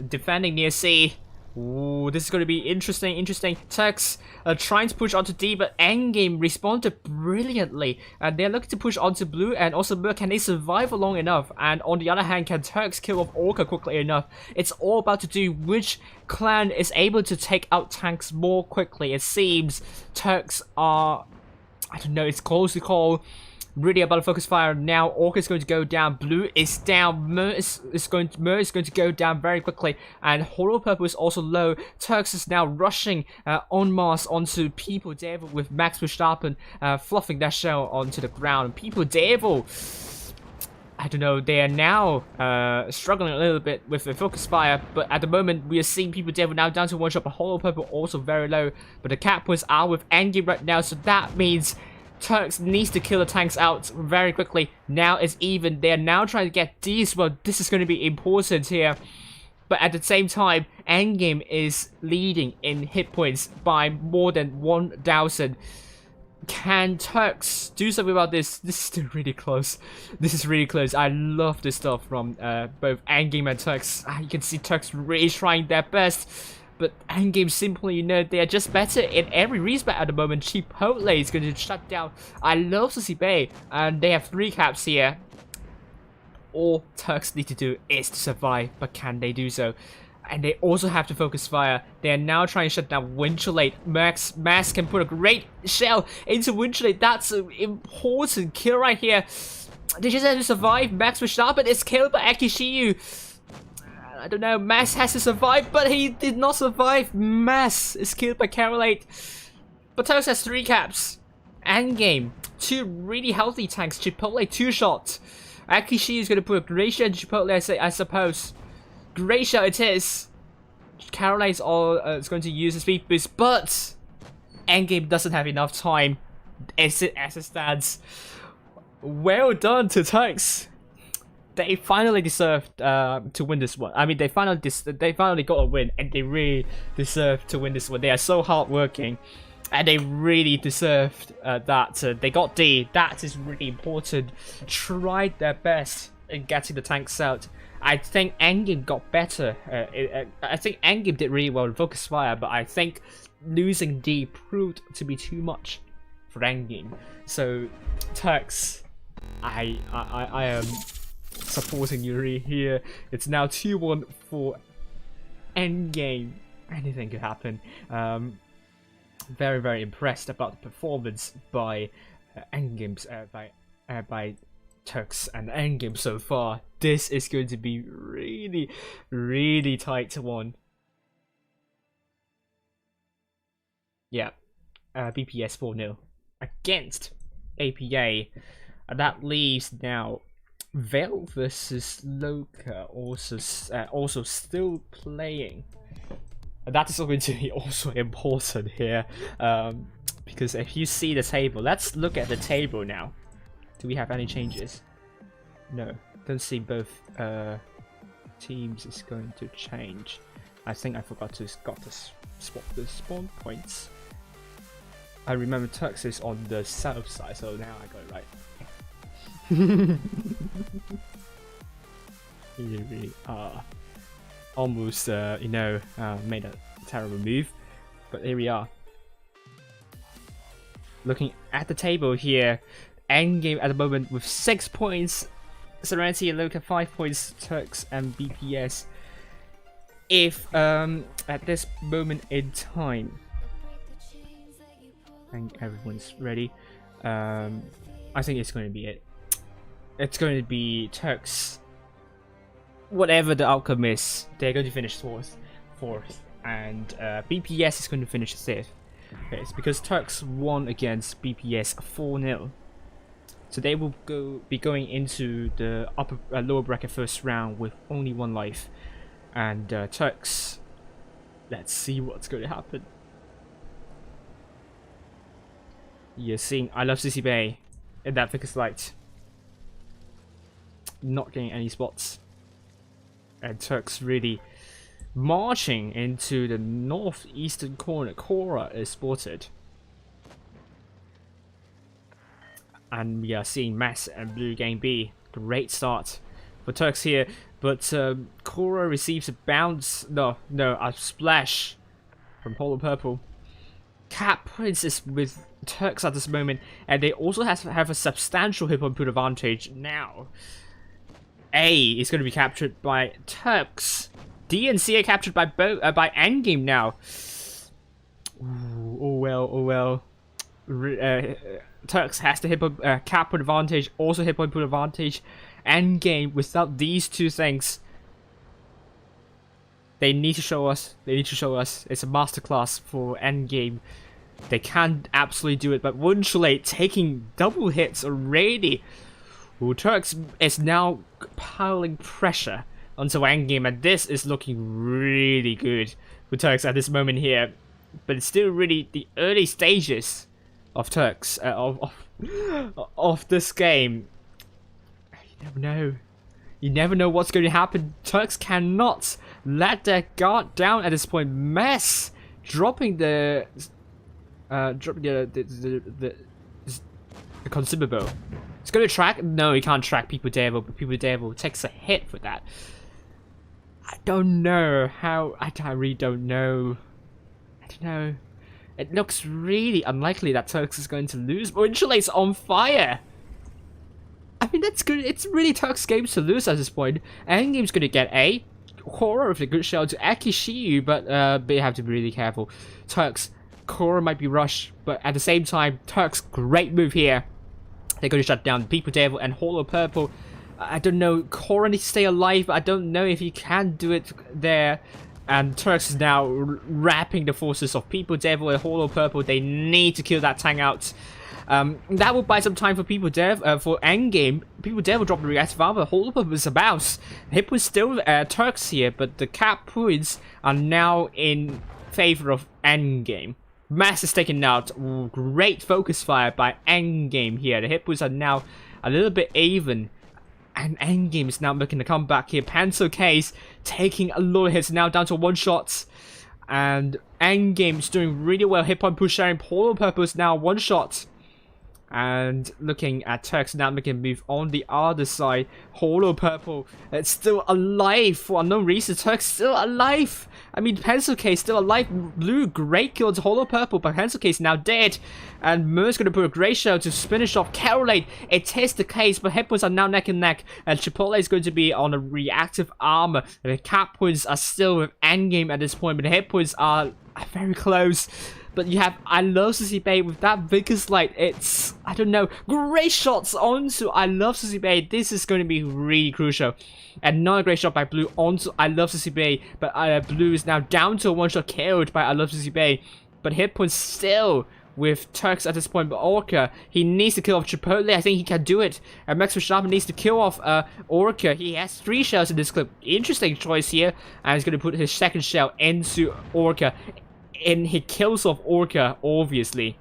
[SPEAKER 2] defending near C. Ooh, this is going to be interesting. Turks trying to push onto D, but Endgame responded brilliantly. And they're looking to push onto Blue, and also Mer, can they survive for long enough? And on the other hand, can Turks kill off Orca quickly enough? It's all about to do which clan is able to take out tanks more quickly. It seems Turks are, I don't know, it's close to call. Really about to focus fire now. Orca is going to go down. Blue is down. Mer is going to go down very quickly. And Hollow Purple is also low. Turks is now rushing en masse onto People Devil with Max Verstappen fluffing that shell onto the ground. People Devil, I don't know, they are now struggling a little bit with the focus fire, but at the moment we are seeing People Devil now down to one shot, but Hollow Purple also very low. But the cap points are with Endgame right now, so that means Turks needs to kill the tanks out very quickly. Now it's even. They're now trying to get D as well. This is going to be important here. But at the same time, Endgame is leading in hit points by more than 1,000. Can Turks do something about this? This is still really close. This is really close. I love this stuff from both Endgame and Turks. You can see Turks really trying their best. But Endgame simply, you know, they are just better in every respect at the moment. Chipotle is going to shut down. I love LOCA Bay, and they have 3 caps here. All Turks need to do is to survive, but can they do so? And they also have to focus fire. They are now trying to shut down Windchillate. Max can put a great shell into Windchillate. That's an important kill right here. They just have to survive. Max Verstappen is killed by Akishiyu. I don't know, Mass has to survive, but he did not survive. Mass is killed by Carolate. But Turks has 3 caps. Endgame, 2 really healthy tanks. Chipotle 2 shots. Akishi is going to put Glacier and Chipotle, I suppose. Glacier it is. Caroline is going to use the speed boost, but Endgame doesn't have enough time as it stands. Well done to Turks. They finally deserved to win this one. I mean, they finally got a win, and they really deserved to win this one. They are so hardworking, and they really deserved that. They got D. That is really important. Tried their best in getting the tanks out. I think Endgame got better. I think Endgame did really well in Focus Fire, but I think losing D proved to be too much for Endgame. So, Turks, I am supporting Yuri here. It's now 2-1 for Endgame. Anything could happen. Very, very impressed about the performance by Endgame's by Turks and Endgame so far. This is going to be really, really tight one. Yeah, BPS 4-0 against APA. And that leaves now Veil versus LOCA also still playing. And that is going to be also important here, because if you see the table, let's look at the table now. Do we have any changes? No, don't see both teams is going to change. I think I forgot to swap the spawn points. I remember Turks is on the south side, so now I got it right. You really are almost, made a terrible move, but here we are. Looking at the table here, Endgame at the moment with 6 points, Serenity and LOCA 5 points, Turks and BPS. If at this moment in time, I think everyone's ready. I think it's going to be it. It's going to be Turks. Whatever the outcome is, they're going to finish fourth, and BPS is going to finish 5th. Okay, it's because Turks won against BPS 4-0, so they will be going into the lower bracket first round with only 1 life, and Turks. Let's see what's going to happen. You're seeing I Love CC Bay in that thickest light, not getting any spots. And Turks really marching into the northeastern corner. Korra is spotted. And we are seeing Mass and Blue Game B. Great start for Turks here. But Korra receives a bounce. No, a splash from Polo Purple. Cap Prince is with Turks at this moment. And they also have a substantial hit point advantage now. A is going to be captured by Turks. D and C are captured by Endgame now. Ooh, oh well. Turks has the hit point, cap point advantage, also hit point advantage. Endgame without these two things, they need to show us. It's a masterclass for Endgame. They can absolutely do it, but Wunschley taking double hits already. Ooh, Turks is now piling pressure onto Endgame, and this is looking really good for Turks at this moment here. But it's still really the early stages of Turks of this game. You never know. You never know what's going to happen. Turks cannot let their guard down at this point. Mess dropping the consumable. It's going to track? No, he can't track People Devil, but People Devil takes a hit for that. I don't know how. I really don't know. I don't know. It looks really unlikely that Turks is going to lose. Wunschley's on fire. I mean, that's good. It's really Turks' games to lose at this point. Endgame's going to get A. Korra with a good shell to Akishiyu, but they have to be really careful. Turks, Korra might be rushed, but at the same time, Turks, great move here. They're going to shut down People Devil and Hollow Purple. I don't know, Korra needs to stay alive, but I don't know if he can do it there. And Turks is now wrapping the forces of People Devil and Hollow Purple. They need to kill that tank out. That will buy some time for people there for endgame. People there will drop the reactive armor. Whole purpose a bounce. Hip was still Turks here, but the cap points are now in favor of endgame. Mass is taken out. Ooh, great focus fire by endgame here. The hit points are now a little bit even. And endgame is now making a comeback here. Pencil case taking a lot of hits, now down to 1 shot. And endgame is doing really well. Hit point push sharing. Polo purpose now 1 shot. And looking at Turks now making a move on the other side. Holo purple, it's still alive for unknown reason. Turks still alive. I mean, pencil case still alive. Blue, great kill to holo purple, but pencil case now dead. And Mer's gonna put a great shell to finish off Carolade. It is the case, but hit points are now neck and neck. And Chipotle is going to be on a reactive armor. The cap points are still with endgame at this point, but the hit points are very close. But you have I Love Sissy Bay with that Vickers Light. It's, I don't know, great shots onto I Love Sissy Bay. This is going to be really crucial. And not a great shot by Blue onto I Love Sissy Bay. But Blue is now down to a 1-shot killed by I Love Sissy Bay. But hit points still with Turks at this point. But Orca, he needs to kill off Chipotle. I think he can do it. And Max Verstappen needs to kill off Orca. He has 3 shells in this clip. Interesting choice here. And he's going to put his 2nd shell into Orca. And he kills off Orca, obviously.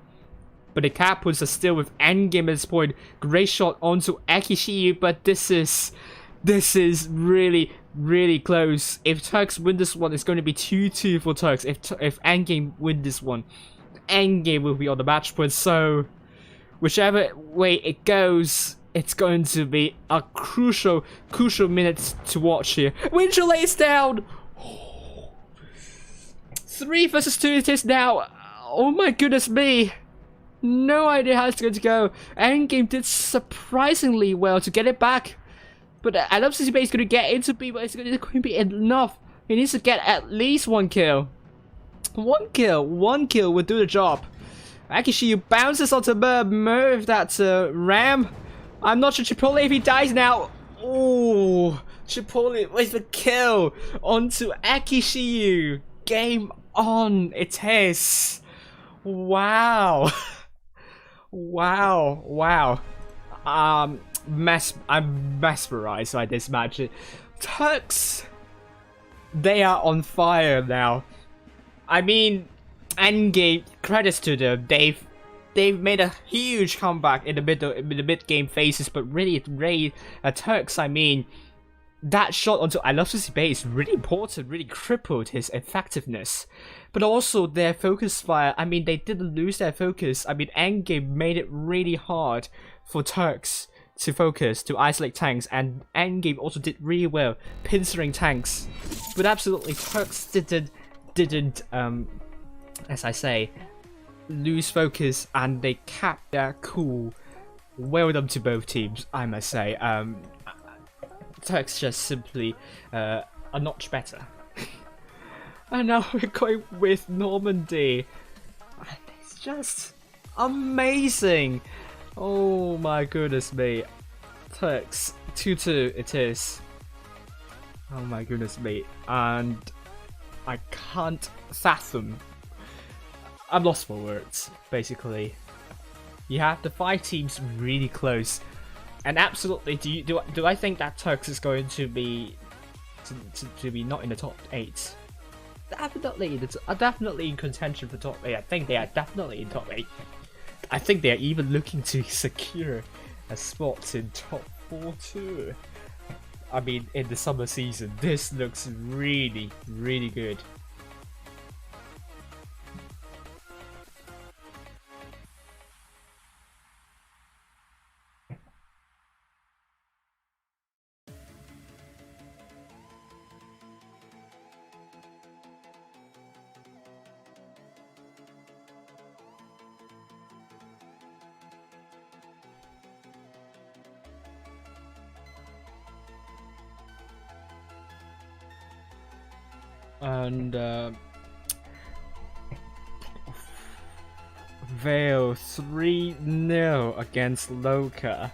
[SPEAKER 2] But the cap points are still with endgame at this point. Great shot onto Akishiyu, but this is really, really close. If Turks win this one, it's going to be 2-2 for Turks. If endgame win this one, endgame will be on the match point. So, whichever way it goes, it's going to be a crucial minute to watch here. Winchell lays down. 3 versus 2 it is now. Oh my goodness me. No idea how it's going to go. Endgame did surprisingly well to get it back. But I love Sissy Bay is going to get into B, but it's going to be enough. He needs to get at least 1 kill. 1 kill will do the job. Akishiyu bounces onto Mer with that ram. I'm not sure Chipotle if he dies now. Oh, Chipotle with the kill onto Akishiyu. Game on, it is. Wow. wow. I'm mesmerized by this match. Turks, they are on fire now. I mean, endgame, credits to them. They've made a huge comeback in the mid game phases, but really, Turks, I mean, that shot onto I Love Sissy Bay is really important, really crippled his effectiveness. But also their focus fire, I mean, they didn't lose their focus. I mean, endgame made it really hard for Turks to focus, to isolate tanks, and endgame also did really well pincering tanks. But absolutely, Turks didn't as I say, lose focus, and they kept their cool. Well done to both teams, I must say. Turks just simply a notch better. And now we're going with Normandy. And it's just amazing. Oh my goodness me. Turks 2-2 it is. Oh my goodness me. And I can't fathom. I'm lost for words, basically. You have the 5 teams really close. And absolutely, do I think that Turks is going to be to be not in the top 8? Definitely in contention for top 8. I think they are definitely in top 8. I think they are even looking to secure a spot in top 4 too. I mean, in the summer season, this looks really, really good. And Vale 3-0 against LOCA.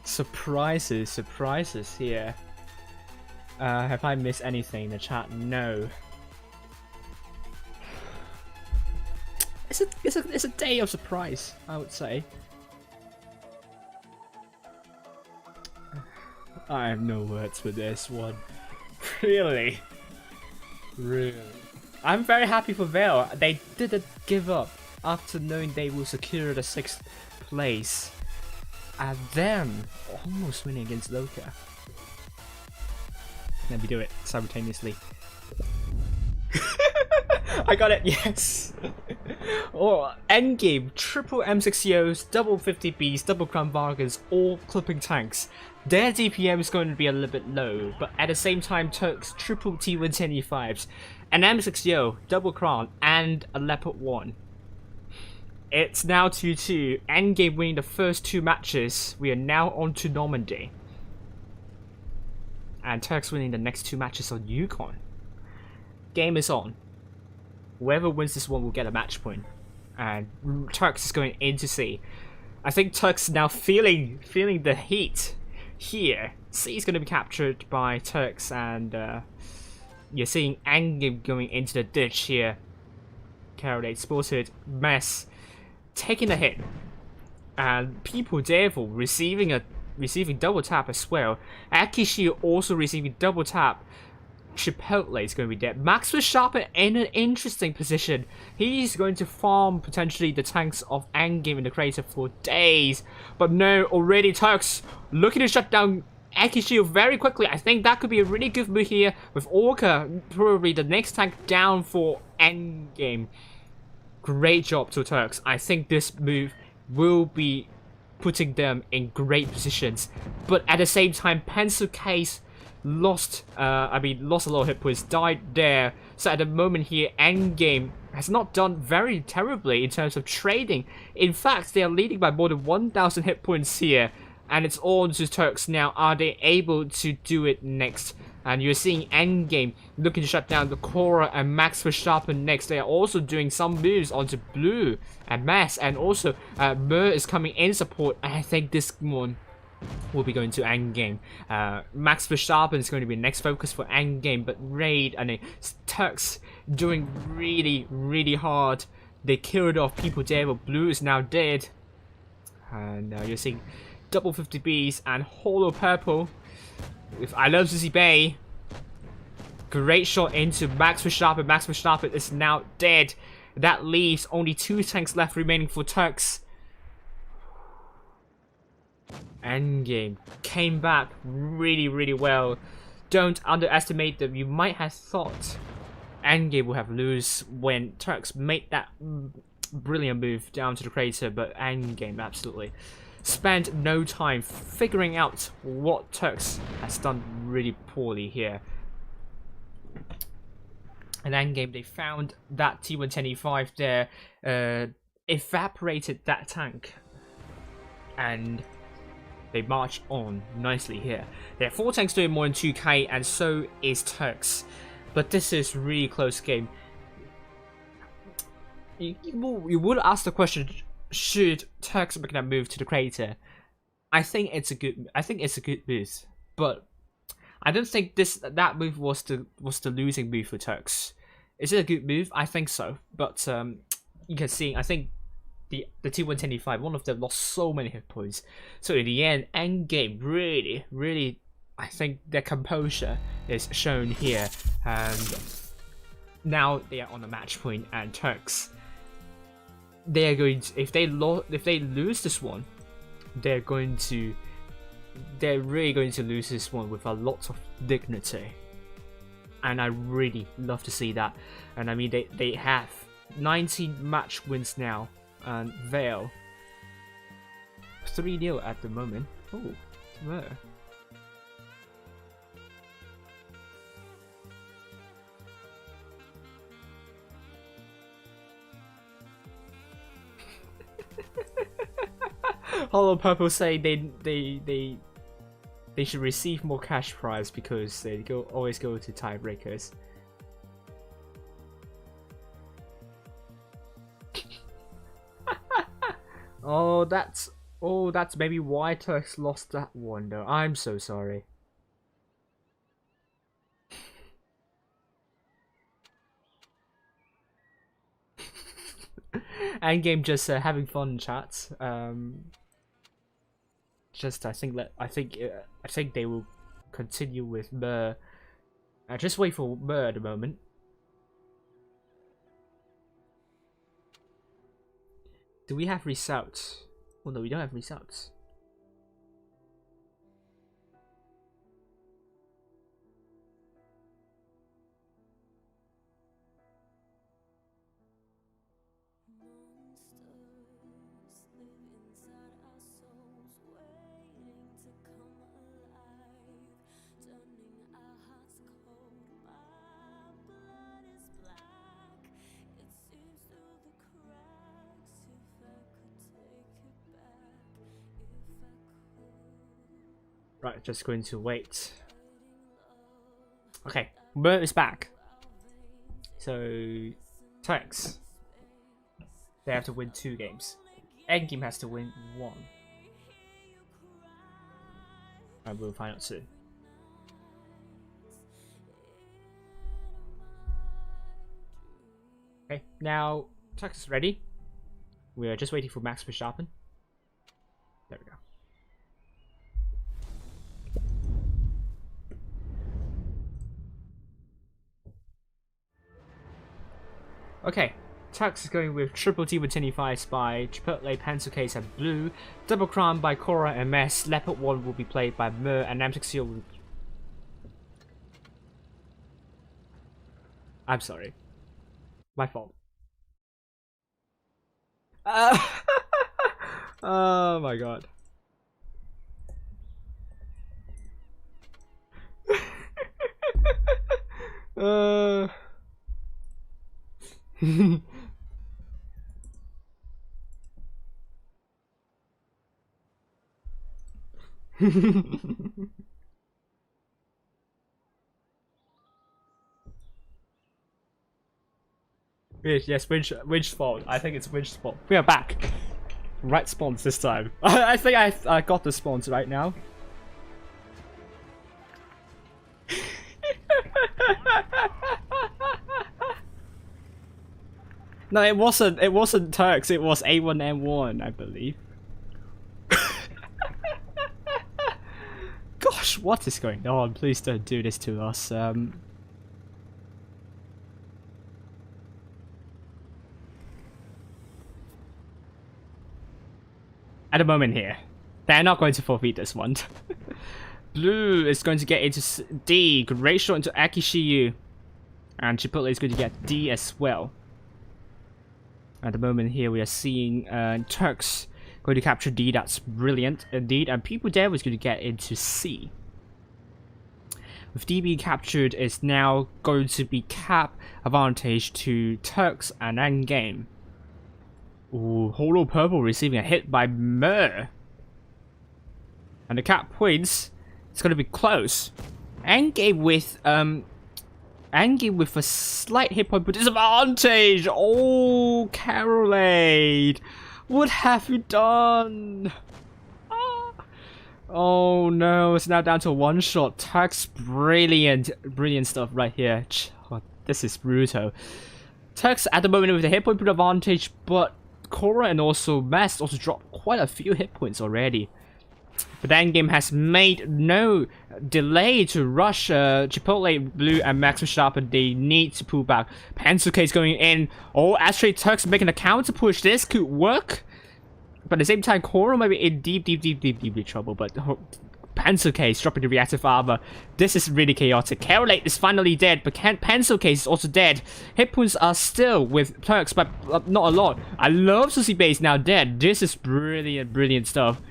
[SPEAKER 2] Surprises here. Have I missed anything in the chat? No. It's a day of surprise, I would say. I have no words for this one. Really? Really? I'm very happy for Vale. They didn't give up after knowing they will secure the 6th place. And then almost winning against LOCA. Let me do it simultaneously. I got it, yes! Oh, endgame, triple M60Os, double 50Bs, double Crown Vargas, all clipping tanks. Their DPM is going to be a little bit low, but at the same time Turks triple T110E5s, an M60O, double Crown, and a Leopard 1. It's now 2-2, endgame winning the first 2 matches. We are now on to Normandy. And Turks winning the next 2 matches on Yukon. Game is on. Whoever wins this one will get a match point. And Turks is going into C. I think Turks now feeling the heat here. C is going to be captured by Turks, and you're seeing Angim going into the ditch here. KRK spotted Mess taking a hit, and People Devil receiving double tap as well. Akishi also receiving double tap. Chipotle is going to be dead. Max Verstappen in an interesting position. He's going to farm potentially the tanks of Angame in the crater for days. But no, already Turks looking to shut down Akishi very quickly. I think that could be a really good move here with Orca probably the next tank down for Endgame. Great job to Turks. I think this move will be putting them in great positions. But at the same time, Pencil Case lost a lot of hit points, died there. So at the moment here, Endgame has not done very terribly in terms of trading. In fact, they are leading by more than 1,000 hit points here, and it's all to Turks now. Are they able to do it next? And you're seeing Endgame looking to shut down the Cora and Max Verstappen next. They are also doing some moves onto Blue and Mass, and also Mer is coming in support. I think this one will be going to Endgame. Max Verstappen is going to be next focus for Endgame, but Raid and Turks doing really hard. They killed off People Devil. Blue is now dead, and you're seeing double 50Bs and Holo Purple with I Love Susie Bay. Great shot into Max Verstappen. Max Verstappen is now dead. That leaves only 2 tanks left remaining for Turks. Endgame came back really well. Don't underestimate them. You might have thought Endgame will have lose when Turks made that brilliant move down to the crater, but Endgame absolutely spent no time figuring out what Turks has done really poorly here. And Endgame, they found that T110E5 there, evaporated that tank, and they march on nicely here. There are 4 tanks doing more than 2k, and so is Turks. But this is really close game. You would ask the question: should Turks make that move to the crater? I think it's a good move, but I don't think that move was the losing move for Turks. Is it a good move? I think so, but you can see, I think the T110E5, one of them lost so many hit points. So in the end, Endgame really, I think their composure is shown here, and now they are on a match point. And Turks, they are going to, if they lose this one, they're really going to lose this one with a lot of dignity, and I really love to see that. And I mean, they have 19 match wins now, and Vale 3-0 at the moment. Oh, where? Hollow Purple say they should receive more cash prize because they always go to tiebreakers. Oh, that's maybe why Turks lost that one though. I'm so sorry. Endgame just having fun in chat. I think they will continue with Mer. Just wait for Mer at the moment. Do we have results? Oh no, we don't have results. Right, just going to wait. Okay, Mer is back. So, Turks. They have to win 2 games. Endgame has to win 1. And we'll find out soon. Okay, now Turks is ready. We're just waiting for Max to sharpen. There we go. Okay, Tux is going with Triple T with 25 by Chipotle, Pencil Case and Blue. Double Crown by Cora and Mess. Leopard 1 will be played by Mer and M6 will... I'm sorry. My fault. Oh my god. Yes, Winch's fault. I think it's Winch's fault. We are back. Right spawns this time. I think I got the spawns right now. No, it wasn't Turks, it was A1M1, I believe. Gosh, what is going on? Please don't do this to us. At the moment here, they're not going to forfeit this one. Blue is going to get into D, Great Shot into Akishiyu, and Chipotle is going to get D as well. At the moment here, we are seeing Turks going to capture D. That's brilliant indeed. And People Dev is going to get into C. With D being captured, it's now going to be cap advantage to Turks and Endgame. Ooh, Holo Purple receiving a hit by Mer. And the cap points, it's going to be close. Endgame with a slight hit point disadvantage. Oh, Carolade, what have you done? Ah. Oh no, it's now down to 1 shot. Turks, brilliant stuff right here. Oh, this is brutal. Turks at the moment with a hit point advantage, but Cora and also Mast also dropped quite a few hit points already. But Endgame has made no delay to rush Chipotle, Blue, and Max Verstappen. They need to pull back. Pencil Case going in. Oh, actually, Turks making a counter push. This could work. But at the same time, Cora might be in deep trouble. But Pencil Case dropping the reactive armor. This is really chaotic. Carolate is finally dead, but Pencil Case is also dead. Hit points are still with Turks, but not a lot. I love to see Base now dead. This is brilliant stuff.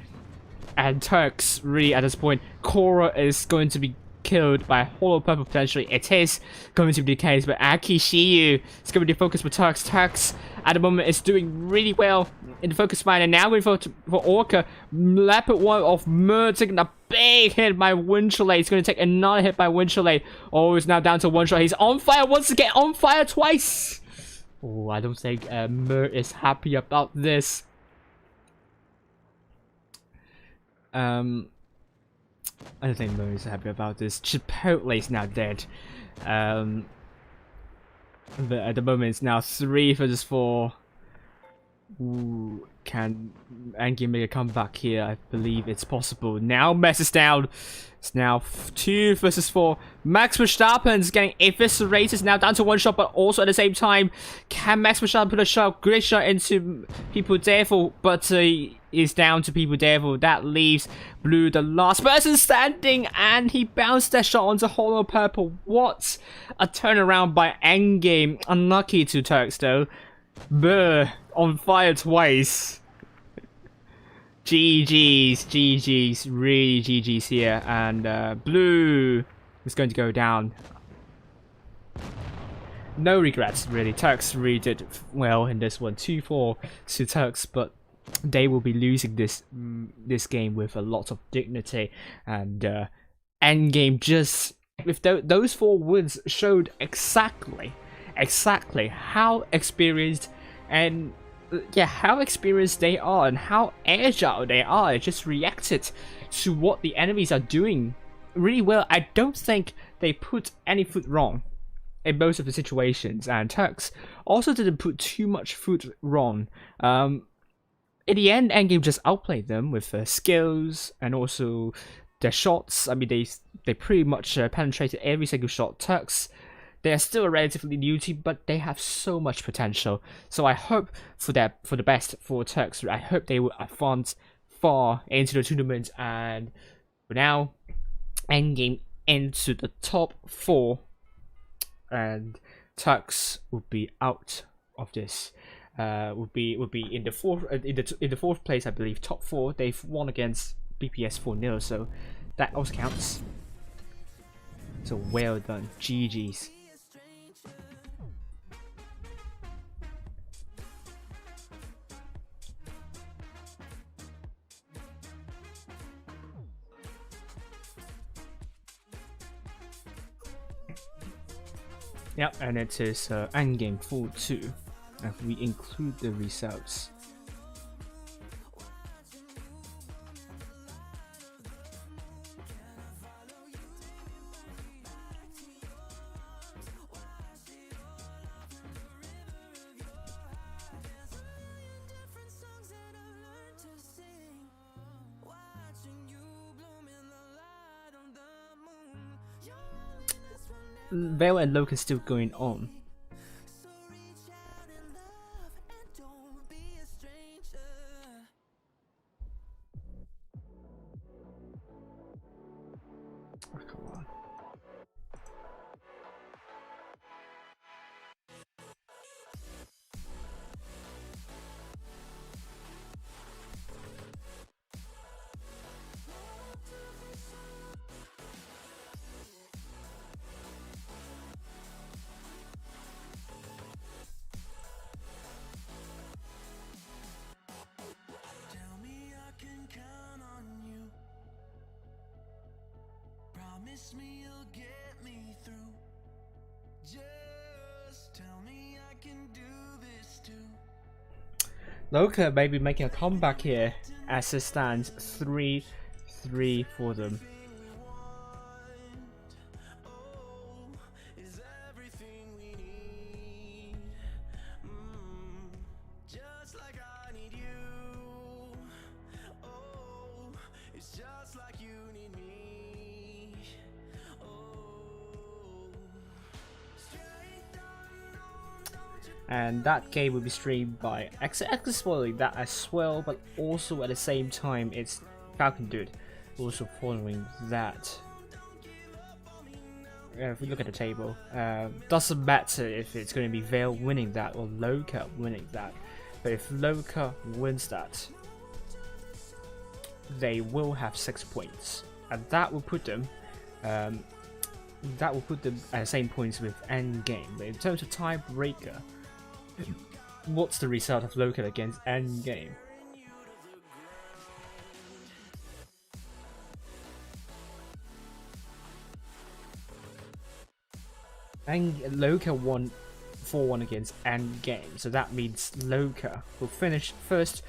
[SPEAKER 2] And Turks, really, at this point, Cora is going to be killed by Holo Purple potentially. It is going to be the case, but Akishiyu is going to be the focus for Turks. Turks, at the moment, is doing really well in the focus mine, and now going for Orca. Leopard 1 of Mer taking a big hit by Winchellay. He's going to take another hit by Winchellay. Oh, it's now down to 1 shot. He's on fire once again, on fire twice. Oh, I don't think Mer is happy about this. I don't think Mo is happy about this. Chipotle is now dead. But at the moment it's now 3 versus 4. Ooh, can Endgame make a comeback here? I believe it's possible. Now Mess is down. It's now 2 versus 4. Max Verstappen's getting eviscerated. Now down to 1 shot, but also at the same time, can Max Verstappen put a shot, great shot into People Devil, but is down to People Devil. That leaves Blue the last person standing, and he bounced that shot onto Hollow Purple. What a turnaround by Endgame. Unlucky to Turks though. Brr, on fire twice. GG's, really GG's here, and Blue is going to go down. No regrets, really. Turks really did well in this one, 2-4 to Turks, but they will be losing this game with a lot of dignity, and Endgame just with those 4 wins showed exactly how experienced and how experienced they are and how agile they are. They just reacted to what the enemies are doing really well. I don't think they put any foot wrong in most of the situations, and Turks also didn't put too much foot wrong. In the end, Endgame just outplayed them with their skills and also their shots. I mean, they pretty much penetrated every single shot. Turks, they are still a relatively new team, but they have so much potential. So I hope for the best for Turks. I hope they will advance far into the tournament, and for now, Endgame into the top 4, and Turks will be out of this. Will be in the fourth place, I believe, top 4. They've won against BPS 4-0, so that also counts. So well done, GG's. Yep, and it is Endgame 4-2. If we include the results. Vale and LOCA is still going on. Oh, come on.
[SPEAKER 3] Promise me you'll get me through. Just tell me I can do this too.
[SPEAKER 2] LOCA may be making a comeback here as it stands 3-3 for them. And that game will be streamed by spoiling that as well, but also at the same time it's Falcon Dude also following that. If we look at the table, doesn't matter if it's going to be Vale winning that or LOCA winning that, but if LOCA wins that, they will have 6 points, and that will put them at the same points with Endgame. But in terms of tiebreaker, what's the result of LOCA against Endgame? And LOCA won 4-1 against Endgame, so that means LOCA will finish first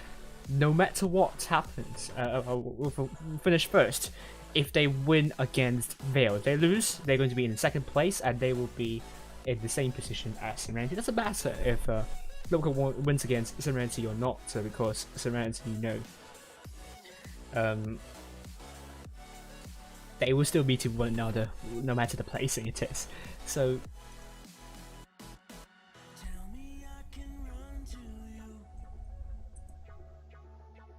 [SPEAKER 2] no matter what happens. Will finish first if they win against Vale. If they lose, they're going to be in second place and they will be in the same position as Serenity. It doesn't matter if LOCA wins against Serenity or not, because Serenity, they will still beat one another no matter the placing it is. So
[SPEAKER 3] Tell me I can run to you.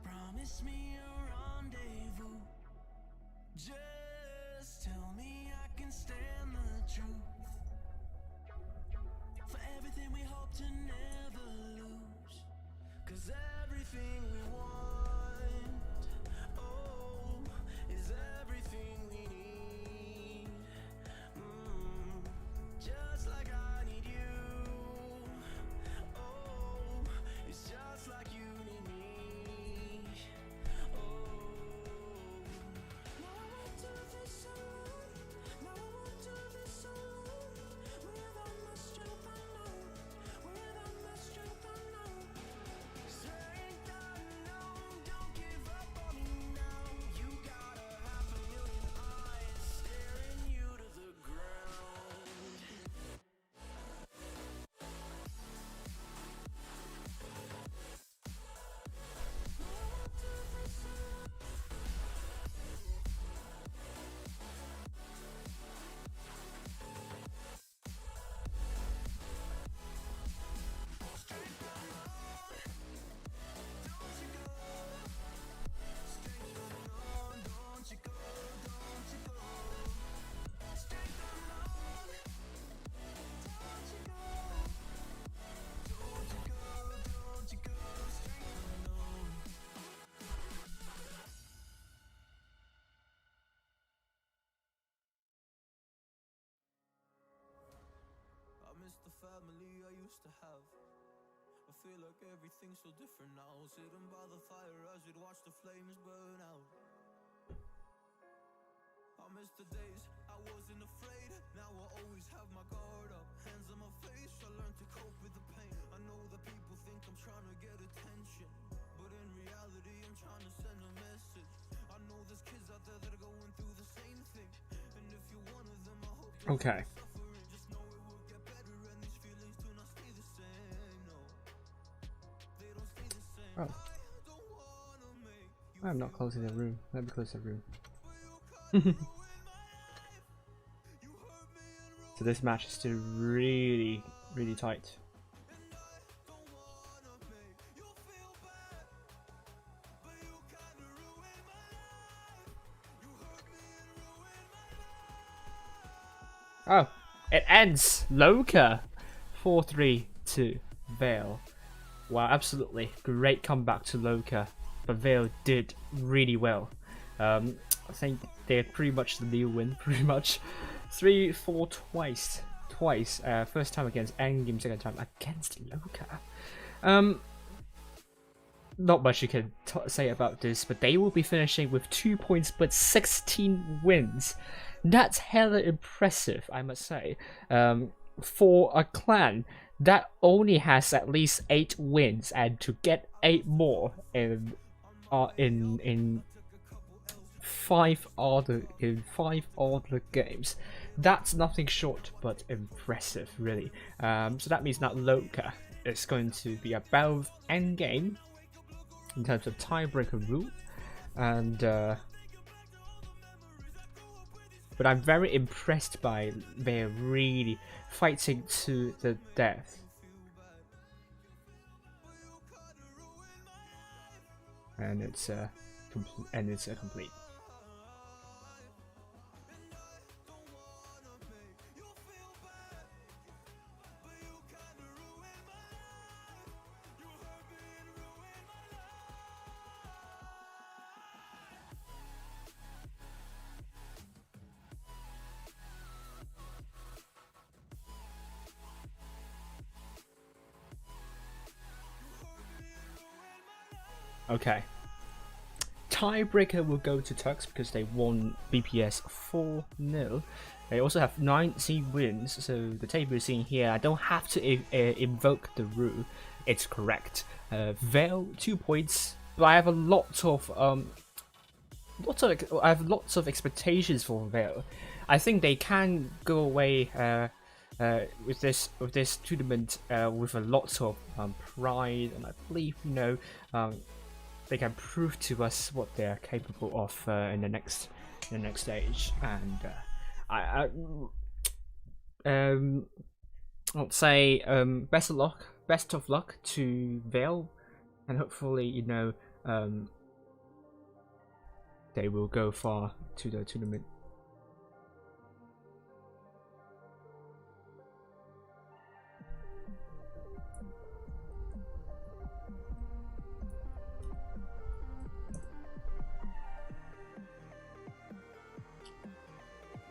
[SPEAKER 3] Promise me a rendezvous. Just tell me I can stand the truth. For everything we hope to never lose. 'Cause everything we want, oh, is everything we need. Just like I need you. Oh, it's just like you need me. Oh, now I won't do this alone. Now I won't do this alone. Without my strength, I know. Without my strength, I know. Strength unknown, don't give up on me now. You got 500,000 eyes staring you to the ground. I miss the family I used to have. I feel like everything's so different now. Sitting by the fire as we'd watch the flames burn out. I miss the days I wasn't afraid. Now I always have my guard up. Hands on my face, I learned to cope with the pain. I know that people think I'm trying to get attention, but in reality I'm trying to send a message. I know there's kids out there that are going through the same thing, and if you're one of them, I hope you're
[SPEAKER 2] okay.
[SPEAKER 3] suffering. Just know it will get better, and these feelings do not stay the same. No, they don't stay the same.
[SPEAKER 2] Oh.
[SPEAKER 3] I don't wanna make you
[SPEAKER 2] I'm not closing the room. Let me close the room. So this match is still really, really tight. Oh, it ends! LOCA! 4-3 to Vale. Wow, absolutely great comeback to LOCA, but Vale did really well. I think they're pretty much the new win, pretty much. 3-4 twice. First time against Endgame, second time against LOCA. Not much you can say about this, but they will be finishing with 2 points but 16 wins. That's hella impressive, I must say. For a clan that only has at least 8 wins, and to get 8 more in 5 other games, that's nothing short but impressive, really. So that means that LOCA is going to be above Endgame in terms of tiebreaker rule, and but I'm very impressed by their really fighting to the death. And it's complete. Okay. Tiebreaker will go to Tux because they won BPS 4-0. They also have 19 wins, so the table you're seeing here, I don't have to invoke the rule. It's correct. Vale 2 points, but I have lots of expectations for Vale. I think they can go away with this tournament with a lot of pride, and I believe they can prove to us what they are capable of in the next stage. And I'll say best of luck to Vale, and hopefully they will go far to the tournament.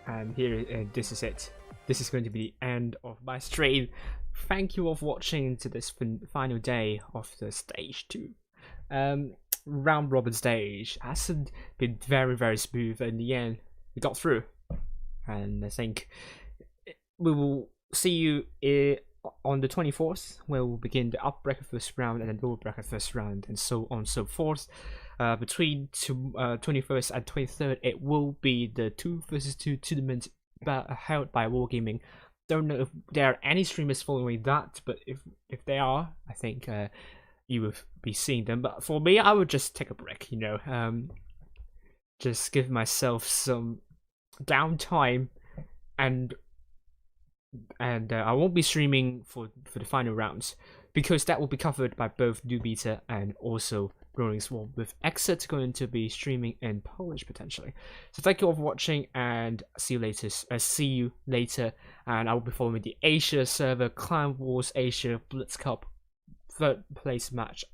[SPEAKER 2] And here, this is it. This is going to be the end of my stream. Thank you all for watching to this final day of the stage 2. Round robin stage hasn't been very smooth. In the end, we got through, and I think we will see you on the 24th, where we'll begin the up bracket first round and then lower bracket first round, and so on and so forth. Between 21st and 23rd, it will be the 2 vs 2 tournament held by Wargaming. Don't know if there are any streamers following that, but if they are, I think you will be seeing them. But for me, I would just take a break, just give myself some downtime, and I won't be streaming for the final rounds, because that will be covered by both New Beta and also Rolling Swarm, with Exit going to be streaming in Polish potentially. So thank you all for watching, and see you later. And I will be following the Asia server Clan Wars Asia Blitz Cup 3rd place match